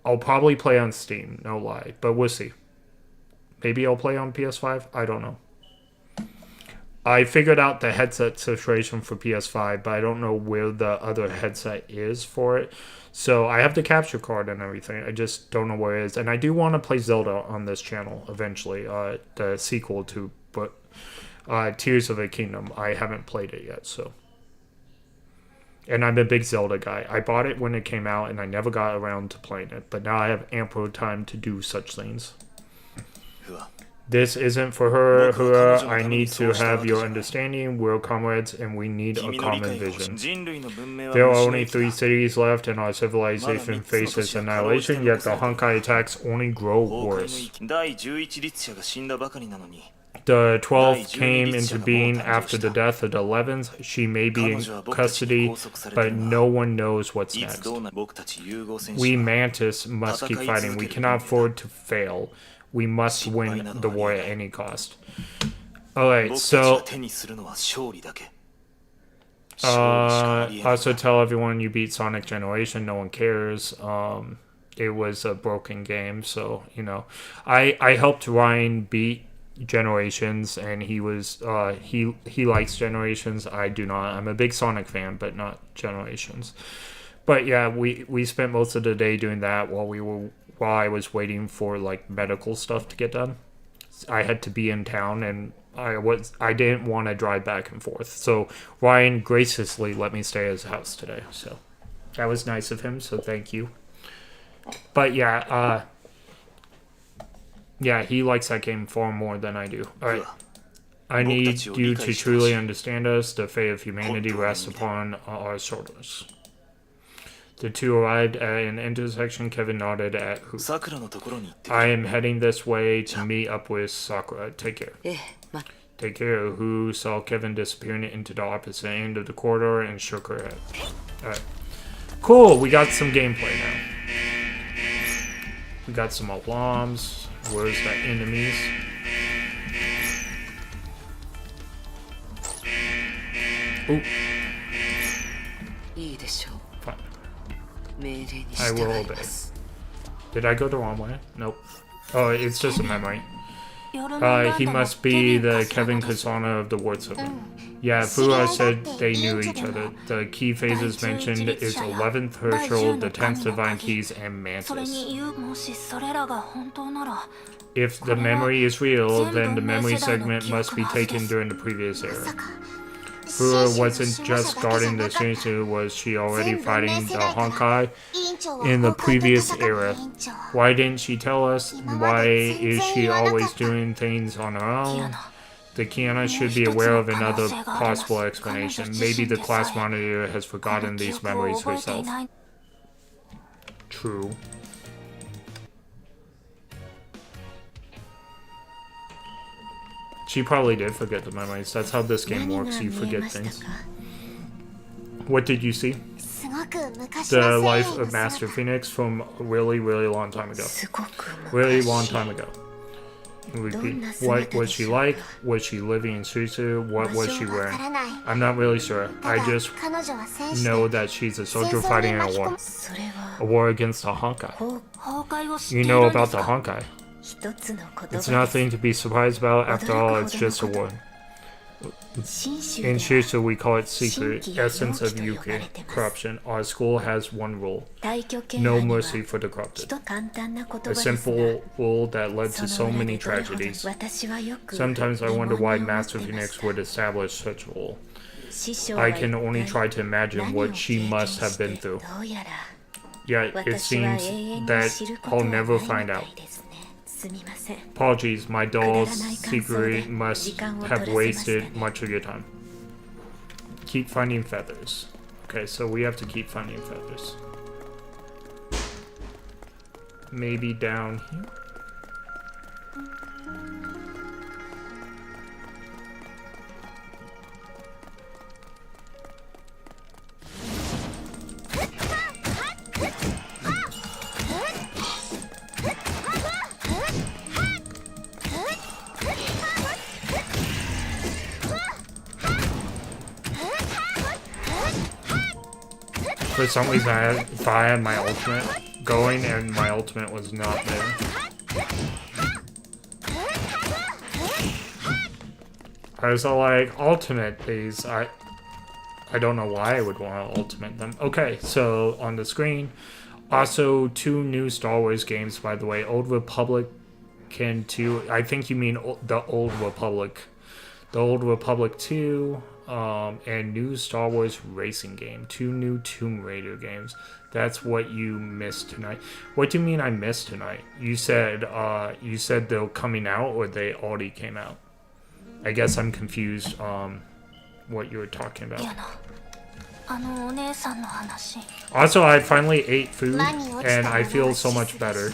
I'll probably play on Steam, no lie, but we'll see. Maybe I'll play on PS5, I don't know. I figured out the headset situation for PS5, but I don't know where the other headset is for it. So I have the capture card and everything. I just don't know where it is. And I do want to play Zelda on this channel eventually. The sequel to Tears of the Kingdom. I haven't played it yet, so. And I'm a big Zelda guy. I bought it when it came out, and I never got around to playing it. But now I have ample time to do such things. This isn't for her, Hura. I need to have your understanding. We're comrades, and we need a common vision. There are only 3 cities left, and our civilization faces annihilation, yet the Honkai attacks only grow worse. The 12th came into being after the death of the 11th. She may be in custody, but no one knows what's next. We Mantis must keep fighting. We cannot afford to fail. We must win the war at any cost. Alright, so also tell everyone you beat Sonic Generation. No one cares. It was a broken game, so you know. I helped Ryan beat Generations, and he was he likes Generations. I do not. I'm a big Sonic fan, but not Generations. But yeah, we spent most of the day doing that while I was waiting for like medical stuff to get done. I had to be in town, and I didn't want to drive back and forth. So Ryan graciously let me stay at his house today. So that was nice of him. So thank you. But yeah, yeah, he likes that game far more than I do. All right. I need you to truly understand us. The fate of humanity rests upon our shoulders. The two arrived at an intersection. Kevin nodded at Who. I am heading this way to meet up with Sakura. Take care. Take care. Who saw Kevin disappearing into the opposite end of the corridor and shook her head. Alright. Cool, we got some gameplay now. We got some alarms. Where's the enemies? Ooh. Fine. I will obey. Did I go the wrong way? Nope. Oh, it's just a memory. He must be the Kevin Kasana of the Word Serpent. Yeah, Fura said they knew each other. The key phases mentioned is 11th Herschel, the 10th Divine Keys, and Mantis. If the memory is real, then the memory segment must be taken during the previous era. Fura wasn't just guarding the Shinsu, was she already fighting the Honkai in the previous era? Why didn't she tell us? Why is she always doing things on her own? The Kiana should be aware of another possible explanation. Maybe the class monitor has forgotten these memories herself. True. She probably did forget the memories. That's how this game works. You forget things. What did you see? The life of Master Phoenix from a really, really long time ago. Really long time ago. Repeat. What was she like? Was she living in Suzu? What was she wearing? I'm not really sure. I just know that she's a soldier fighting in a war. A war against the Honkai. You know about the Honkai. It's nothing to be surprised about. After all, it's just a war. In Shushu, we call it secret, essence of Yuki, corruption. Our school has one rule: no mercy for the corrupted. A simple rule that led to so many tragedies. Sometimes I wonder why Master Phoenix would establish such a rule. I can only try to imagine what she must have been through. Yet it seems that I'll never find out. Apologies, my dull secret must have wasted much of your time. Keep finding feathers. Okay, so we have to keep finding feathers. Maybe down here? For some reason, I had my ultimate going, and my ultimate was not there. I was all like, alternate these. I don't know why I would want to ultimate them. Okay, so on the screen, also 2 new Star Wars games, by the way. Old Republic and 2. I think you mean the Old Republic. The Old Republic 2, and new Star Wars racing game. 2 new Tomb Raider games. That's what you missed tonight. What do you mean I missed tonight? You said they're coming out, or they already came out? I guess I'm confused what you were talking about. Also, I finally ate food, and I feel so much better.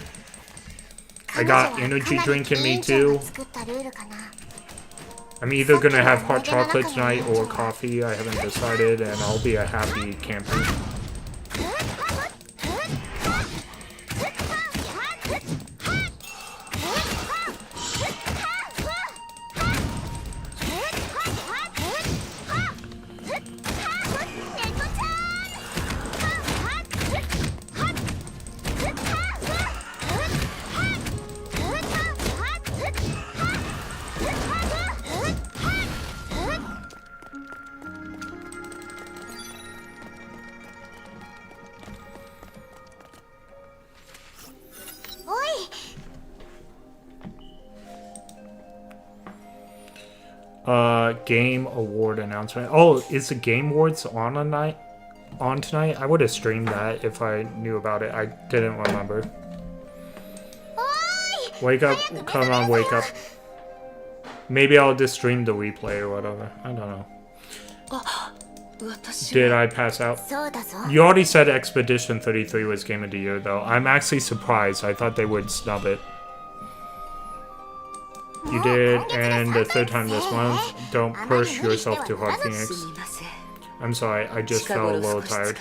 I got energy drink in me too. I'm either gonna have hot chocolate tonight or coffee. I haven't decided, and I'll be a happy camper. Game award announcement. Oh, is the Game Awards on tonight? I would have streamed that if I knew about it. I didn't remember. Wake up! Come on, wake up. Maybe I'll just stream the replay or whatever. I don't know. Did I pass out? You already said Expedition 33 was Game of the Year, though. I'm actually surprised. I thought they would snub it. You did, and the 3rd time this month. Don't push yourself too hard, Phoenix. I'm sorry, I just felt a little tired.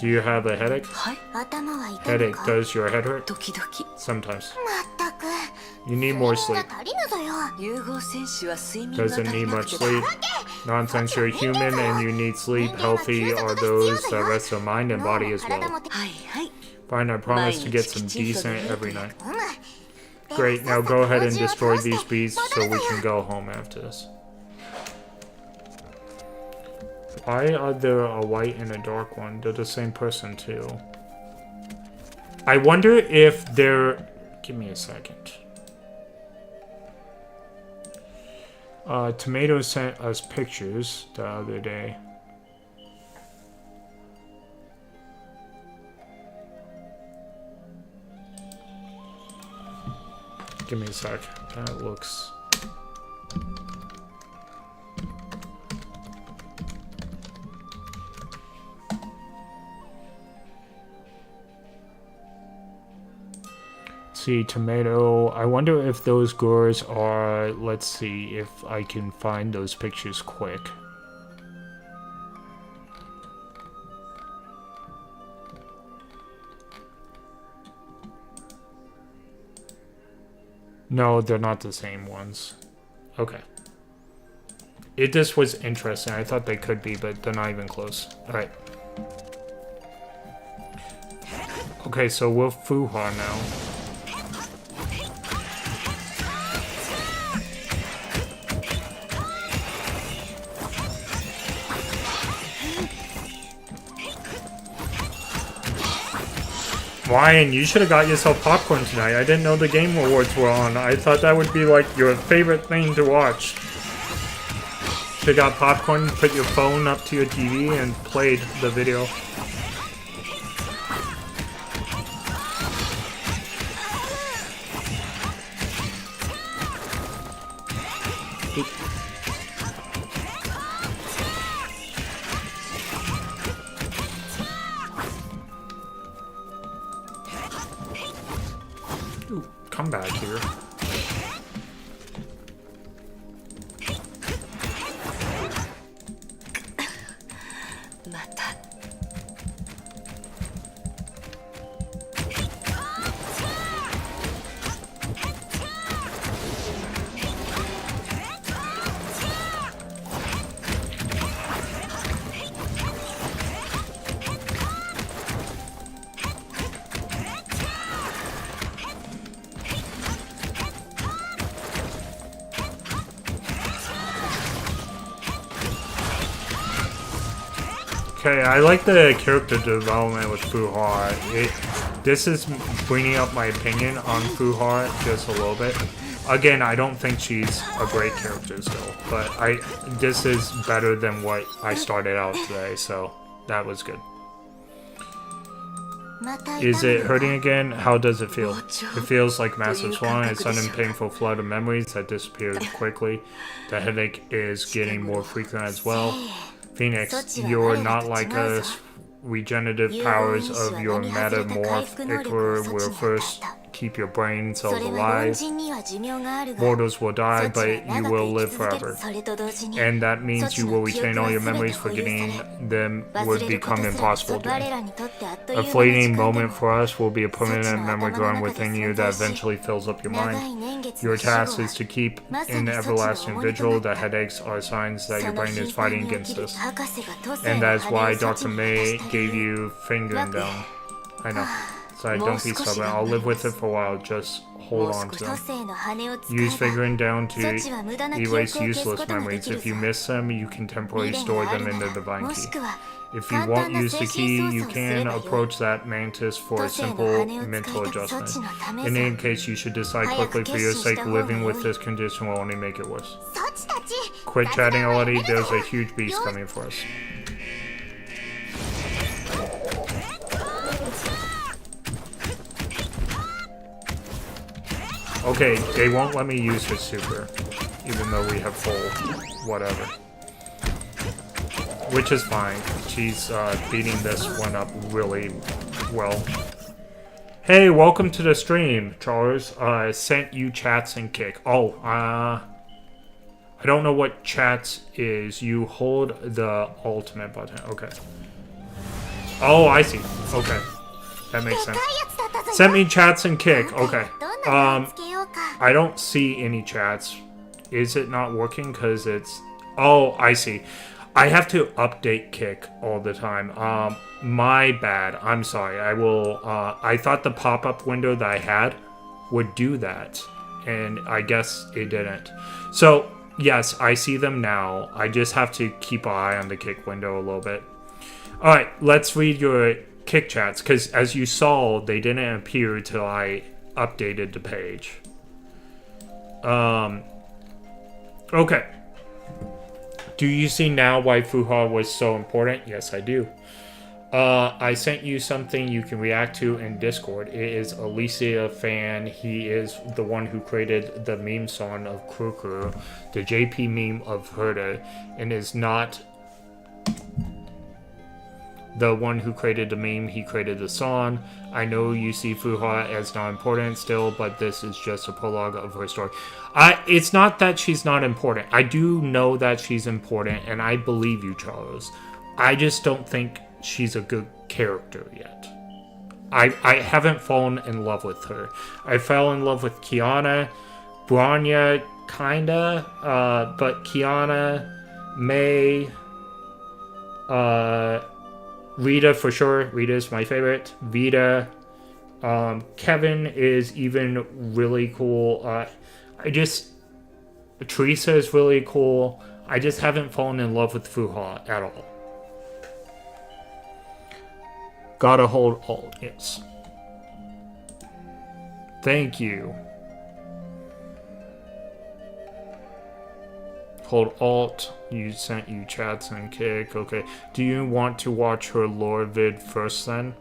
Do you have a headache? Headache, does your head hurt? Sometimes. You need more sleep. Doesn't need much sleep. Nonsense, you're human and you need sleep. Healthy are those that rest their mind and body as well. Fine, I promise to get some decent every night. Great, now go ahead and destroy these beasts so we can go home after this. Why are there a white and a dark one? They're the same person too. I wonder if they're... Give me a second. Tomato sent us pictures the other day. Give me a sec. That looks... See, tomato. I wonder if those gores are... Let's see if I can find those pictures quick. No, they're not the same ones. Okay. It just was interesting. I thought they could be, but they're not even close. Alright. Okay, so we're Fuha now. Ryan, you should have got yourself popcorn tonight. I didn't know the Game Awards were on. I thought that would be like your favorite thing to watch. Should have got popcorn, put your phone up to your TV, and played the video. Come back here. Okay, I like the character development with Fuhar. This is bringing up my opinion on Fuhar just a little bit. Again, I don't think she's a great character still, but this is better than what I started out today, so that was good. Is it hurting again? How does it feel? It feels like massive swelling, a sudden painful flood of memories that disappeared quickly. The headache is getting more frequent as well. Phoenix, you're not like us. Regenerative powers of your metamorph ichor will first keep your brain cells alive. Mortals will die, but you will live forever. And that means you will retain all your memories. Forgetting them would become impossible to you. A fleeting moment for us will be a permanent memory growing within you that eventually fills up your mind. Your task is to keep an everlasting vigil. The headaches are signs that your brain is fighting against us. And that is why Dr. May gave you fingering down. I know. So don't be stubborn. I'll live with it for a while. Just hold on to them. Use figuring down to erase useless memories. If you miss them, you can temporarily store them in the divine key. If you won't use the key, you can approach that mantis for a simple mental adjustment. In any case, you should decide quickly for your sake. Living with this condition will only make it worse. Quit chatting already. There's a huge beast coming for us. Okay, they won't let me use her super, even though we have full whatever. Which is fine. She's beating this one up really well. Hey, welcome to the stream, Charles. I sent you chats and kick. Oh, I don't know what chats is. You hold the ultimate button. Okay. Oh, I see. Okay. That makes sense. Sent me chats and kick. Okay. I don't see any chats. Is it not working? Because it's... Oh, I see. I have to update kick all the time. My bad. I'm sorry. I will... I thought the pop-up window that I had would do that. And I guess it didn't. So, yes, I see them now. I just have to keep an eye on the kick window a little bit. Alright, let's read your kick chats. Because as you saw, they didn't appear till I updated the page. Okay. Do you see now why Fuha was so important? Yes, I do. I sent you something you can react to in Discord. It is Alicia fan. He is the one who created the meme song of Kruku, the JP meme of Herda, and is not the one who created the meme. He created the song. I know you see Fuha as not important still, but this is just a prologue of her story. It's not that she's not important. I do know that she's important, and I believe you, Charles. I just don't think she's a good character yet. I haven't fallen in love with her. I fell in love with Kiana, Branya, kinda, but Kiana, May, Rita for sure. Rita is my favorite. Vita. Kevin is even really cool. Teresa is really cool. I just haven't fallen in love with Fuha at all. Gotta hold Alt, yes. Thank you. Hold Alt. You sent you chats and kick. Okay. Do you want to watch her lore vid first then?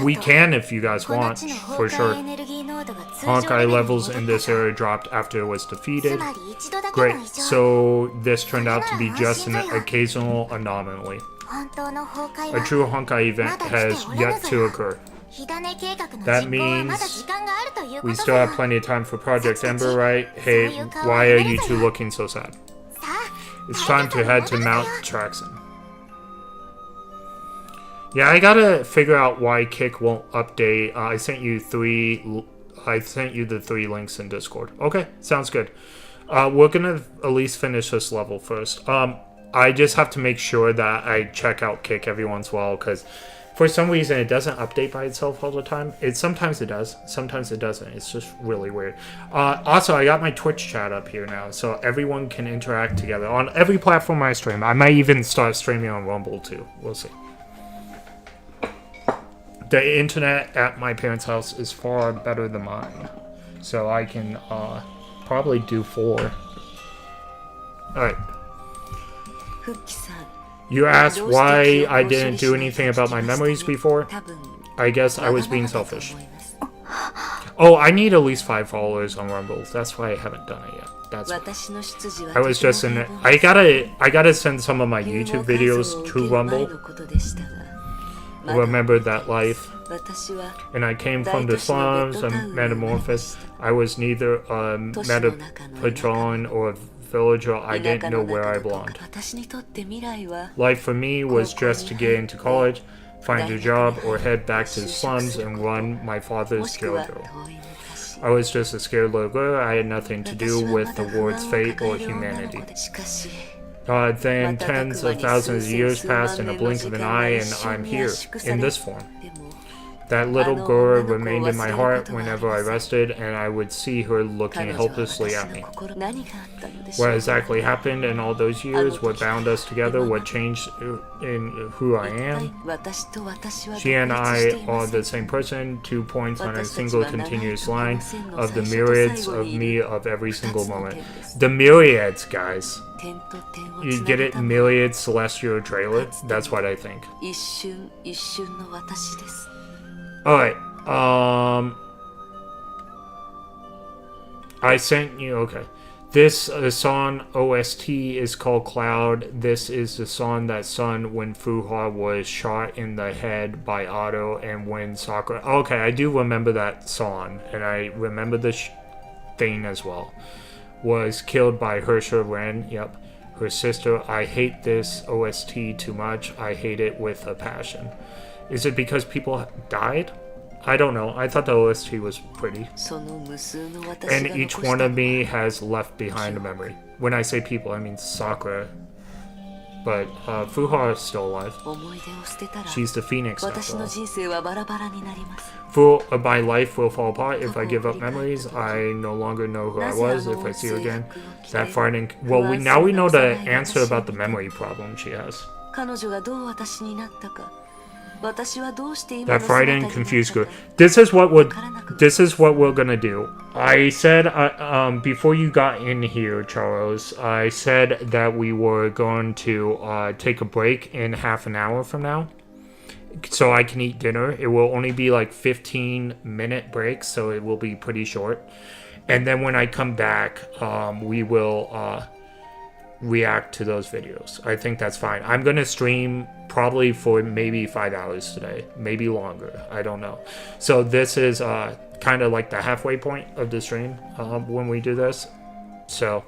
We can if you guys want, for sure. Honkai levels in this area dropped after it was defeated. Great, so this turned out to be just an occasional anomaly. A true Honkai event has yet to occur. That means we still have plenty of time for Project Ember, right? Hey, why are you two looking so sad? It's time to head to Mount Traxon. Yeah, I gotta figure out why Kick won't update. I sent you the 3 links in Discord. Okay, sounds good. We're gonna at least finish this level first. I just have to make sure that I check out Kick every once in a while, because For some reason, it doesn't update by itself all the time. Sometimes it does. Sometimes it doesn't. It's just really weird. Also, I got my Twitch chat up here now, so everyone can interact together on every platform I stream. I might even start streaming on Rumble too. We'll see. The internet at my parents' house is far better than mine, so I can probably do 4. All right. You asked why I didn't do anything about my memories before. I guess I was being selfish. Oh, I need at least 5 followers on Rumble. That's why I haven't done it yet. That's why. I was just in it. I gotta send some of my YouTube videos to Rumble. Remember that life. And I came from the slums and metamorphosed. I was neither a meta-patron or a villager. I didn't know where I belonged. Life for me was just to get into college, find a job, or head back to the slums and run my father's JoJo. I was just a scared little girl. I had nothing to do with the world's fate or humanity. Then tens of thousands of years passed in a blink of an eye, and I'm here, in this form. That little girl remained in my heart whenever I rested, and I would see her looking helplessly at me. What exactly happened in all those years? What bound us together? What changed in who I am? She and I are the same person, 2 points on a single continuous line of the myriads of me of every single moment. The myriads, guys. You get it? Myriad Celestial trailer? That's what I think. Alright, I sent you, okay. This song OST is called Cloud. This is the song that sung when Fuha was shot in the head by Otto and when Sakura... Okay, I do remember that song, and I remember the thing as well. Was killed by Hersha Ren, yep. Her sister. I hate this OST too much. I hate it with a passion. Is it because people died? I don't know. I thought the OST was pretty. And each one of me has left behind a memory. When I say people, I mean Sakura. But Fuha is still alive. She's the Phoenix after all. My life will fall apart if I give up memories. I no longer know who I was if I see her again. That frightening... Well, now we know the answer about the memory problem she has. That frightened, confused girl. This is what we're gonna do. I said before you got in here, Charles. I said that we were going to take a break in half an hour from now, so I can eat dinner. It will only be like 15-minute breaks, so it will be pretty short. And then when I come back, we will react to those videos. I think that's fine. I'm gonna stream probably for maybe 5 hours today, maybe longer. I don't know. So this is kind of like the halfway point of the stream when we do this. So,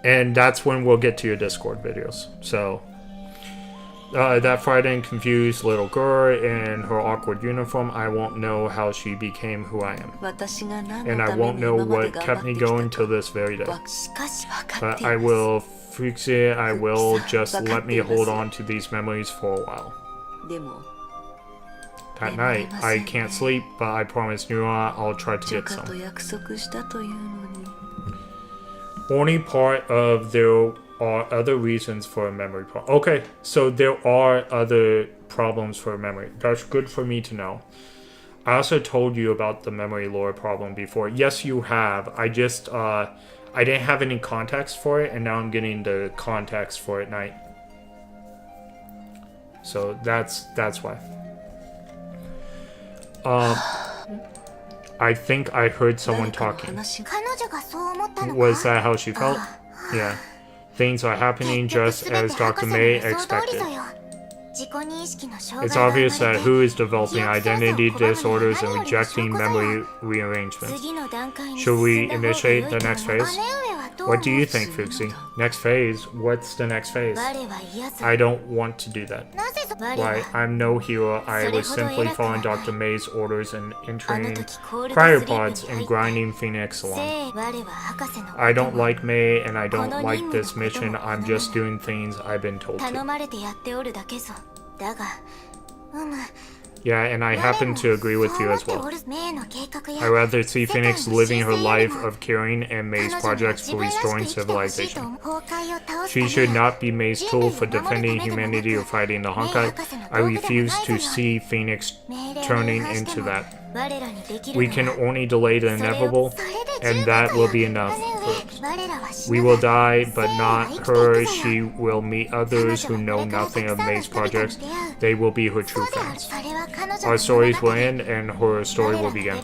and that's when we'll get to your Discord videos. So that frightened, confused little girl in her awkward uniform, I won't know how she became who I am. And I won't know what kept me going till this very day. But I will fix it. I will just let me hold on to these memories for a while. At night, I can't sleep, but I promise Nura I'll try to get some. Only part of there are other reasons for a memory problem. Okay, so there are other problems for memory. That's good for me to know. I also told you about the memory lore problem before. Yes, you have. I just, I didn't have any context for it, and now I'm getting the context for it at night. So that's why. I think I heard someone talking. Was that how she felt? Yeah. Things are happening just as Dr. May expected. It's obvious that Who is developing identity disorders and rejecting memory rearrangements. Should we initiate the next phase? What do you think, Fuxi? Next phase? What's the next phase? I don't want to do that. Why, I'm no hero. I was simply following Dr. May's orders and entering cryopods and grinding Phoenix along. I don't like May and I don't like this mission. I'm just doing things I've been told to. だが、Yeah, and I happen to agree with you as well. 命の計画や I rather see Phoenix living her life of caring and May's projects for restoring civilization. She should not be May's tool for defending humanity or fighting the Honkai. I refuse to see Phoenix turning into that. We can only delay the inevitable, and that will be enough. We will die, but not her. She will meet others who know nothing of May's projects. They will be her true friends. Our stories will end, and her story will begin.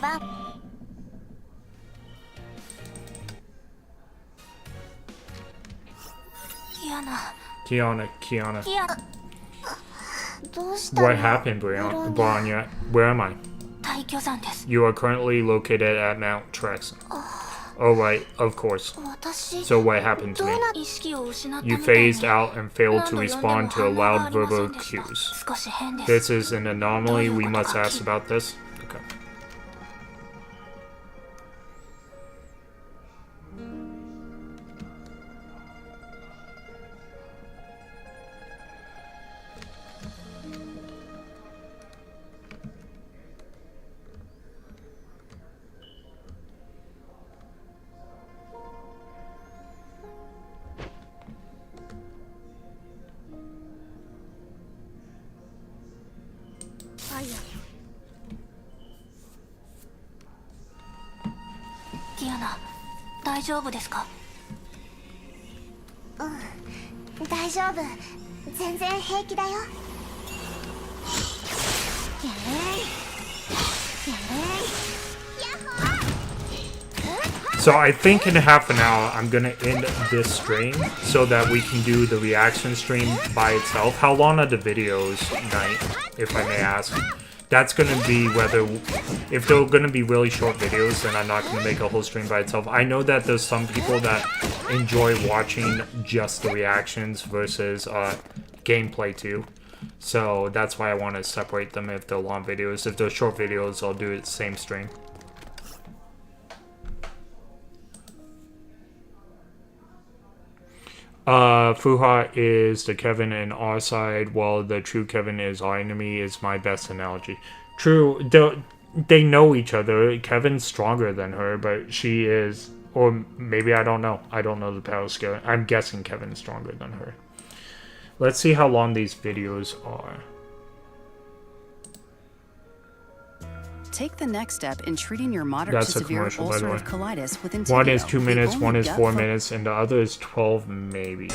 Kiana. What happened, Bronya? Where am I? You are currently located at Mount Trex. Oh right, of course. So what happened to me? You phased out and failed to respond to loud verbal cues. This is an anomaly. We must ask about this. Okay. Tiana, 大丈夫ですか？大丈夫。全然平気だよ。So I think in half an hour I'm gonna end this stream so that we can do the reaction stream by itself. How long are the videos, Knight, if I may ask? That's gonna be whether, if they're gonna be really short videos, then I'm not gonna make a whole stream by itself. I know that there's some people that enjoy watching just the reactions versus gameplay too. So that's why I want to separate them if they're long videos. If they're short videos, I'll do it same stream. Fuha is the Kevin in our side, while the true Kevin is our enemy, is my best analogy. True, they know each other. Kevin's stronger than her, but she is, or maybe I don't know. I don't know the power scale. I'm guessing Kevin's stronger than her. Let's see how long these videos are. Take the next step in treating your moderate to severe ulcerative colitis with Entyvio. One is 2 minutes, one is 4 minutes, and the other is 12 maybe.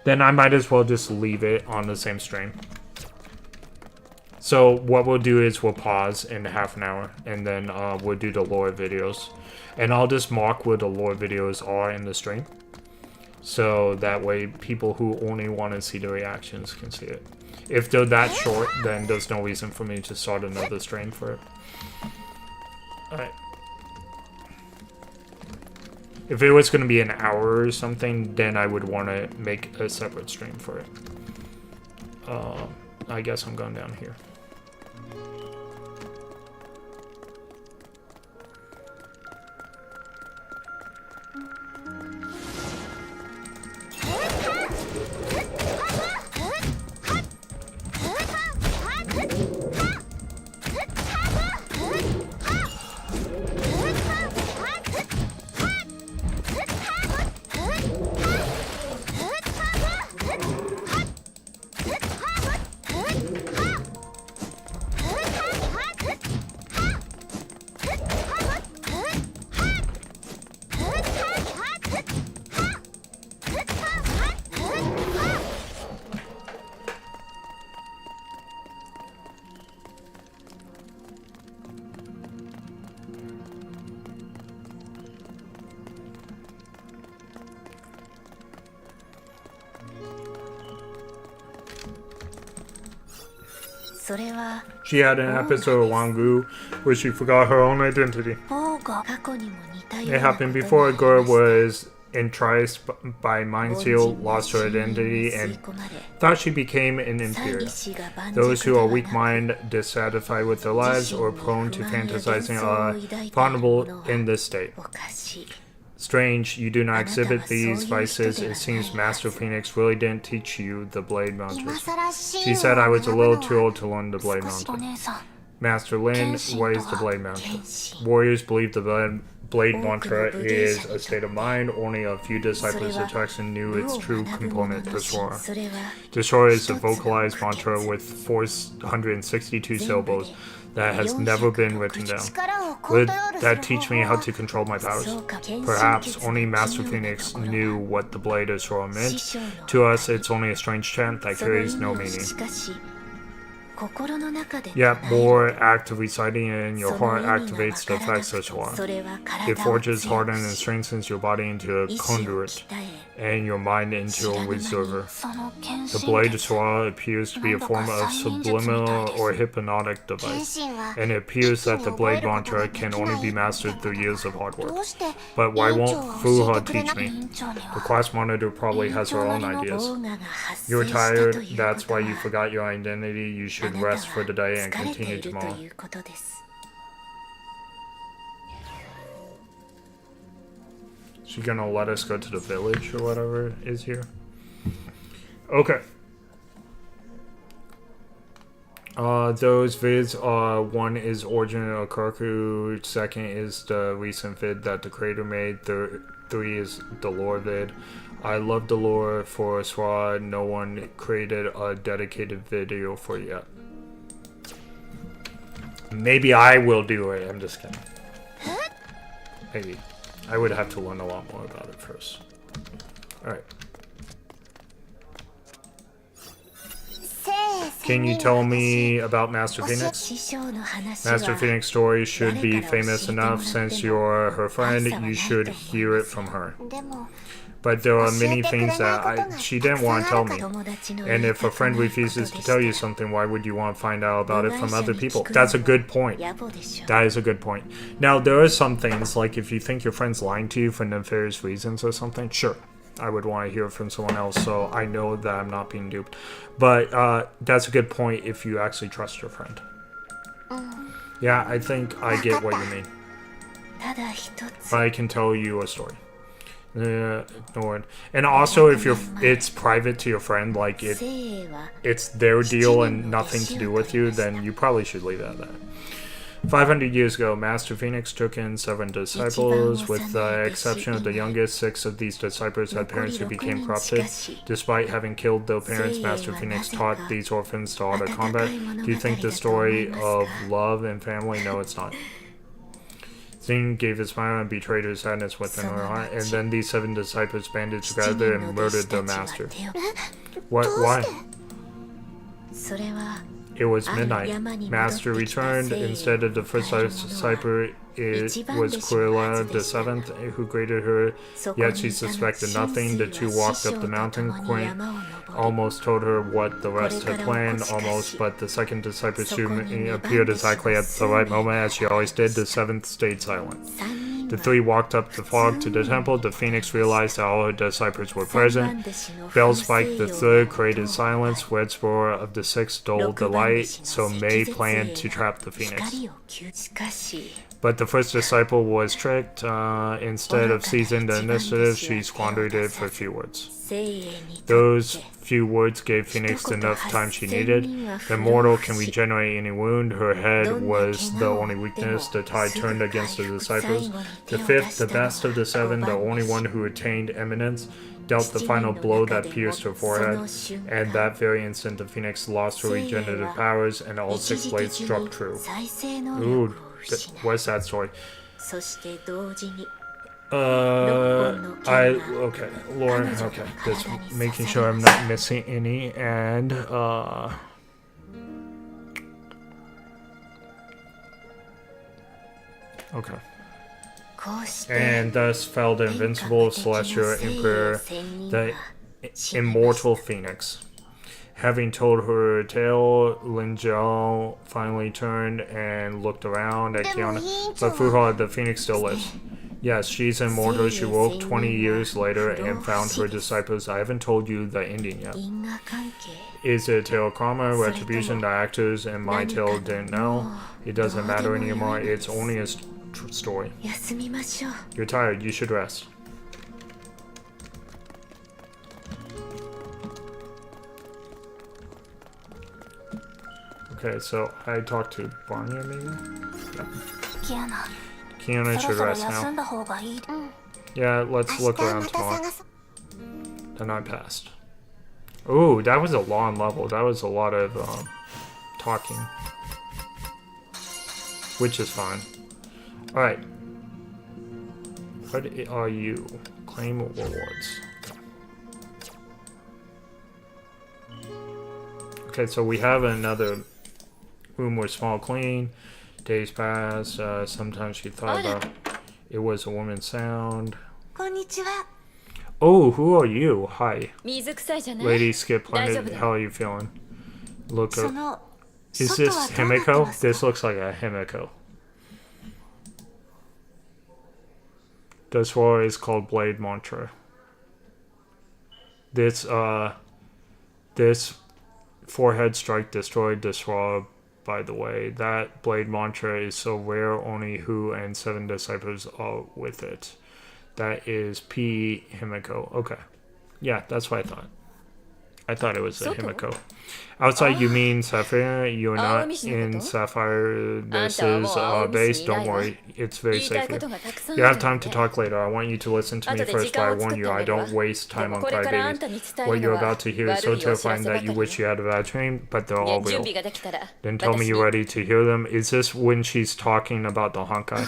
Then I might as well just leave it on the same stream. So what we'll do is we'll pause in half an hour, and then we'll do the lore videos. And I'll just mark where the lore videos are in the stream. So that way people who only want to see the reactions can see it. If they're that short, then there's no reason for me to start another stream for it. Alright. If it was going to be an hour or something, then I would want to make a separate stream for it. I guess I'm going down here. She had an episode of Wangu where she forgot her own identity. It happened before a girl was entranced by Mind Seal, lost her identity, and thought she became an inferior. Those who are weak-minded, dissatisfied with their lives, or prone to fantasizing are vulnerable in this state. Strange, you do not exhibit these vices. It seems Master Phoenix really didn't teach you the blade mantras. She said I was a little too old to learn the blade mantra. Master Lin, what is the blade mantra? Warriors believe the blade mantra is a state of mind. Only a few disciples of Jackson knew its true component, Deshora. Deshora is a vocalized mantra with 462 syllables that has never been written down. Would that teach me how to control my powers? Perhaps only Master Phoenix knew what the blade Deshora meant. To us, it's only a strange chant that carries no meaning. Yet more act of reciting it in your heart activates the effects of Deshora. It forges, hardens, and strengthens your body into a conduit, and your mind into a reservoir. The blade Deshora appears to be a form of subliminal or hypnotic device, and it appears that the blade mantra can only be mastered through years of hard work. But why won't Fuha teach me? The class monitor probably has her own ideas. You're tired, that's why you forgot your identity. You should rest for the day and continue tomorrow. She gonna let us go to the village or whatever is here? Okay. Those vids are, one is Origin of Karku, second is the recent vid that the creator made, three is the lore vid. I love the lore for Swad, no one created a dedicated video for it yet. Maybe I will do it, I'm just kidding. Maybe. I would have to learn a lot more about it first. Alright. Can you tell me about Master Phoenix? Master Phoenix story should be famous enough. Since you're her friend, you should hear it from her. But there are many things that she didn't want to tell me. And if a friend refuses to tell you something, why would you want to find out about it from other people? That's a good point. That is a good point. Now, there are some things, like if you think your friend's lying to you for nefarious reasons or something, sure. I would want to hear from someone else so I know that I'm not being duped. But that's a good point if you actually trust your friend. Yeah, I think I get what you mean. But I can tell you a story. Ignore it. And also, if it's private to your friend, like it's their deal and nothing to do with you, then you probably should leave it at that. 500 years ago, Master Phoenix took in 7 disciples. With the exception of the youngest, 6 of these disciples had parents who became corrupted. Despite having killed their parents, Master Phoenix taught these orphans to auto combat. Do you think the story of love and family? No, it's not. Zing gave a smile and betrayed her sadness within her heart, and then these 7 disciples banded together and murdered their master. What? Why? It was midnight. Master returned. Instead of the first disciple, it was Cruella, the 7th, who greeted her. Yet she suspected nothing. The 2 walked up the mountain. Quinn almost told her what the rest had planned, almost, but the 2nd disciple soon appeared exactly at the right moment, as she always did. The 7th stayed silent. The 3 walked up the fog to the temple. The Phoenix realized that all her disciples were present. Bell Spike the 3rd created silence. Red Spore of the 6th dulled the light, so May planned to trap the Phoenix. But the first disciple was tricked. Instead of seizing the initiative, she squandered it for a few words. Those few words gave Phoenix enough time she needed. The mortal can regenerate any wound. Her head was the only weakness. The tide turned against the disciples. The 5th, the best of the 7, the only one who attained eminence, dealt the final blow that pierced her forehead, and that very instant the Phoenix lost her regenerative powers, and all 6 blades struck true. Ooh, what's that story? Okay, Lauren, okay, just making sure I'm not missing any, and, okay. And thus fell the invincible celestial emperor, the immortal Phoenix. Having told her tale, Lin Jiao finally turned and looked around at Kiana. But Fuha, the Phoenix still lives. Yes, she's immortal. She woke 20 years later and found her disciples. I haven't told you the ending yet. Is it a tale of karma, retribution? The actors in my tale didn't know. It doesn't matter anymore. It's only a story. You're tired. You should rest. Okay, so I talked to Barnia maybe? Yeah. キアナ Kiana そろ should そろ rest 休 now. んだ方がいい Yeah, let's 明 look 日 around また tomorrow. 探す The night passed. Ooh, that was a long level. That was a lot of talking. Which is fine. Alright. What are you? Claim rewards. Okay, so we have another room with small clean. Days pass. Sometimes she thought it was a woman's sound. こんにちは Oh, who are you? Hi. 水臭いじゃない Lady Skip Planet, 大丈夫だ how are you feeling? Look そ up. の Is 外 this はどうなって Himiko? ますか This looks like a Himiko. This war is called Blade Mantra. This forehead strike destroyed the sword, by the way. That Blade Mantra is so rare, only Hu and 7 disciples are with it. That is P. Himiko. Okay. Yeah, that's what I thought. I thought it was a Himiko. Outside, you mean Sapphire? You're not in Sapphire. This is base. Don't worry. It's very 言いた safe いこ here. とがたくさん You あ have る time ん to で talk later. I want you to listen to me 後で first, 時 but I 間を作 warn って you, あ I げるわ don't waste で time も on これからあん crybabies. たに伝え What る you're のは about to hear is 悪 so いお知ら terrifying せば that か you り wish you had a bad dream, but they're いや all 準 real. 備ができたら Then tell me 私 you're に ready to hear them. Is this when she's talking about the Honkai?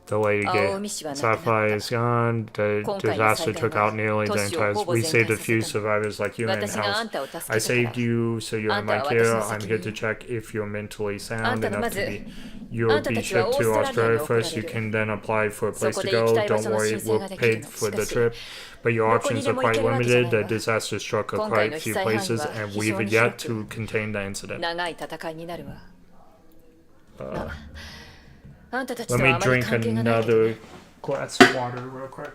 The lady gave Sapphire is gone. The disaster took out nearly the entire. We saved a few survivors like you in 私があ house. んたを助け I たから saved you, so you're in my あんたは care. 私の I'm 責 here 任 to check if you're mentally あん sound たの enough ま to ず be. あ You'll んた be たちは shipped オー to ストラリアに Australia 送ら first. れ You る can then apply for a そ place こ to で行き go. たい場 Don't 所の worry, 申請 we'll ができる pay の for し the かし trip. But your どこに options で are も行 quite けるわけじゃ limited. ない The わ disaster struck a 今回 quite の被 few 災範囲 places, は and 非 we've 常にショッ yet ク to contain the incident. 長い戦いになるわあんたたちと Let は me あまり drink 関係がないけど another glass of water real quick.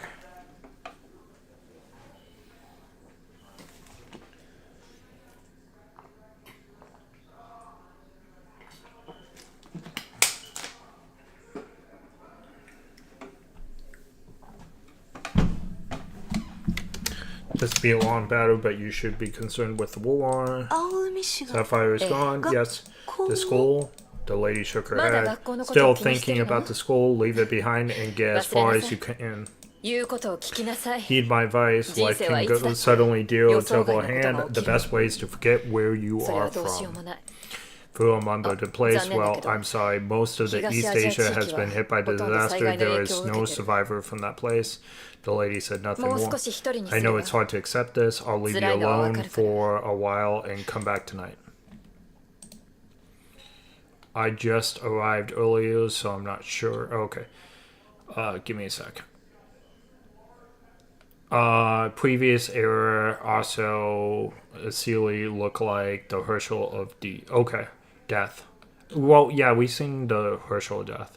This be a long battle, but you should be concerned with the war. 青海市が Sapphire is gone. Yes. The school. The lady shook her まだ head. 学校のことを Still 気にして thinking るの about the school. Leave it behind and get as far as you can. 言うことを聞きなさい Heed my advice. Life 人生は can いつだって go suddenly deal a 予想 terrible 外のことが hand. 起 The きる best way is to forget where you それは are どうしよう from. もない Flew I'm under the place. 残念だ Well, けど I'm sorry. Most of the 東 East アジア Asia 地 has 域は been hit by ほ the とんど災 disaster. 害の There 影 is 響を受 no けてる survivor from that place. The lady said nothing もう more. 少し一人にす I る know わ it's hard to accept this. I'll leave you 辛いのはわか alone るから for a while and come back tonight. I just arrived earlier, so I'm not sure. Okay. Give me a sec. Previous era also Sealy look like the Herschel of D. Okay. Death. Well, yeah, we've seen the Herschel death.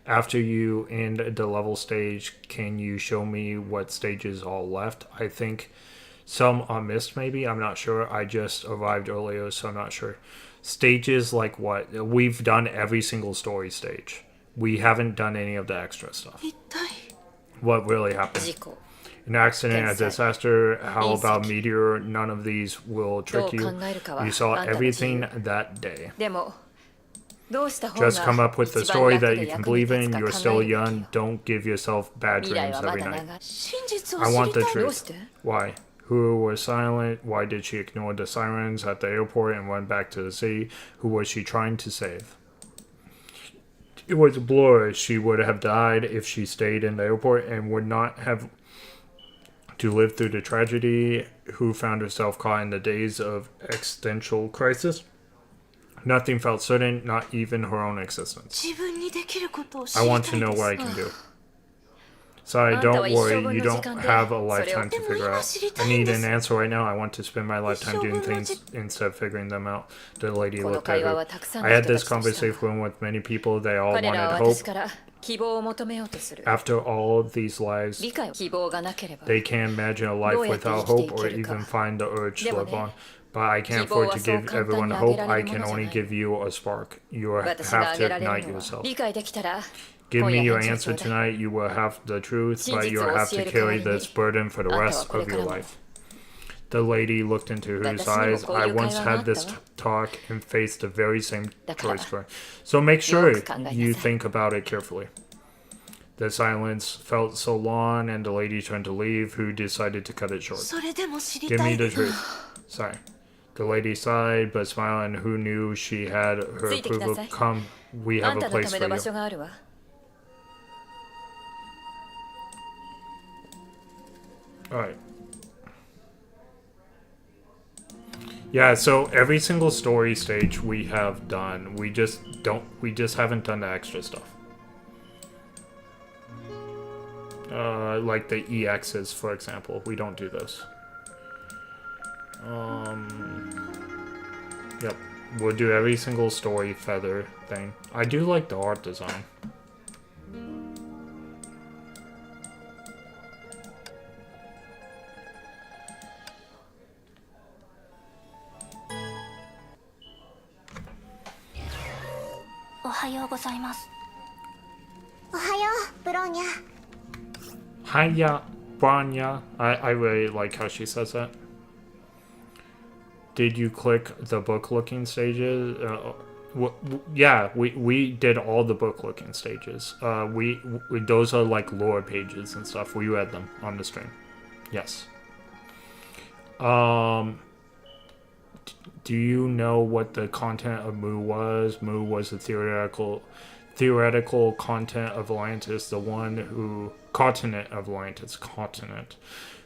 After you end the level stage, can you show me what stages are left? I think some are missed, maybe. I'm not sure. I just arrived earlier, so I'm not sure. Stages like what? We've done every single story stage. We haven't done any of the extra stuff. 一体 What really happened? 事故 An accident, a Insect. disaster, how about Insect. meteor? None of these will どう trick 考 you. えるかは You saw あんたの自由 everything that day. でもどうした方が Just come up with the 一番 story 楽 that で you can 役に believe 立 in. つか You're 考 still えるべき young. よ Don't give yourself bad 未来 dreams はま every だ night. 長い真実を I 知 want り the たい truth. どうして Why? Who was silent? Why did she ignore the sirens at the airport and went back to the city? Who was she trying to save? It was a blur. She would have died if she stayed in the airport and would not have to live through the tragedy. Who found herself caught in the days of existential crisis? Nothing felt certain, not even her own existence. 自分にできることを知 I りたい want to know です what I can do. Sorry, don't worry. You don't have a lifetime to figure out. I need an answer right now. I want to spend my lifetime doing things instead of figuring them out. The lady この looked at 会話 her. はたくさんの I 人 had た this ちとした conversation with many people. They all 彼ら wanted は hope. 私から希望を求めようとする After all these lives, 理解希望がなければ they can't imagine a life without hope or even find the urge to live on. But I can't afford to give everyone hope. I can only give you a spark. You 私が have あげ to られ ignite るのは yourself. 理解できたら Give 今 me 夜 your 返事を answer ちょうだい tonight. You will have the truth, but 真 you 実を have 教え to る代わ carry りに this burden for the あんたは rest これ of から your も life. The lady looked into whose eyes. I once had this talk and faced the very same choice for. So make sure you think about it carefully. The silence felt so long, and the lady turned to leave, who decided to cut it short. Give me the truth. Sorry. The lady sighed, but smiled, and who knew she had her approval. Come, we have a place for you. Alright. Yeah, so every single story stage we have done. We just haven't done the extra stuff. Like the EXs, for example. We don't do those. Yep. We'll do every single story feather thing. I do like the art design. Hiya, Branya. I really like how she says that. Did you click the book looking stages? Yeah, we did all the book looking stages. We those are like lore pages and stuff. We read them on the stream. Yes. Do you know what the content of Mu was? Mu was the theoretical content of Atlantis, the one who continent of Atlantis,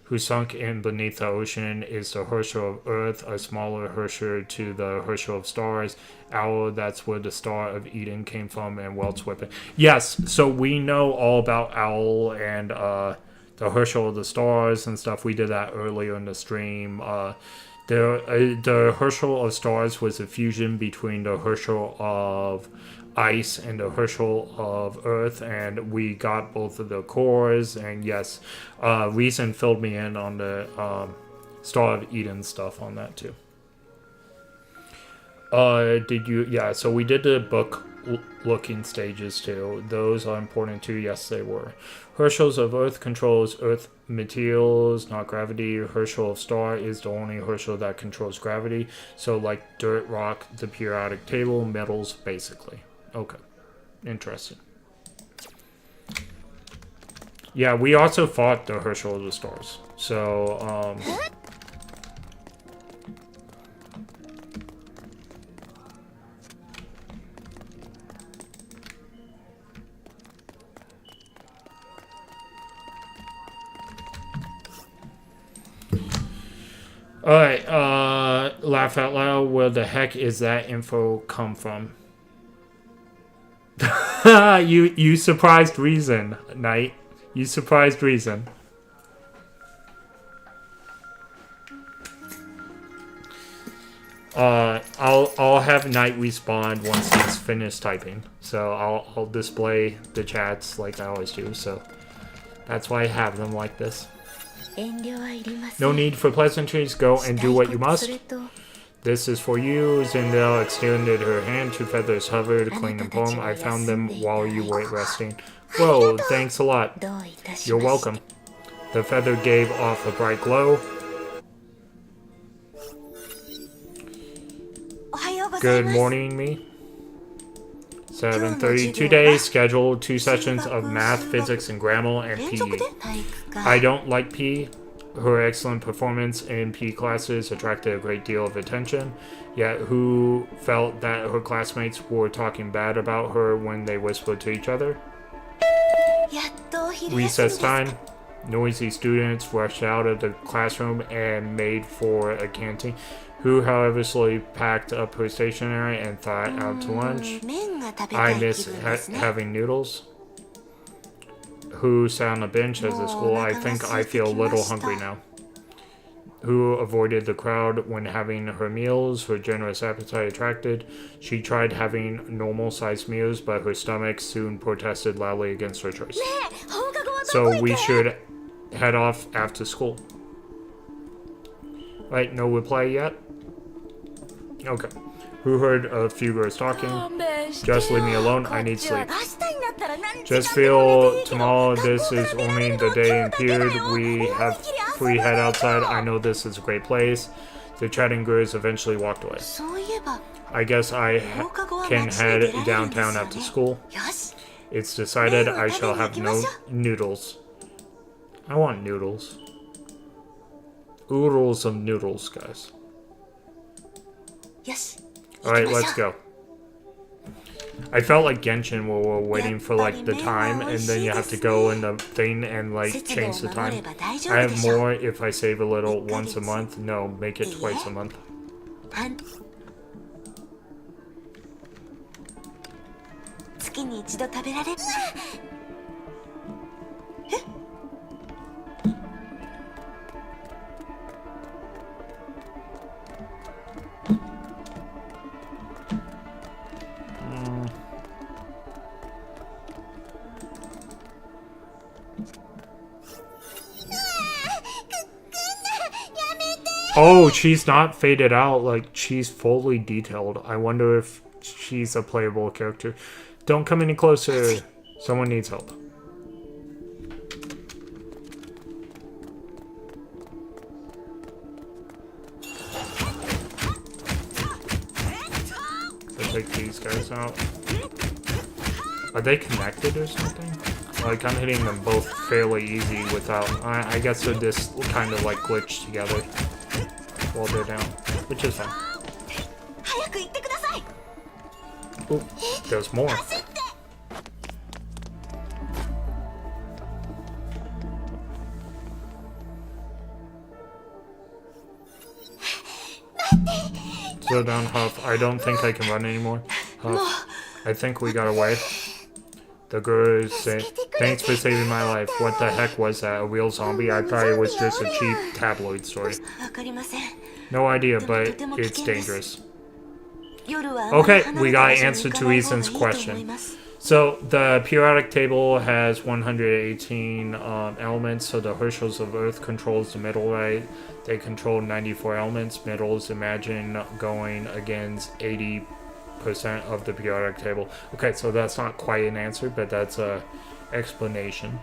who sunk in beneath the ocean, is the Herschel of Earth, a smaller Herschel to the Herschel of stars. Owl, that's where the Star of Eden came from, and Welt's weapon. Yes, so we know all about Owl and the Herschel of the stars and stuff. We did that earlier in the stream. The Herschel of stars was a fusion between the Herschel of ice and the Herschel of Earth, and we got both of the cores. And yes, Reason filled me in on the Star of Eden stuff on that too. Did you? Yeah, so we did the book looking stages too. Those are important too. Yes, they were. Herschels of Earth controls Earth materials, not gravity. Herschel of Star is the only Herschel that controls gravity. So like dirt, rock, the periodic table, metals, basically. Okay. Interesting. Yeah, we also fought the Herschel of the Stars. So, alright, laugh out loud. Where the heck is that info come from? You surprised Reason, Knight. You surprised Reason. I'll have Knight respawn once he's finished typing. So I'll display the chats like I always do. So that's why I have them like this. No need for pleasantries. Go and do what you must. This is for you. Zindel extended her hand. Two feathers hovered, clean and plumb. I found them while you were resting. Whoa, thanks a lot. You're welcome. The feather gave off a bright glow. Good morning, me. 7:30 today. Scheduled 2 sessions of math, physics, and grammar and PE. I don't like PE. Her excellent performance in PE classes attracted a great deal of attention, yet who felt that her classmates were talking bad about her when they whispered to each other? Recess time. Noisy students rushed out of the classroom and made for a canteen. Who, however, slowly packed up her stationery and thought out to lunch. I miss having noodles. Who sat on a bench at the school. I think I feel a little hungry now. Who avoided the crowd when having her meals. Her generous appetite attracted. She tried having normal-sized meals, but her stomach soon protested loudly against her choice. So we should head off after school. Right, no reply yet? Okay. Who heard a few girls talking? Just leave me alone, I need sleep. Just feel tomorrow this is only the day and period we have before you head outside. I know this is a great place. The chatting girls eventually walked away. そういえば I guess I 放課後は can 街に出 head られるんですよ downtown ね after school. よし It's decided I shall have no noodles. I want noodles. Oodles of noodles, guys. よし Alright, let's go. I felt like Genshin where we're waiting for like the time and then you have to go in the thing and like change the time. I have more if I save a little once a month. No, make it twice a month. 月に一度食べられOh, she's not faded out, like she's fully detailed. I wonder if she's a playable character. Don't come any closer. Someone needs help. Let's take these guys out. Are they connected or something? Like, I'm hitting them both fairly easy without... I guess they're just kind of like glitched together while they're down, which is fine. 早く行ってください Oh, there's more. Slow down, Huff. I don't think I can run anymore. Huff, I think we got away. The girl is saying, thanks for saving my life. What the heck was that? A real zombie? I thought it was just a cheap tabloid story. わかりません No idea, but it's dangerous. 夜は Okay, 離れ we た got 場所に answer 行か to ない方がい Ethan's いと思い question. ます So the periodic table has 118 elements. So the Herschels of Earth controls the middle right. They control 94 elements. Middles, imagine going against 80% of the periodic table. Okay, so that's not quite an answer, but that's a explanation.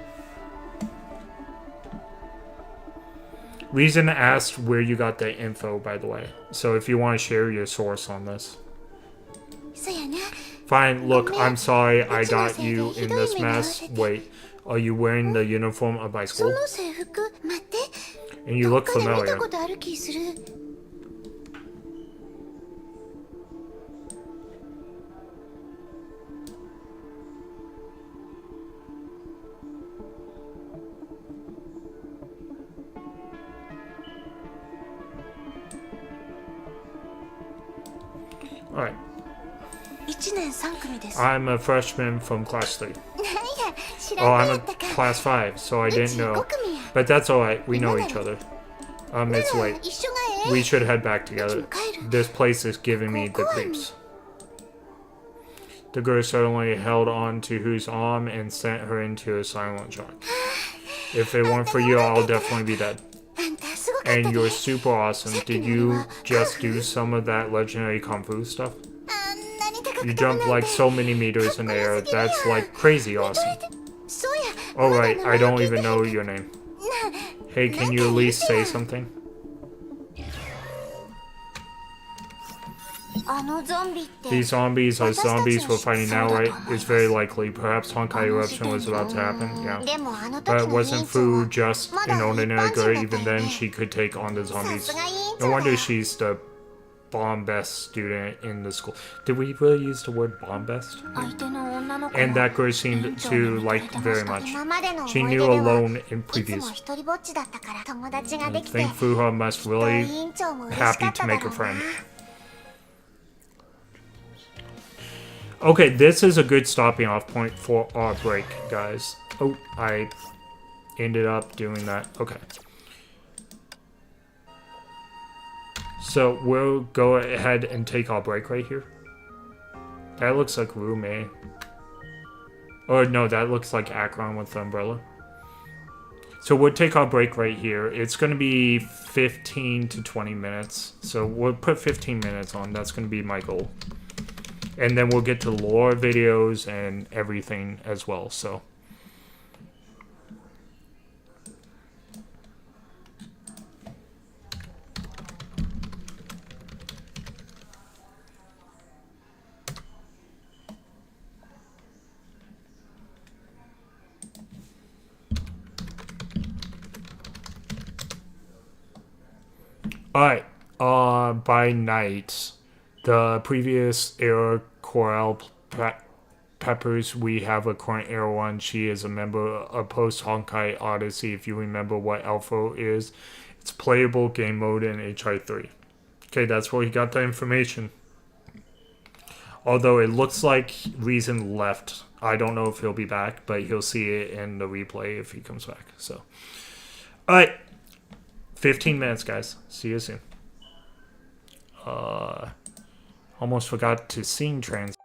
Reason asked where you got the info, by the way. So if you want to share your source on this. そうやな Fine, look, I'm sorry I got you in this mess. Wait, are you wearing the uniform of my そ school? の制服待って And you どっ look かで見た familiar. ことある気する Alright, 1年3組です I'm a freshman from class 3. なんや知 Oh, らん I'm か a ったか class 5, so I うち didn't 5 know. 組や But that's alright, we know each other. It's なら late. 一緒がええ We should head back together. This place is giving me the creeps. The girl suddenly held on to Hu's arm and sent her into a silent shock. If it weren't for you, I'll definitely be dead. あんたすごかった And ね you're super awesome. Did you just do some of that legendary kung fu stuff? あんなに高く You 飛ぶ jumped なん like て so many meters in the air. That's like crazy awesome. そうや Alright, I don't even まだ名前 know 聞いて your name. な Hey, can you at least say something? あのゾンビって These zombies are zombies we're fighting now, right? It's very likely. Perhaps Honkai eruption was about to happen. Yeah. でもあの時 But の wasn't 委員長 Fu は just まだ an 一 ordinary 般人 girl? だった Even よ then, ね she could take on the さ zombies. すが委員 No 長 wonder だ she's the bomb best student in the school. Did we really use the word bomb best? 相手の女の子 And も that girl seemed to like very much. 今までの She 思い出 knew では alone in いつ previous. も一人ぼっちだったから友達が I できて think Fuha must きっと委 really 員長も嬉しか happy っ to ただ make ろ a うな friend. Okay, this is a good stopping off point for our break, guys. Oh, I ended up doing that. Okay. So we'll go ahead and take our break right here. That looks like Rume. Or no, that looks like Akron with the umbrella. So we'll take our break right here. It's going to be 15 to 20 minutes. So we'll put 15 minutes on. That's going to be my goal. And then we'll get to lore videos and everything as well. So Alright, by night, the previous era Corel Peppers, we have a current era one. She is a member of post Honkai Odyssey, if you remember what Alpha is. It's playable game mode in HI3. Okay, that's where he got the information. Although it looks like Reason left. I don't know if he'll be back, but he'll see it in the replay if he comes back. So, alright. 15 minutes, guys. See you soon. Almost forgot to scene trans.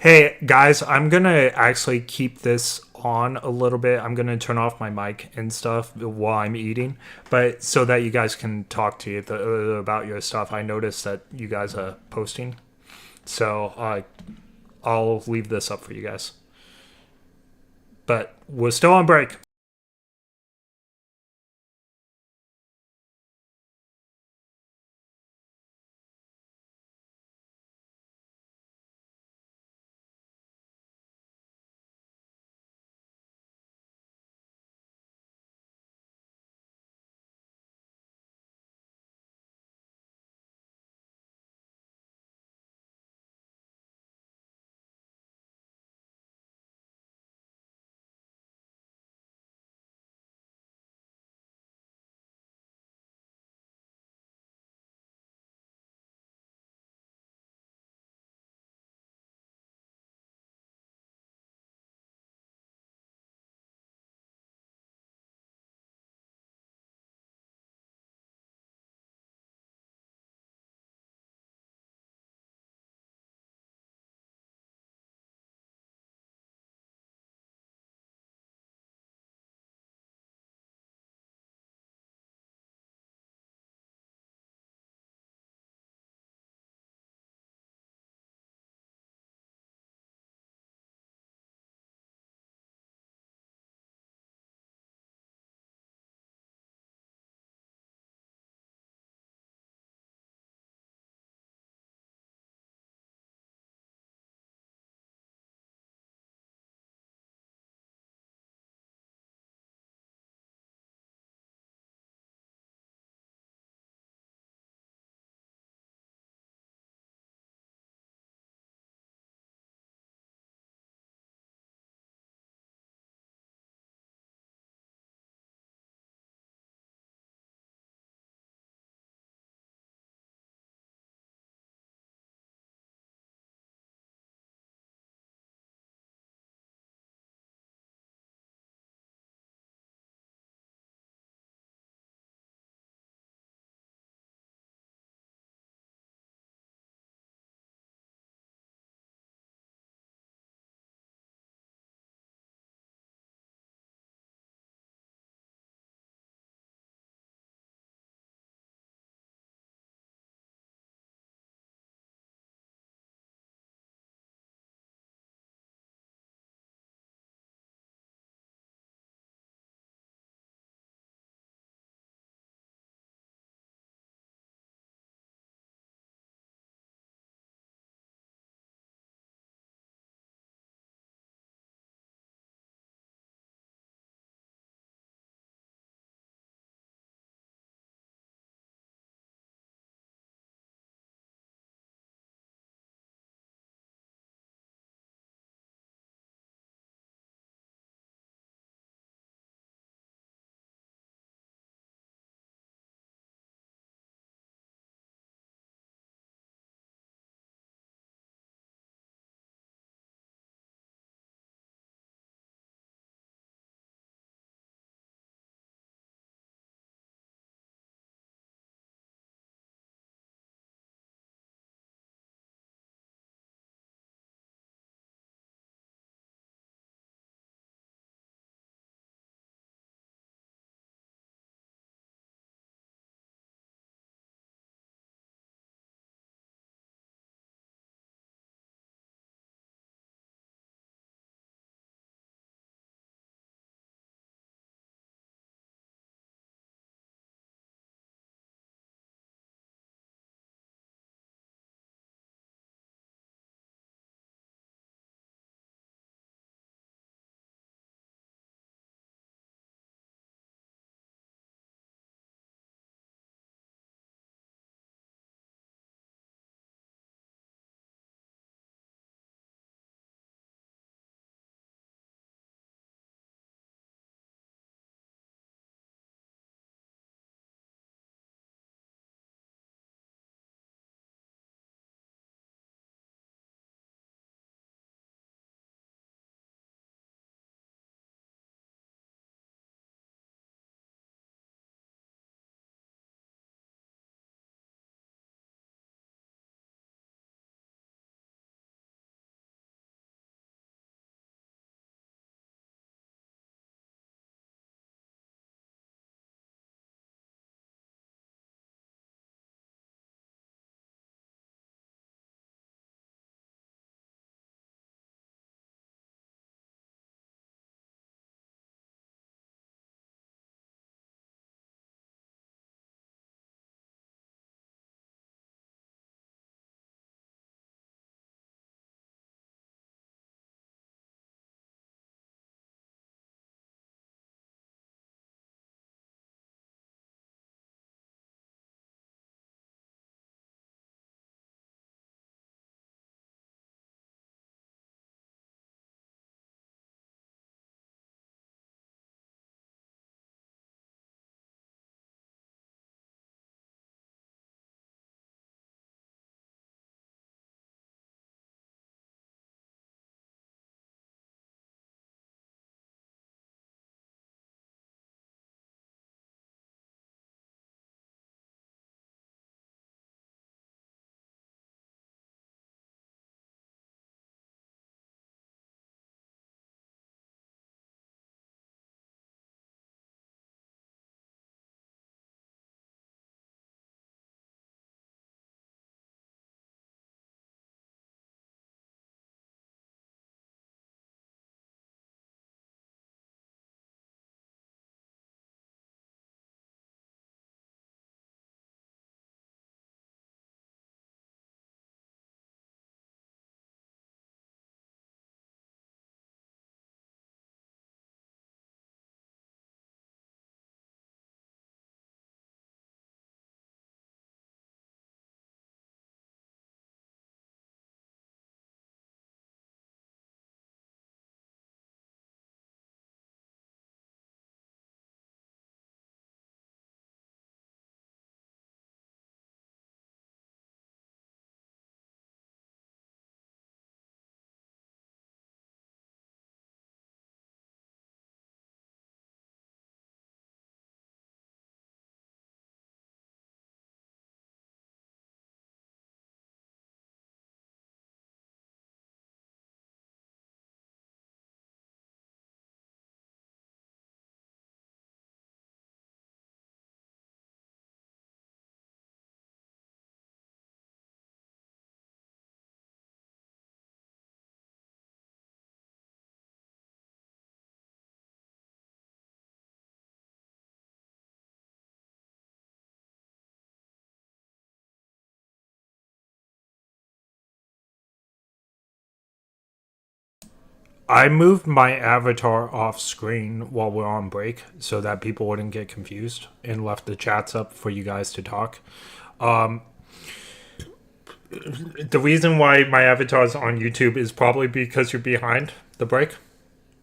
Hey guys, I'm gonna actually keep this on a little bit. I'm gonna turn off my mic and stuff while I'm eating, but so that you guys can talk to you about your stuff. I noticed that you guys are posting, so I'll leave this up for you guys. But we're still on break. I moved my avatar off screen while we're on break so that people wouldn't get confused and left the chats up for you guys to talk. The reason why my avatar is on YouTube is probably because you're behind the break.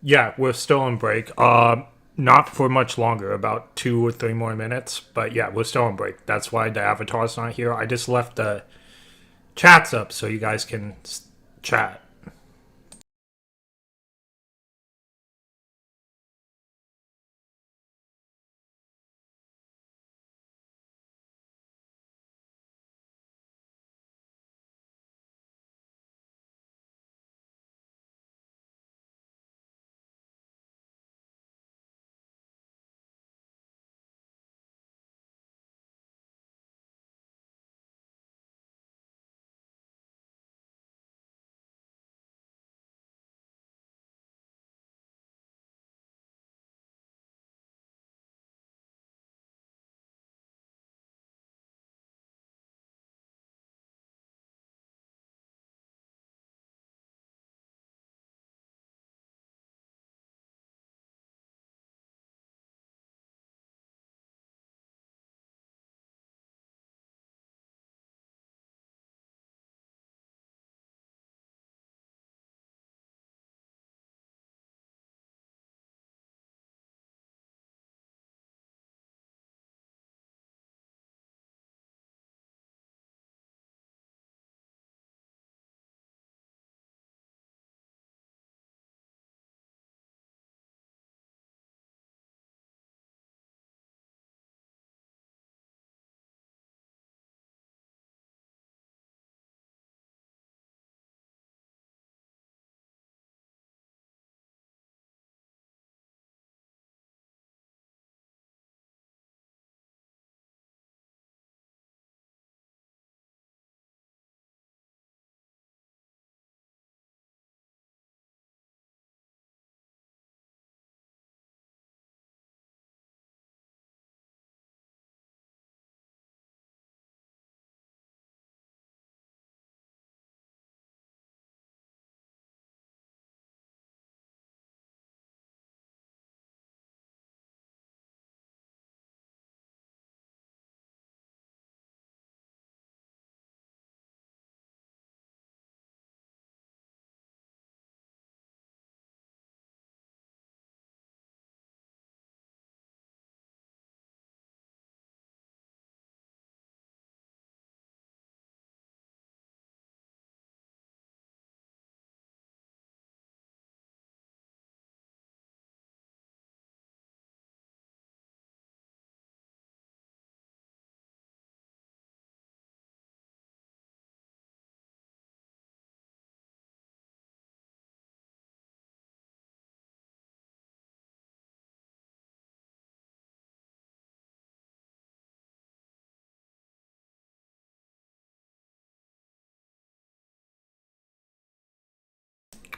Yeah, we're still on break. Not for much longer, about 2 or 3 more minutes. But yeah, we're still on break. That's why the avatar's not here. I just left the chats up so you guys can chat.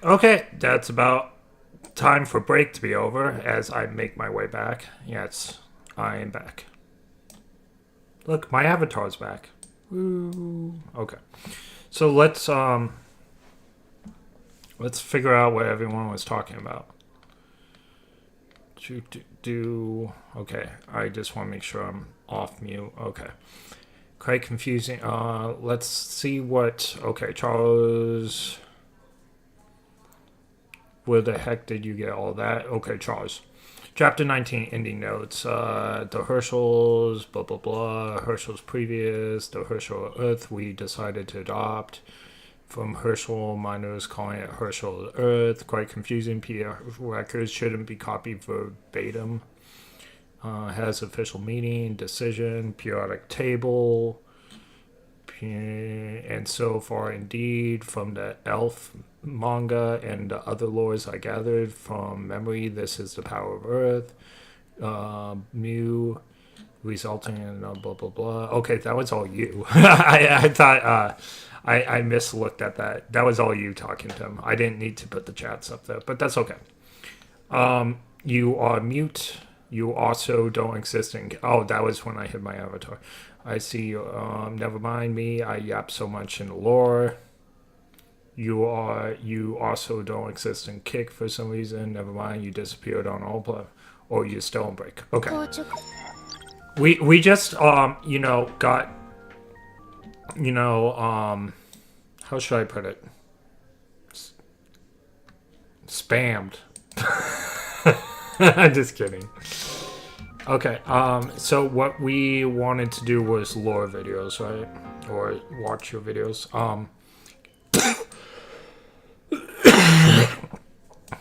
Okay, that's about time for break to be over as I make my way back. Yes, I am back. Look, my avatar's back. Woo. Okay. So let's figure out what everyone was talking about. Okay, I just want to make sure I'm off mute. Okay. Quite confusing. Let's see what okay, Charles. Where the heck did you get all that? Okay, Charles. Chapter 19, ending notes. The Herschel's, blah, blah, blah. Herschel's previous. The Herschel Earth we decided to adopt. From Herschel, miners calling it Herschel Earth. Quite confusing. PDF records shouldn't be copied verbatim. Has official meaning, decision, periodic table. And so far, indeed, from the Elf manga and the other lores I gathered from memory, this is the power of Earth. Mu, resulting in blah, blah, blah. Okay, that was all you. I thought I mislooked at that. That was all you talking to him. I didn't need to put the chats up there, but that's okay. You are mute. You also don't exist in... Oh, that was when I hit my avatar. I see you. Never mind me. I yap so much in the lore. You also don't exist in Kick for some reason. Never mind, you disappeared on all or you're still on break. Okay. We just you know got how should I put it? Spammed. I'm just kidding. Okay, so what we wanted to do was lore videos, right? Or watch your videos.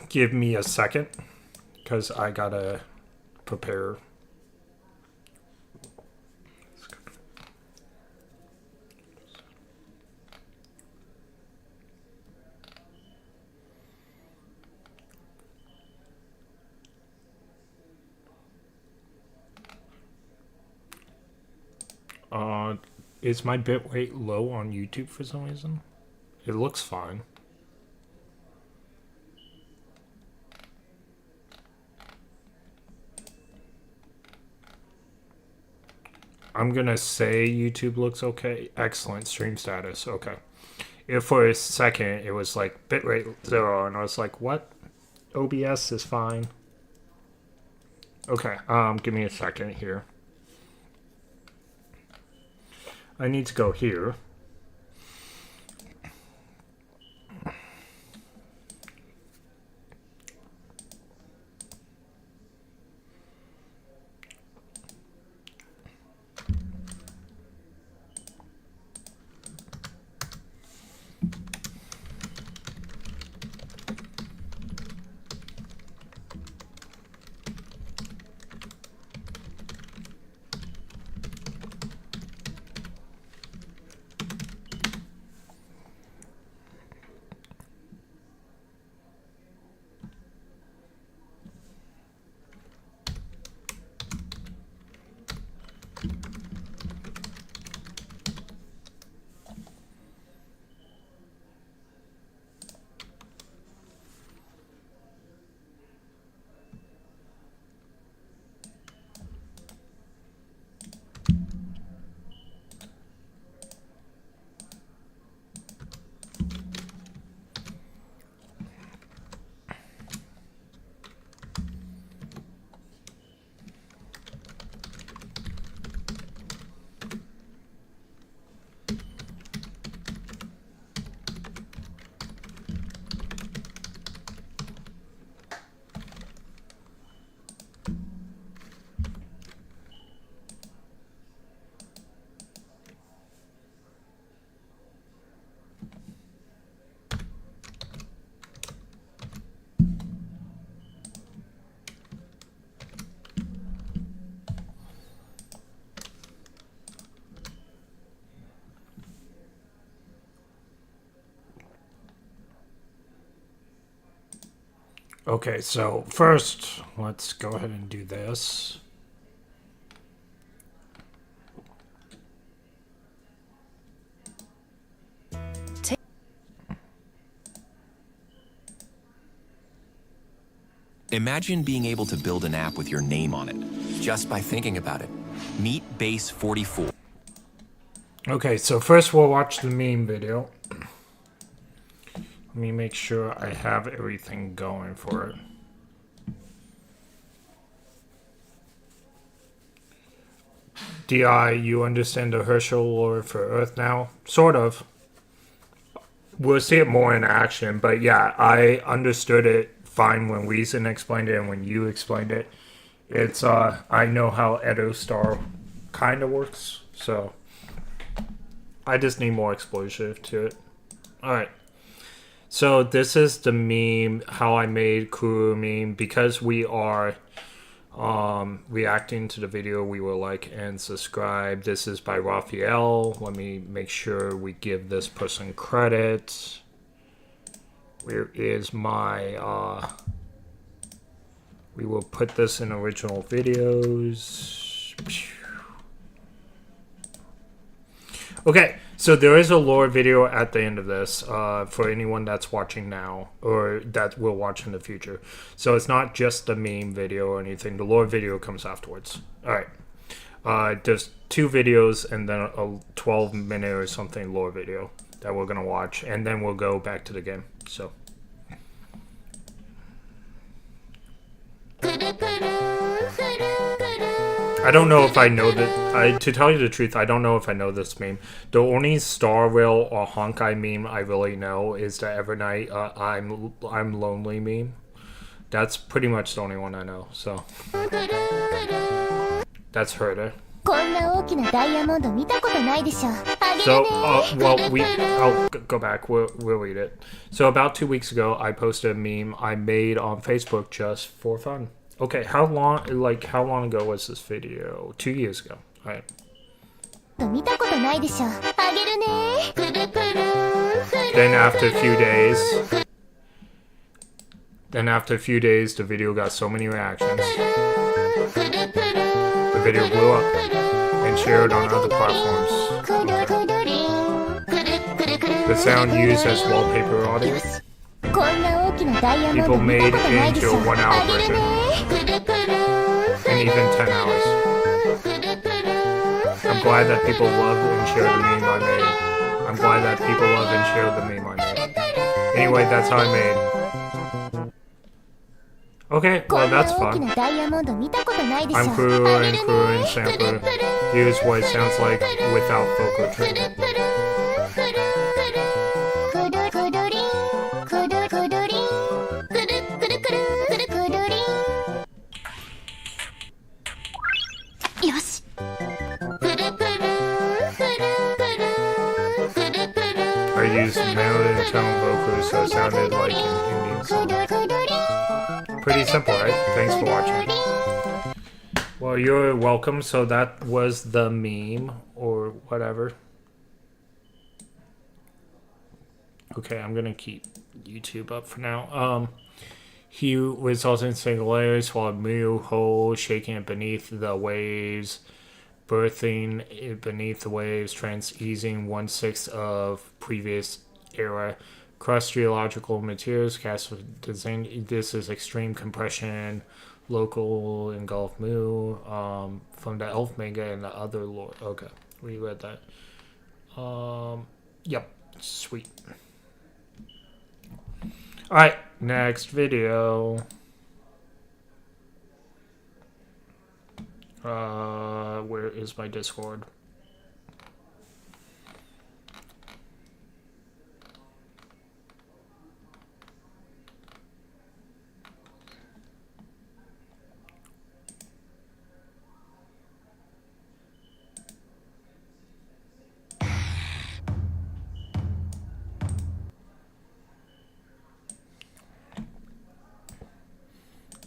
Give me a second, because I gotta prepare. Is my bitrate low on YouTube for some reason? It looks fine. I'm gonna say YouTube looks okay. Excellent stream status. Okay. If for a second it was like bitrate 0, and I was like, what? OBS is fine. Okay. Give me a second here. I need to go here. Okay, so first, let's go ahead and do this. Imagine being able to build an app with your name on it, just by thinking about it. Meet Base 44. Okay, so first we'll watch the meme video. Let me make sure I have everything going for it. DI, you understand the Herschel lore for Earth now? Sort of. We'll see it more in action, but yeah, I understood it fine when Weezen explained it and when you explained it. It's, I know how Edo Star kind of works, so I just need more exposure to it. Alright. So this is the meme, how I made Kuru meme. Because we are reacting to the video, we will like and subscribe. This is by Raphael. Let me make sure we give this person credit. Where is my we will put this in original videos. Okay, so there is a lore video at the end of this for anyone that's watching now or that will watch in the future. So it's not just the meme video or anything. The lore video comes afterwards. All right. There's 2 videos and then a 12-minute or something lore video. that we're gonna watch, and then we'll go back to the game. So. I don't know if I know that. To tell you the truth, I don't know if I know this meme. The only Star Rail or Honkai meme I really know is the Evernight I'm lonely meme. That's pretty much the only one I know. So that's Herder. So I'll go back. We'll read it. So about 2 weeks ago, I posted a meme I made on Facebook just for fun. Okay, how long ago was this video? 2 years ago. All right. Then after a few days, the video got so many reactions. The video blew up and shared on other platforms. The sound used as wallpaper audio. People made it into a 1 hour version. And even 10 hours. I'm glad that people loved and shared the meme I made. Anyway, that's how I made. Okay, well that's fun. I'm crewing sampler. Here's what it sounds like without vocal treatment. I used melody tone vocals so it sounded like an Indian song. Pretty simple, right? Thanks for watching. Well, you're welcome. So that was the meme or whatever. Okay, I'm gonna keep YouTube up for now. He was also in single layers while Mu Ho shaking it beneath the waves, birthing it beneath the waves, easing 1/6 of previous era. Crust geological materials cast with design. This is extreme compression, local engulf Mu, from the elf manga and the other lore. Okay, we read that. Yep, sweet. Alright, next video. Where is my Discord?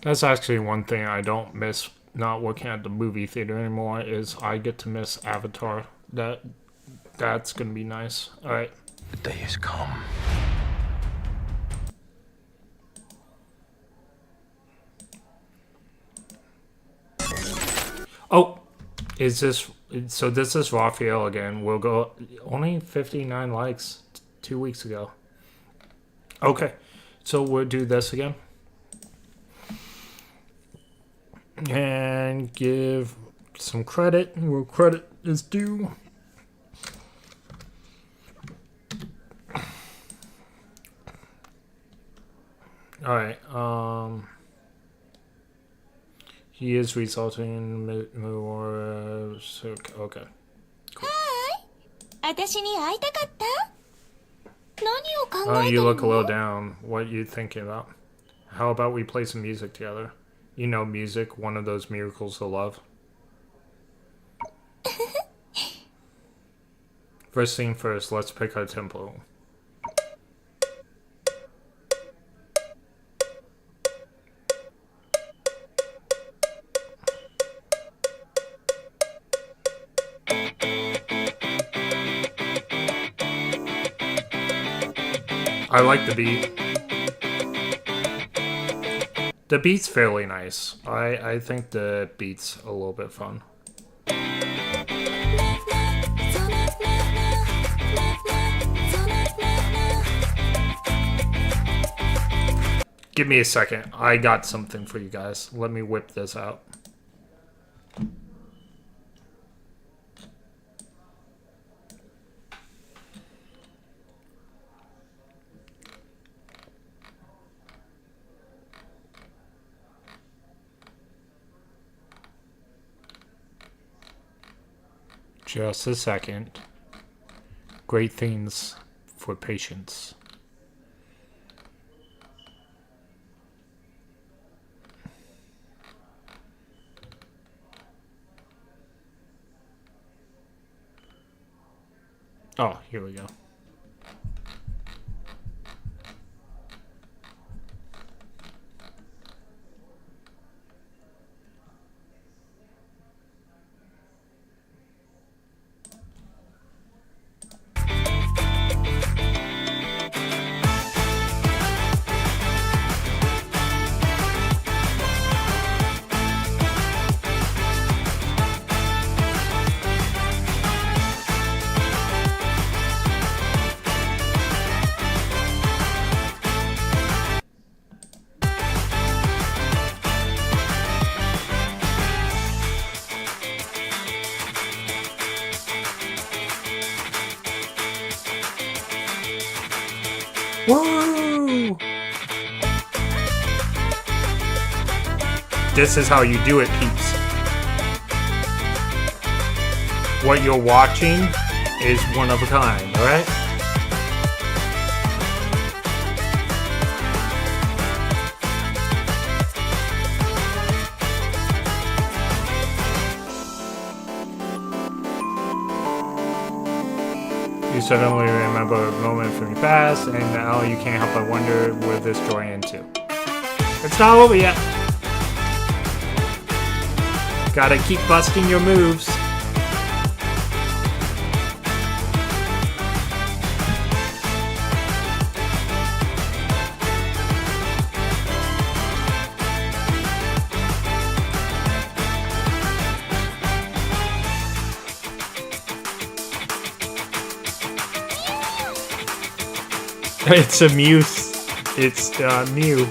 That's actually one thing I don't miss not working at the movie theater anymore is I get to miss Avatar. That's gonna be nice. Alright. The day has come. Oh, is this so? This is Raphael again. We'll go only 59 likes 2 weeks ago. Okay, so we'll do this again. And give some credit where credit is due. Alright, he is resulting in more, okay. Cool. You look a little down. What are you thinking about? How about we play some music together? You know music, one of those miracles of love. First thing first, let's pick our tempo. I like the beat. The beat's fairly nice. I think the beat's a little bit fun. Give me a second. I got something for you guys. Let me whip this out. Just a second. Great things for patience. Oh, here we go. Woo! This is how you do it, peeps. What you're watching is one of a kind, alright? You suddenly remember a moment from your past, and now you can't help but wonder where this story into. It's not over yet. Gotta keep busting your moves. It's a muse. It's Mew.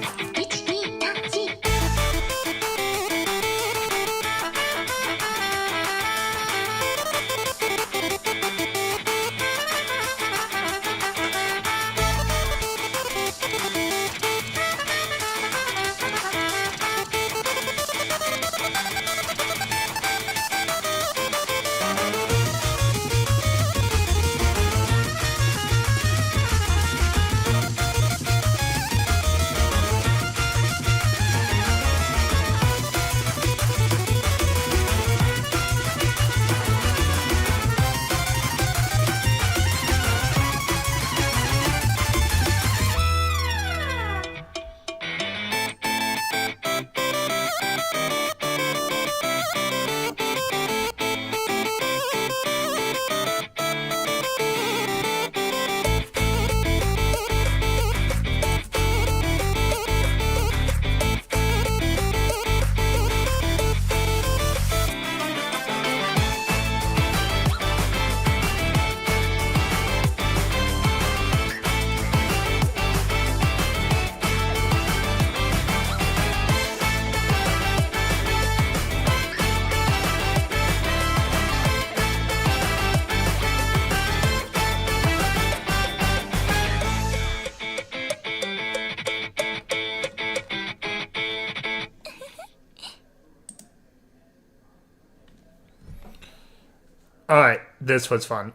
Alright, this was fun.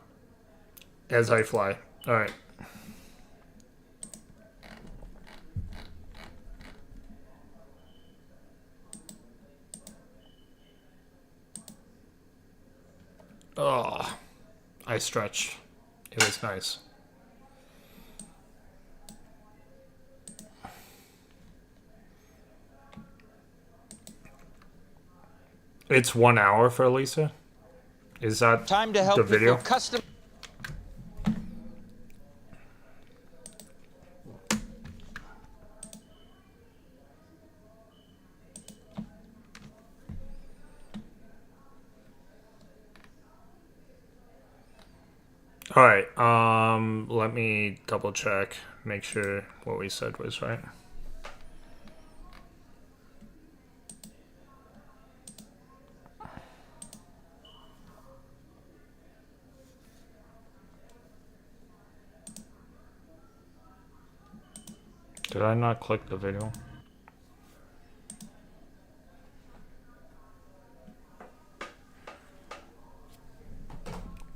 As I fly. Alright. Oh, I stretched. It was nice. It's 1 hour for Lisa? Is that time to help the video? Custom. All right. Let me double check, make sure what we said was right. Did I not click the video?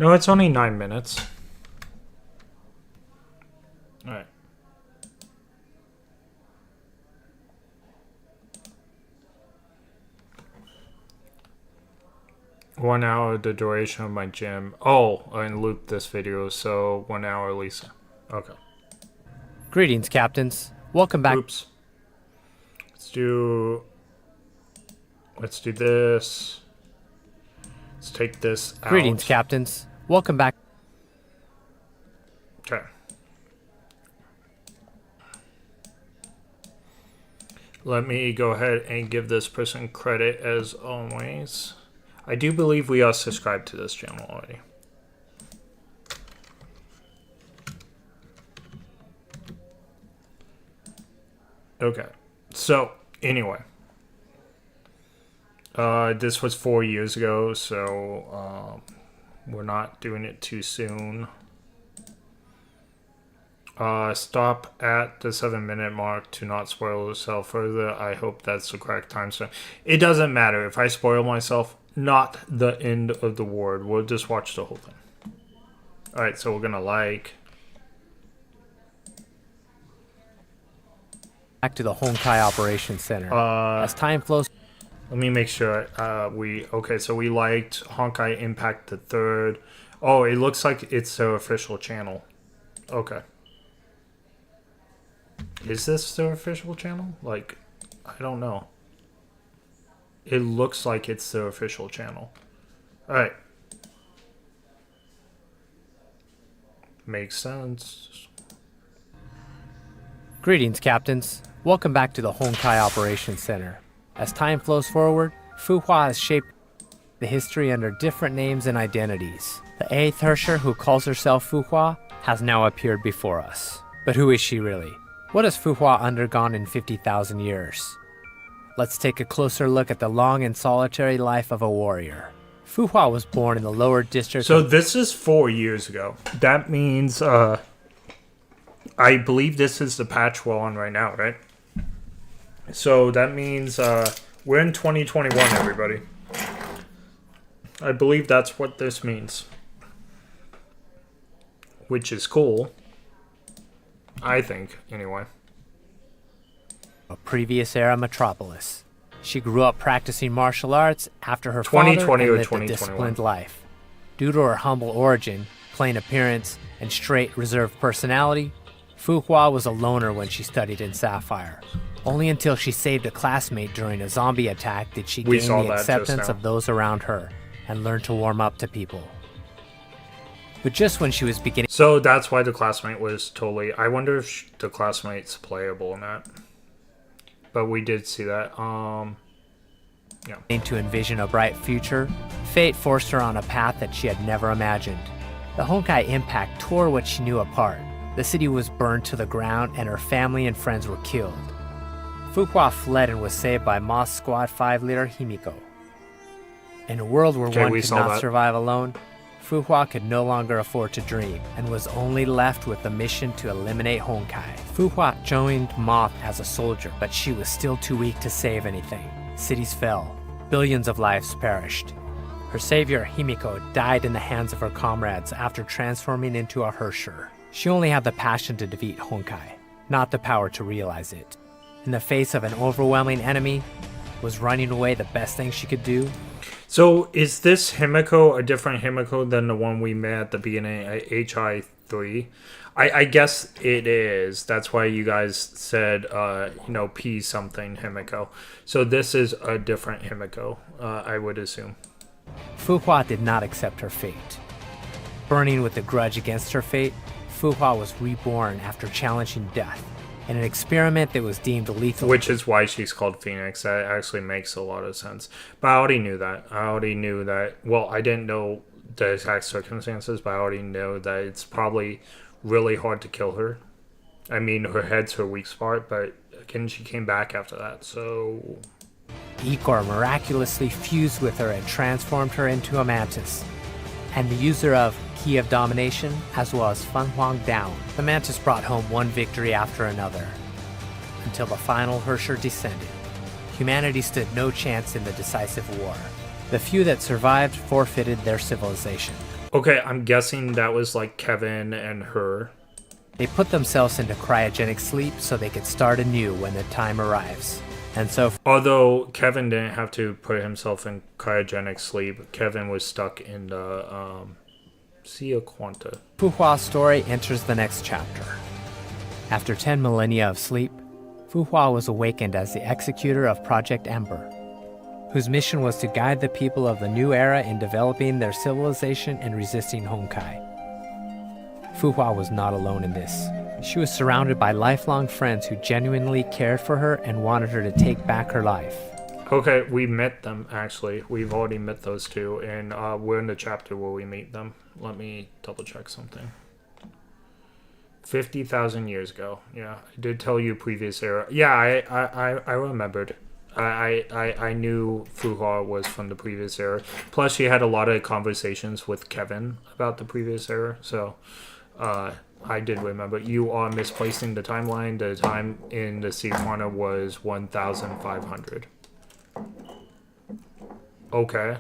No, it's only 9 minutes. Alright. One hour the duration of my gym. Oh, I looped this video, so 1 hour at least. Okay. Greetings, captains. Welcome back. Oops. Let's do this. Let's take this out. Greetings, captains. Welcome back. Okay. Let me go ahead and give this person credit as always. I do believe we are subscribed to this channel already. Okay. So, anyway. This was 4 years ago, so we're not doing it too soon. Stop at the 7-minute mark to not spoil yourself further. I hope that's the correct time. So it doesn't matter if I spoil myself. Not the end of the world. We'll just watch the whole thing. All right, so we're gonna like. Back to the Honkai Operations Center. As time flows. Let me make sure okay, so we liked Honkai Impact the 3rd. Oh, it looks like it's their official channel. Okay. Is this their official channel? Like, I don't know. It looks like it's their official channel. Alright. Makes sense. Greetings, captains. Welcome back to the Honkai Operations Center. As time flows forward, Fuhua has shaped the history under different names and identities. The 8th Herrscher, who calls herself Fuhua, has now appeared before us. But who is she really? What has Fuhua undergone in 50,000 years? Let's take a closer look at the long and solitary life of a warrior. Fuhua was born in the lower district. So this is 4 years ago. That means, I believe this is the patch we're on right now, right? So that means, we're in 2021, everybody. I believe that's what this means. Which is cool. I think, anyway. A previous era metropolis. She grew up practicing martial arts after her 2020 father or lived a 2021. disciplined life. Due to her humble origin, plain appearance, and straight, reserved personality, Fuhua was a loner when she studied in Sapphire. Only until she saved a classmate during a zombie attack did she gain the acceptance of those around her and learn to warm up to people. But just when she was beginning... So that's why the classmate was totally... I wonder if the classmate's playable in that. But we did see that. Yeah. To envision a bright future, fate forced her on a path that she had never imagined. The Honkai impact tore what she knew apart. The city was burned to the ground and her family and friends were killed. Fuhua fled and was saved by Moss Squad 5 leader Himiko. In a world where one could not survive alone, Fuhua could no longer afford to dream and was only left with the mission to eliminate Honkai. Fuhua joined Moth as a soldier, but she was still too weak to save anything. Cities fell. Billions of lives perished. Her savior, Himiko, died in the hands of her comrades after transforming into a Herrscher. She only had the passion to defeat Honkai, not the power to realize it. In the face of an overwhelming enemy, was running away the best thing she could do? So is this Himiko a different Himiko than the one we met at the beginning at HI3? I guess it is. That's why you guys said, P something Himiko. So this is a different Himiko, I would assume. Fuhua did not accept her fate. Burning with a grudge against her fate, Fuhua was reborn after challenging death in an experiment that was deemed lethal. Which is why she's called Phoenix. That actually makes a lot of sense. But I already knew that. Well, I didn't know the exact circumstances, but I already know that it's probably really hard to kill her. I mean, her head's her weak spot, but again, she came back after that, so... Ikor miraculously fused with her and transformed her into a mantis. And the user of Key of Domination, as well as Feng Huang down, the mantis brought home one victory after another, until the final Herrscher descended. Humanity stood no chance in the decisive war. The few that survived forfeited their civilization. Okay, I'm guessing that was like Kevin and her. They put themselves into cryogenic sleep so they could start anew when the time arrives. And so, although Kevin didn't have to put himself in cryogenic sleep, Kevin was stuck in the Sea of Quanta. Fu Hua's story enters the next chapter. After 10 millennia of sleep, Fu Hua was awakened as the executor of Project Ember, whose mission was to guide the people of the new era in developing their civilization and resisting Honkai. Fu Hua was not alone in this. She was surrounded by lifelong friends who genuinely cared for her and wanted her to take back her life. Okay, we met them, actually. We've already met those two, and we're in the chapter where we meet them. Let me double check something. 50,000 years ago. Yeah, I did tell you previous era. Yeah, I remembered. I knew Fu Hua was from the previous era. Plus, she had a lot of conversations with Kevin about the previous era, so I did remember. You are misplacing the timeline. The time in the Sea Quanta was 1,500. Okay.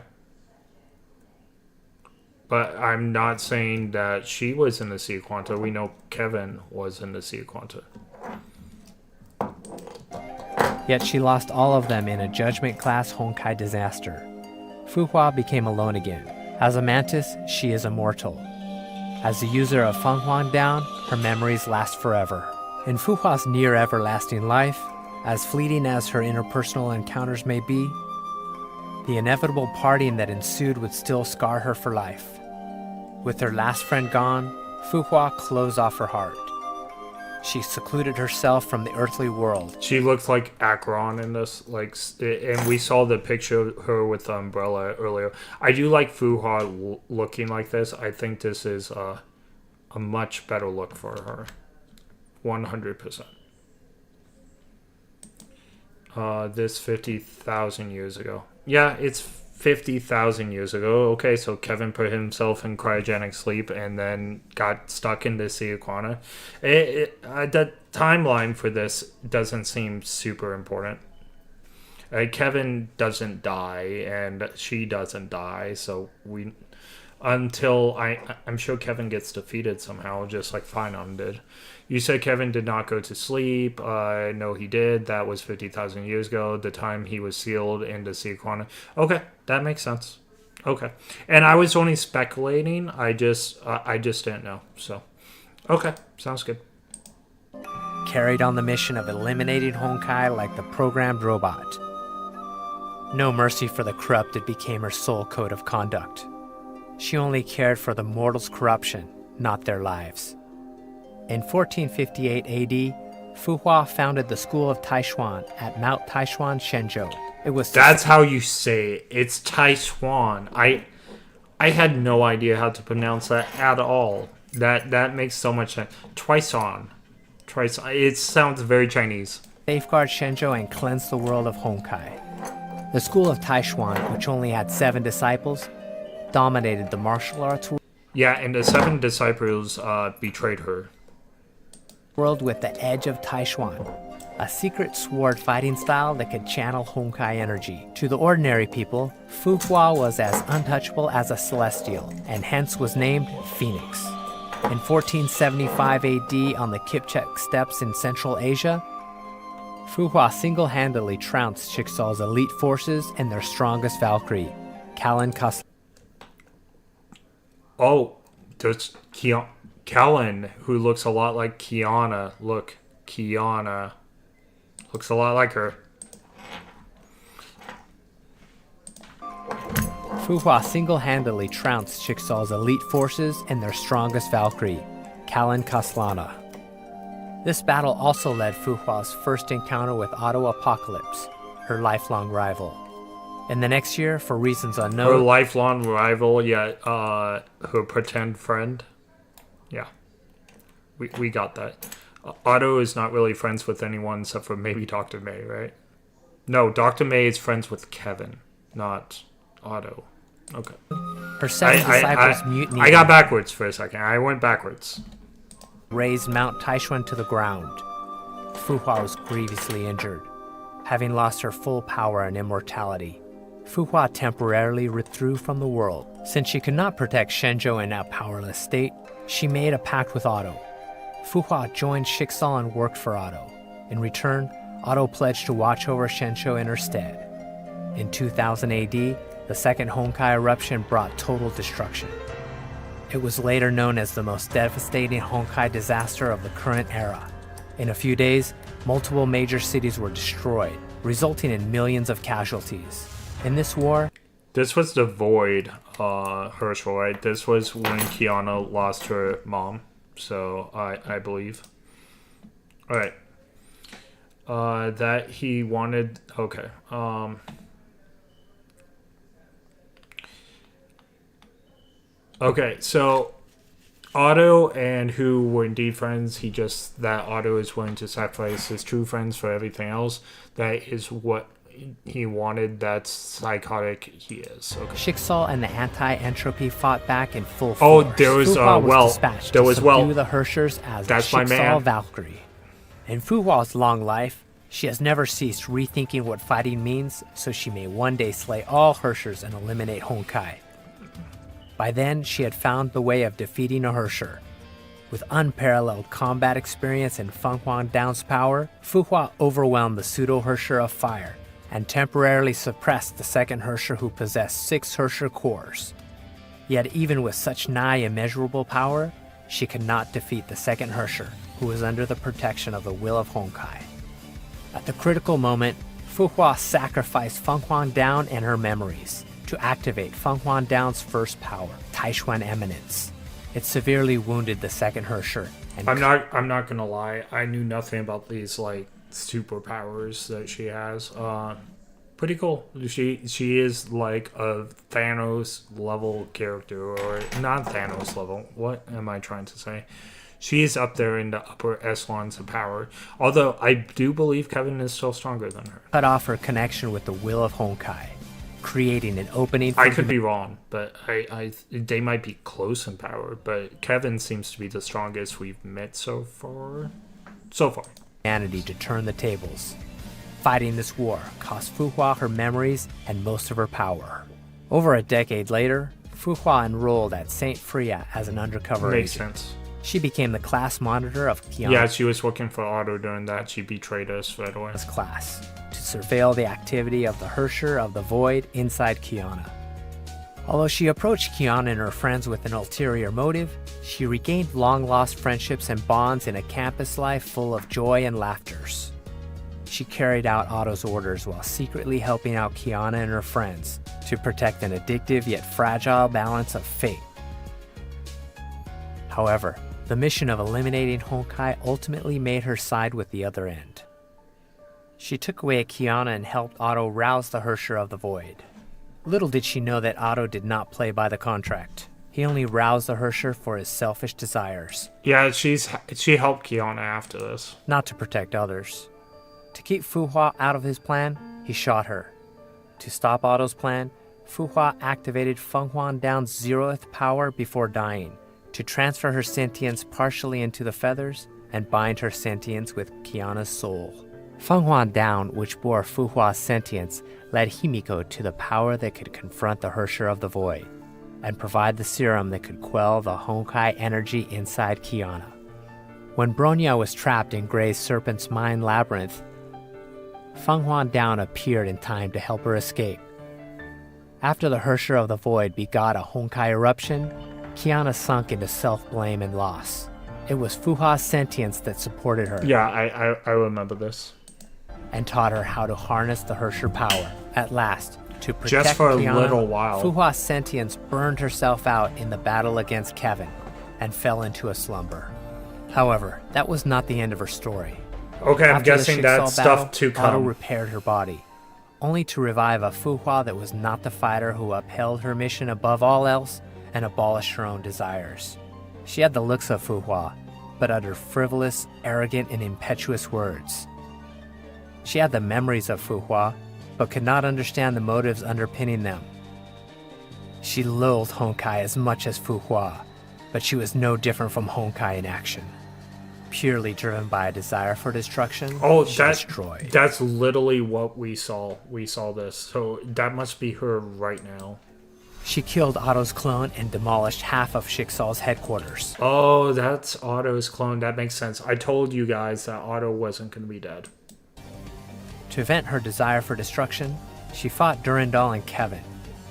But I'm not saying that she was in the Sea Quanta. We know Kevin was in the Sea Quanta. Yet she lost all of them in a judgment-class Honkai disaster. Fu Hua became alone again. As a mantis, she is immortal. As the user of Feng Huang Down, her memories last forever. In Fu Hua's near-everlasting life, as fleeting as her interpersonal encounters may be, the inevitable parting that ensued would still scar her for life. With her last friend gone, Fu Hua closed off her heart. She secluded herself from the earthly world. She looked like Akron in this, like, and we saw the picture of her with the umbrella earlier. I do like Fu Hua looking like this. I think this is a much better look for her. 100%. This 50,000 years ago. Yeah, it's 50,000 years ago. Okay, so Kevin put himself in cryogenic sleep and then got stuck in the Sea of Quanta. The timeline for this doesn't seem super important. Kevin doesn't die and she doesn't die, so until I'm sure Kevin gets defeated somehow, just like Finon did. You said Kevin did not go to sleep. No, he did. That was 50,000 years ago, the time he was sealed into Sea Quanta. Okay, that makes sense. Okay, and I was only speculating. I just didn't know. So, okay, sounds good. Carried on the mission of eliminating Honkai like the programmed robot. No mercy for the corrupted became her sole code of conduct. She only cared for the mortals' corruption, not their lives. In 1458 AD, Fu Hua founded the School of Taishuan at Mount Taishuan, Shenzhou. That's how you say it. It's Taishuan. I had no idea how to pronounce that at all. That makes so much sense. Taishuan. It sounds very Chinese. Safeguard Shenzhou and cleanse the world of Honkai. The School of Taishuan, which only had 7 disciples, dominated the martial arts Yeah, and the 7 disciples betrayed her. World with the edge of Taishuan, a secret sword fighting style that could channel Honkai energy. To the ordinary people, Fu Hua was as untouchable as a celestial, and hence was named Phoenix. In 1475 AD, on the Kipchak steppes in Central Asia, Fu Hua single-handedly trounced Chickasaws' elite forces and their strongest Valkyrie, Kalin Kas. Oh, there's Kalin, who looks a lot like Kiana. Look, Kiana looks a lot like her. Fu Hua single-handedly trounced Chickasaws' elite forces and their strongest Valkyrie, Kalin Kaslana. This battle also led Fu Hua's first encounter with Auto Apocalypse, her lifelong rival. In the next year, for reasons unknown... Her lifelong rival, yeah, her pretend friend. Yeah, we got that. Otto is not really friends with anyone except for maybe Dr. May, right? No, Dr. May is friends with Kevin, not Otto. Okay. Her 7 disciples mutinied. I got backwards for a second. I went backwards. Razed Mount Taishuan to the ground. Fu Hua was grievously injured. Having lost her full power and immortality, Fuhua temporarily withdrew from the world. Since she could not protect Shenzhou in a powerless state, she made a pact with Otto. Fuhua joined Shixal and worked for Otto. In return, Otto pledged to watch over Shenzhou in her stead. In 2000 AD, the second Honkai eruption brought total destruction. It was later known as the most devastating Honkai disaster of the current era. In a few days, multiple major cities were destroyed, resulting in millions of casualties. In this war, this was the Void, Herschel, right? This was when Kiana lost her mom, so I believe. All right. That he wanted. Okay. Okay, so Otto and who were indeed friends, that Otto is willing to sacrifice his true friends for everything else. That is what he wanted. That's psychotic he is. Okay. Shixal and the anti-entropy fought back in full force. Oh, there was, dispatched there to was, subdue the Herschers as that's the my man. Shixal Valkyrie. In Fuhua's long life, she has never ceased rethinking what fighting means, so she may one day slay all Herschers and eliminate Honkai. By then, she had found the way of defeating a Herrscher. With unparalleled combat experience and Feng Huang Down's power, Fuhua overwhelmed the pseudo-Herrscher of Fire and temporarily suppressed the second Herrscher who possessed 6 Herrscher cores. Yet even with such nigh immeasurable power, she could not defeat the second Herrscher, who was under the protection of the will of Honkai. At the critical moment, Fuhua sacrificed Feng Huang Down and her memories to activate Feng Huang Down's first power, Taishuan Eminence. It severely wounded the second Herrscher. And I'm not gonna lie, I knew nothing about these like superpowers that she has. Pretty cool. She is like a Thanos level character, or not Thanos level. What am I trying to say? She is up there in the upper echelons of power. Although I do believe Kevin is still stronger than her. Cut off her connection with the will of Honkai, creating an opening for I could be wrong, but they might be close in power, but Kevin seems to be the strongest we've met so far. Humanity to turn the tables. Fighting this war cost Fuhua her memories and most of her power. Over a decade later, Fuhua enrolled at St. Freya as an undercover Makes agent. sense. She became the class monitor of Kiana's Yeah, she was working for Otto during that. She betrayed us right away. class to surveil the activity of the Herrscher of the Void inside Kiana. Although she approached Kiana and her friends with an ulterior motive, she regained long-lost friendships and bonds in a campus life full of joy and laughters. She carried out Otto's orders while secretly helping out Kiana and her friends to protect an addictive yet fragile balance of fate. However, the mission of eliminating Honkai ultimately made her side with the other end. She took away Kiana and helped Otto rouse the Herrscher of the Void. Little did she know that Otto did not play by the contract. He only roused the Herrscher for his selfish desires. Yeah, she helped Kiana after this. Not to protect others. To keep Fuhua out of his plan, he shot her. To stop Otto's plan, Fuhua activated Feng Huang Down's 0th power before dying, to transfer her sentience partially into the feathers and bind her sentience with Kiana's soul. Feng Huang Down, which bore Fuhua's sentience, led Himiko to the power that could confront the Herrscher of the Void and provide the serum that could quell the Honkai energy inside Kiana. When Bronya was trapped in Grey's Serpent's Mind Labyrinth, Feng Huang Down appeared in time to help her escape. After the Herrscher of the Void begot a Honkai eruption, Kiana sunk into self-blame and loss. It was Fuhua's sentience that supported her. Yeah, I remember this. And taught her how to harness the Herrscher power. At last, to protect Just for Kiana, a little while. Fuhua's sentience burned herself out in the battle against Kevin and fell into a slumber. However, that was not the end of her story. Okay, I'm After guessing the that's Shixal battle, stuff to Otto come. repaired her body, only to revive a Fuhua that was not the fighter who upheld her mission above all else and abolished her own desires. She had the looks of Fuhua, but uttered frivolous, arrogant, and impetuous words. She had the memories of Fuhua, but could not understand the motives underpinning them. She loathed Honkai as much as Fuhua, but she was no different from Honkai in action. purely driven by a desire for destruction. Oh, she destroyed. That's literally what we saw. We saw this. So that must be her right now. She killed Otto's clone and demolished half of Schicksal's headquarters. Oh, that's Otto's clone. That makes sense. I told you guys that Otto wasn't going to be dead. To vent her desire for destruction, she fought Durandal and Kevin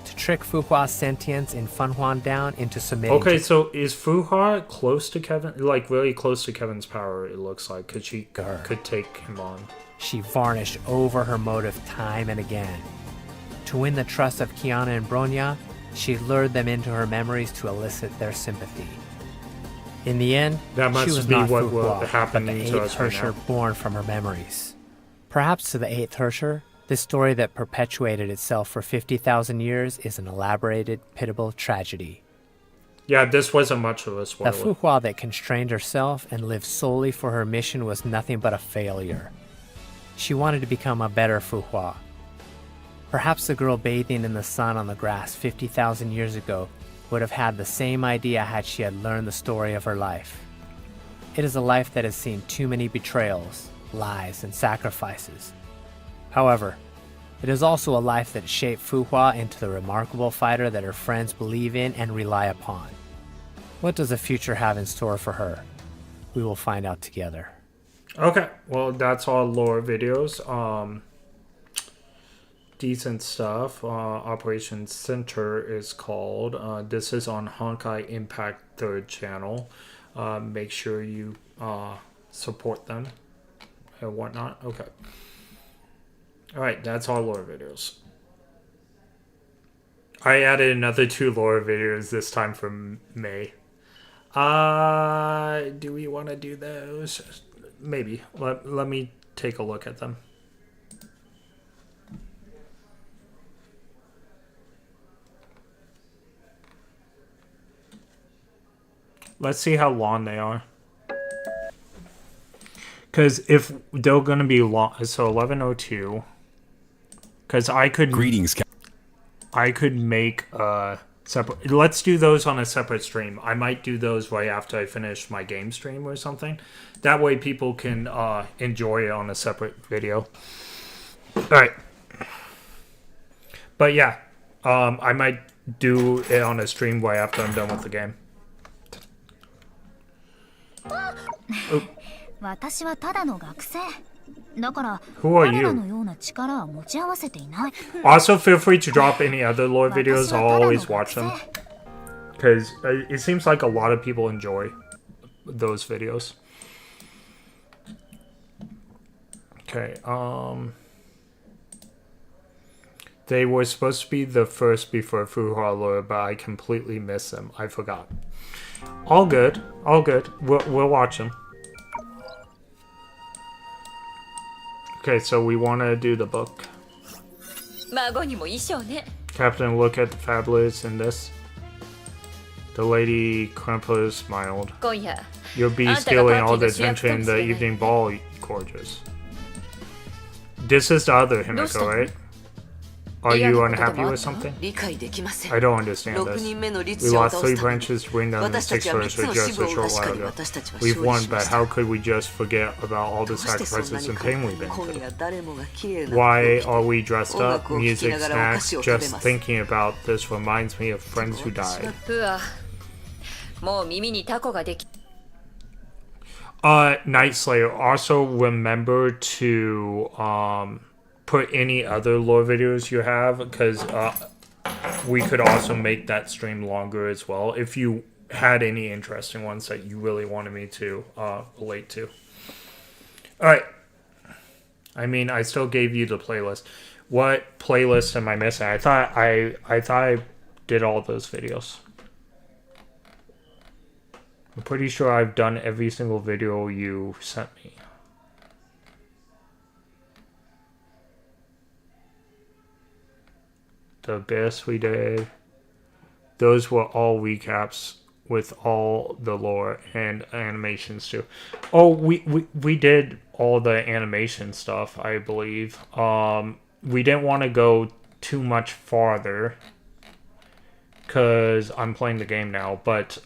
to trick Fuhua's sentience in Funhuan down into submitting. Okay, so is Fuhua close to Kevin? Like, really close to Kevin's power, it looks like, because she could take him on. She varnished over her motive time and again. To win the trust of Kiana and Bronya, she lured them into her memories to elicit their sympathy. In the end, that must she was be not what Fuhua, will happen but the to eighth us right Herrscher now. born from her memories. Perhaps to the eighth Herrscher, this story that perpetuated itself for 50,000 years is an elaborated, pitiable tragedy. Yeah, this wasn't much of a spoiler. The Fuhua that constrained herself and lived solely for her mission was nothing but a failure. She wanted to become a better Fuhua. Perhaps the girl bathing in the sun on the grass 50,000 years ago would have had the same idea had she had learned the story of her life. It is a life that has seen too many betrayals, lies, and sacrifices. However, it is also a life that shaped Fuhua into the remarkable fighter that her friends believe in and rely upon. What does the future have in store for her? We will find out together. Okay, well, that's all lore videos. Decent stuff. Operation Center is called. This is on Honkai Impact 3rd channel. Make sure you support them and whatnot. Okay. Alright, that's all lore videos. I added another 2 lore videos this time from May. Do we want to do those? Maybe. Let me take a look at them. Let's see how long they are. Because if they're going to be long, so 11:02. Because I could make a separate. Let's do those on a separate stream. I might do those right after I finish my game stream or something. That way people can enjoy it on a separate video. All right. But yeah, I might do it on a stream right after I'm done with the game. Oh. Who are you? Also, feel free to drop any other lore videos. I'll always watch them. Because it seems like a lot of people enjoy those videos. Okay, they were supposed to be the first before Fuhua lore, but I completely missed them. I forgot. All good. All good. We'll watch them. Okay, so we want to do the book. Captain, look at the fabulous in this. The lady Krampus smiled. You'll be stealing all the attention in the evening ball, gorgeous. This is the other Himiko, right? Are you unhappy with something? I don't understand this. We lost 3 branches to bring down the 6 first just a short while ago. We've won, but how could we just forget about all the sacrifices and pain we've been through? Why are we dressed up? Music, snacks, just thinking about this reminds me of friends who died. Night Slayer, also remember to put any other lore videos you have, because we could also make that stream longer as well if you had any interesting ones that you really wanted me to relate to. Alright. I mean, I still gave you the playlist. What playlist am I missing? I thought I did all those videos. I'm pretty sure I've done every single video you sent me. The best we did. Those were all recaps with all the lore and animations too. Oh, we did all the animation stuff, I believe. We didn't want to go too much farther because I'm playing the game now, but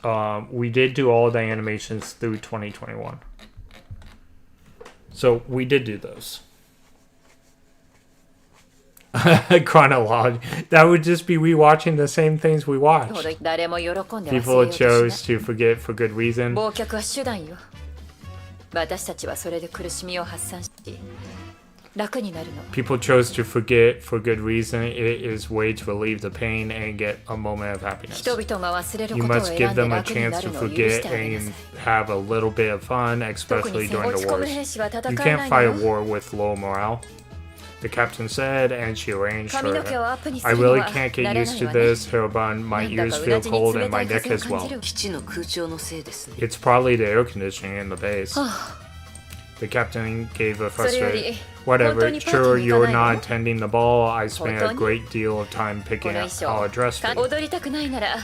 we did do all the animations through 2021. So we did do those. Chronologue. That would just be rewatching the same things we watched. People chose to forget for good reason. People chose to forget for good reason. It is a way to relieve the pain and get a moment of happiness. You must give them a chance to forget and have a little bit of fun, especially during the wars. You can't fight a war with low morale, the captain said, and she arranged her. I really can't get used to this hair bun. My ears feel cold and my neck as well. It's probably the air conditioning in the base. The captain gave a frustrated, whatever, sure, you're not attending the ball. I spent a great deal of time picking out a dress for you.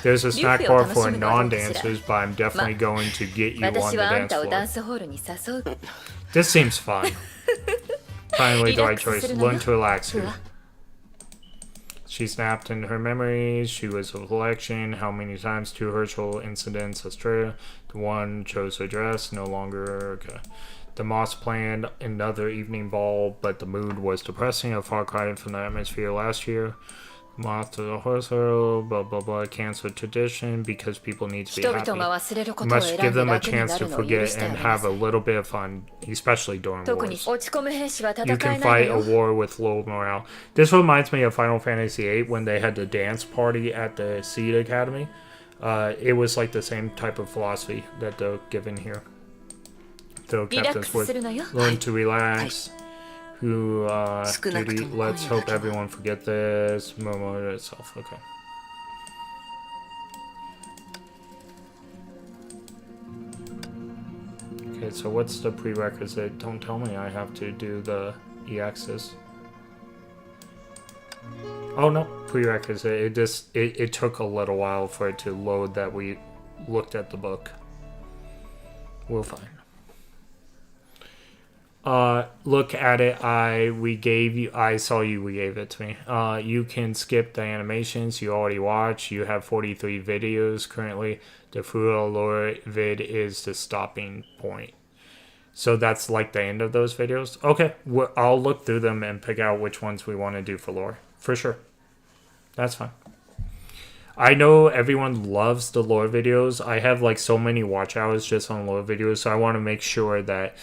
There's a snack bar for non-dancers, but I'm definitely going to get you on the dance floor. This seems fun. Finally, the right choice. Learn to relax here. She snapped in her memories. She was a collection. How many times? 2 Herschel incidents, Australia. The one chose her dress. No longer... Okay. The Moss planned another evening ball, but the mood was depressing. A far cry from the atmosphere last year. Moth to the horse hurdle, blah blah blah. Canceled tradition because people need to be happy. You must give them a chance to forget and have a little bit of fun, especially during wars. You can fight a war with low morale. This reminds me of Final Fantasy VIII when they had the dance party at the Seed Academy. It was like the same type of philosophy that they're given here. The captains would learn to relax. Who duty? Let's hope everyone forget this. Momo itself. Okay. Okay, so what's the prerequisite? Don't tell me I have to do the EXs. Oh no, prerequisite. It took a little while for it to load that we looked at the book. We'll find. Look at it. We gave it to me. You can skip the animations you already watched. You have 43 videos currently. The Furo Lore vid is the stopping point. So that's like the end of those videos. Okay, I'll look through them and pick out which ones we want to do for lore. For sure. That's fine. I know everyone loves the lore videos. I have like so many watch hours just on lore videos, so I want to make sure that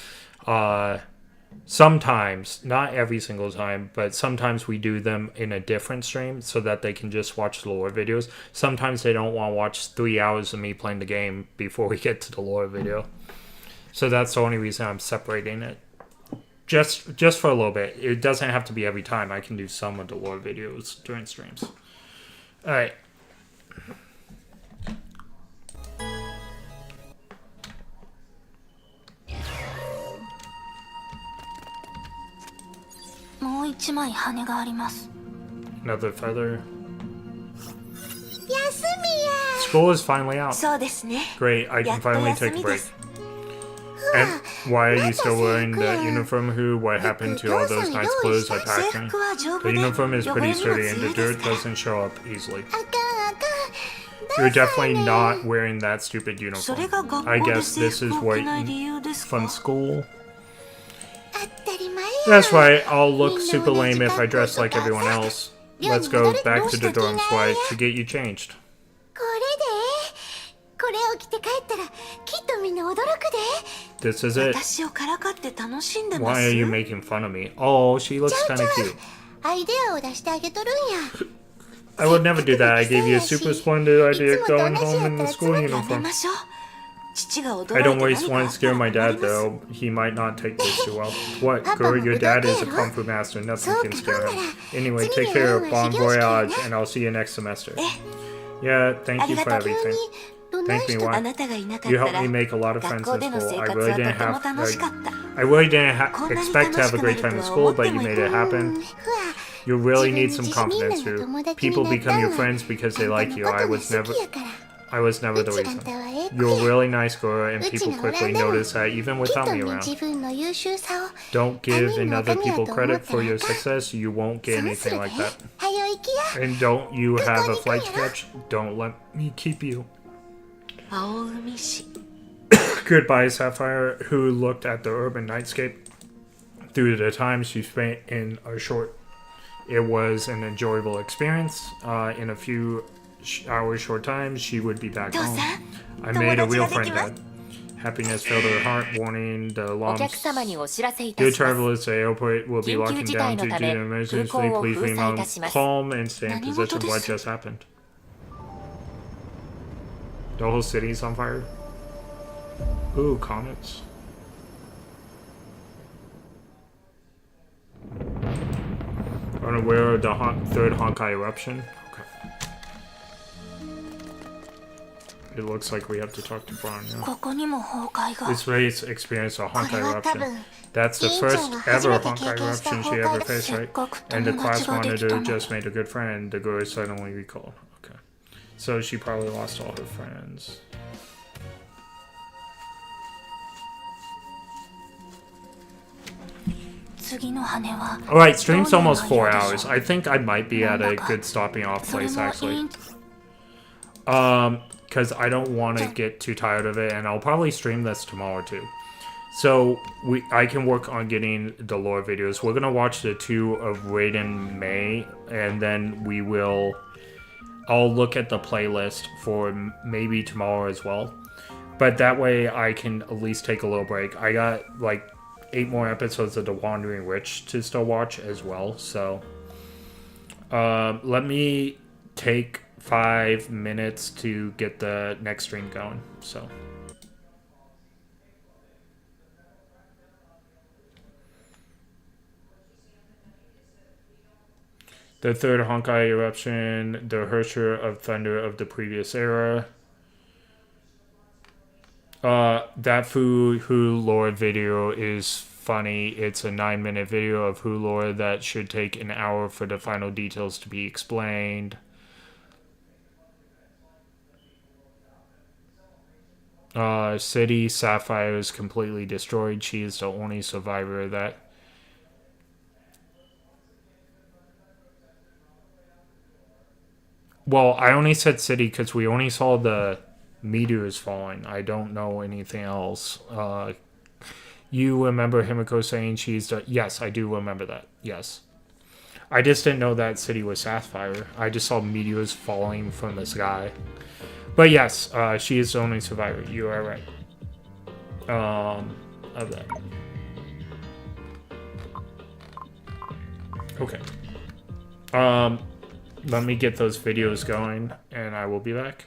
sometimes, not every single time, but sometimes we do them in a different stream so that they can just watch the lore videos. Sometimes they don't want to watch 3 hours of me playing the game before we get to the lore video. So that's the only reason I'm separating it. Just for a little bit. It doesn't have to be every time. I can do some of the lore videos during streams. Alright. Another feather. School is finally out. Great, I can finally take a break. And why are you still wearing the uniform? What happened to all those nice clothes I packed in? The uniform is pretty sturdy and the dirt doesn't show up easily. You're definitely not wearing that stupid uniform. I guess this is what from school. That's right, I'll look super lame if I dress like everyone else. Let's go back to the dorms to get you changed. This is it. Why are you making fun of me? Oh, she looks kind of cute. I would never do that. I gave you a super splendid idea going home in the school uniform. I don't always want to scare my dad, though. He might not take this too well. What, girl? Your dad is a kung fu master. Nothing can scare him. Anyway, take care. Bon voyage, and I'll see you next semester. Yeah, thank you for everything. Thank me, why? You helped me make a lot of friends in school. I really didn't expect to have a great time in school, but you made it happen. You really need some confidence too. People become your friends because they like you. I was never the reason. You're a really nice girl, and people quickly notice that even without me around. Don't give other people credit for your success. You won't get anything like that. And don't you have a flight to catch? Don't let me keep you. Goodbye, Sapphire, who looked at the urban nightscape. through the time she spent in a short, it was an enjoyable experience. In a few hours, short time, she would be back home. I made a real friend, Dad. Happiness filled her heart, warning the alarms. Dear travelers, the airport will be locking down due to an emergency. Please remain calm and stay in possession of what just happened. The whole city's on fire. Ooh, comets. Unaware of the third Honkai eruption. Okay. It looks like we have to talk to Braun now. This race experienced a Honkai eruption. That's the first ever Honkai eruption she ever faced, right? And the class monitor just made a good friend. The girl suddenly recalled. Okay. So she probably lost all her friends. Alright, stream's almost 4 hours. I think I might be at a good stopping off place, actually. Because I don't want to get too tired of it, and I'll probably stream this tomorrow, too. So, I can work on getting the lore videos. We're going to watch the 2 of Raiden May, and then I'll look at the playlist for maybe tomorrow as well. But that way, I can at least take a little break. I got, like, 8 more episodes of The Wandering Witch to still watch as well, so let me take 5 minutes to get the next stream going. So the third Honkai eruption, the Hersher of Thunder of the previous era. That Who lore video is funny. It's a 9-minute video of Who lore that should take an hour for the final details to be explained. City Sapphire is completely destroyed. She is the only survivor of that. Well, I only said city because we only saw the meteors falling. I don't know anything else. You remember Himiko saying she's the... Yes, I do remember that. Yes. I just didn't know that city was Sapphire. I just saw meteors falling from the sky. But yes, she is the only survivor. You are right. Of that. Okay. Let me get those videos going, and I will be back.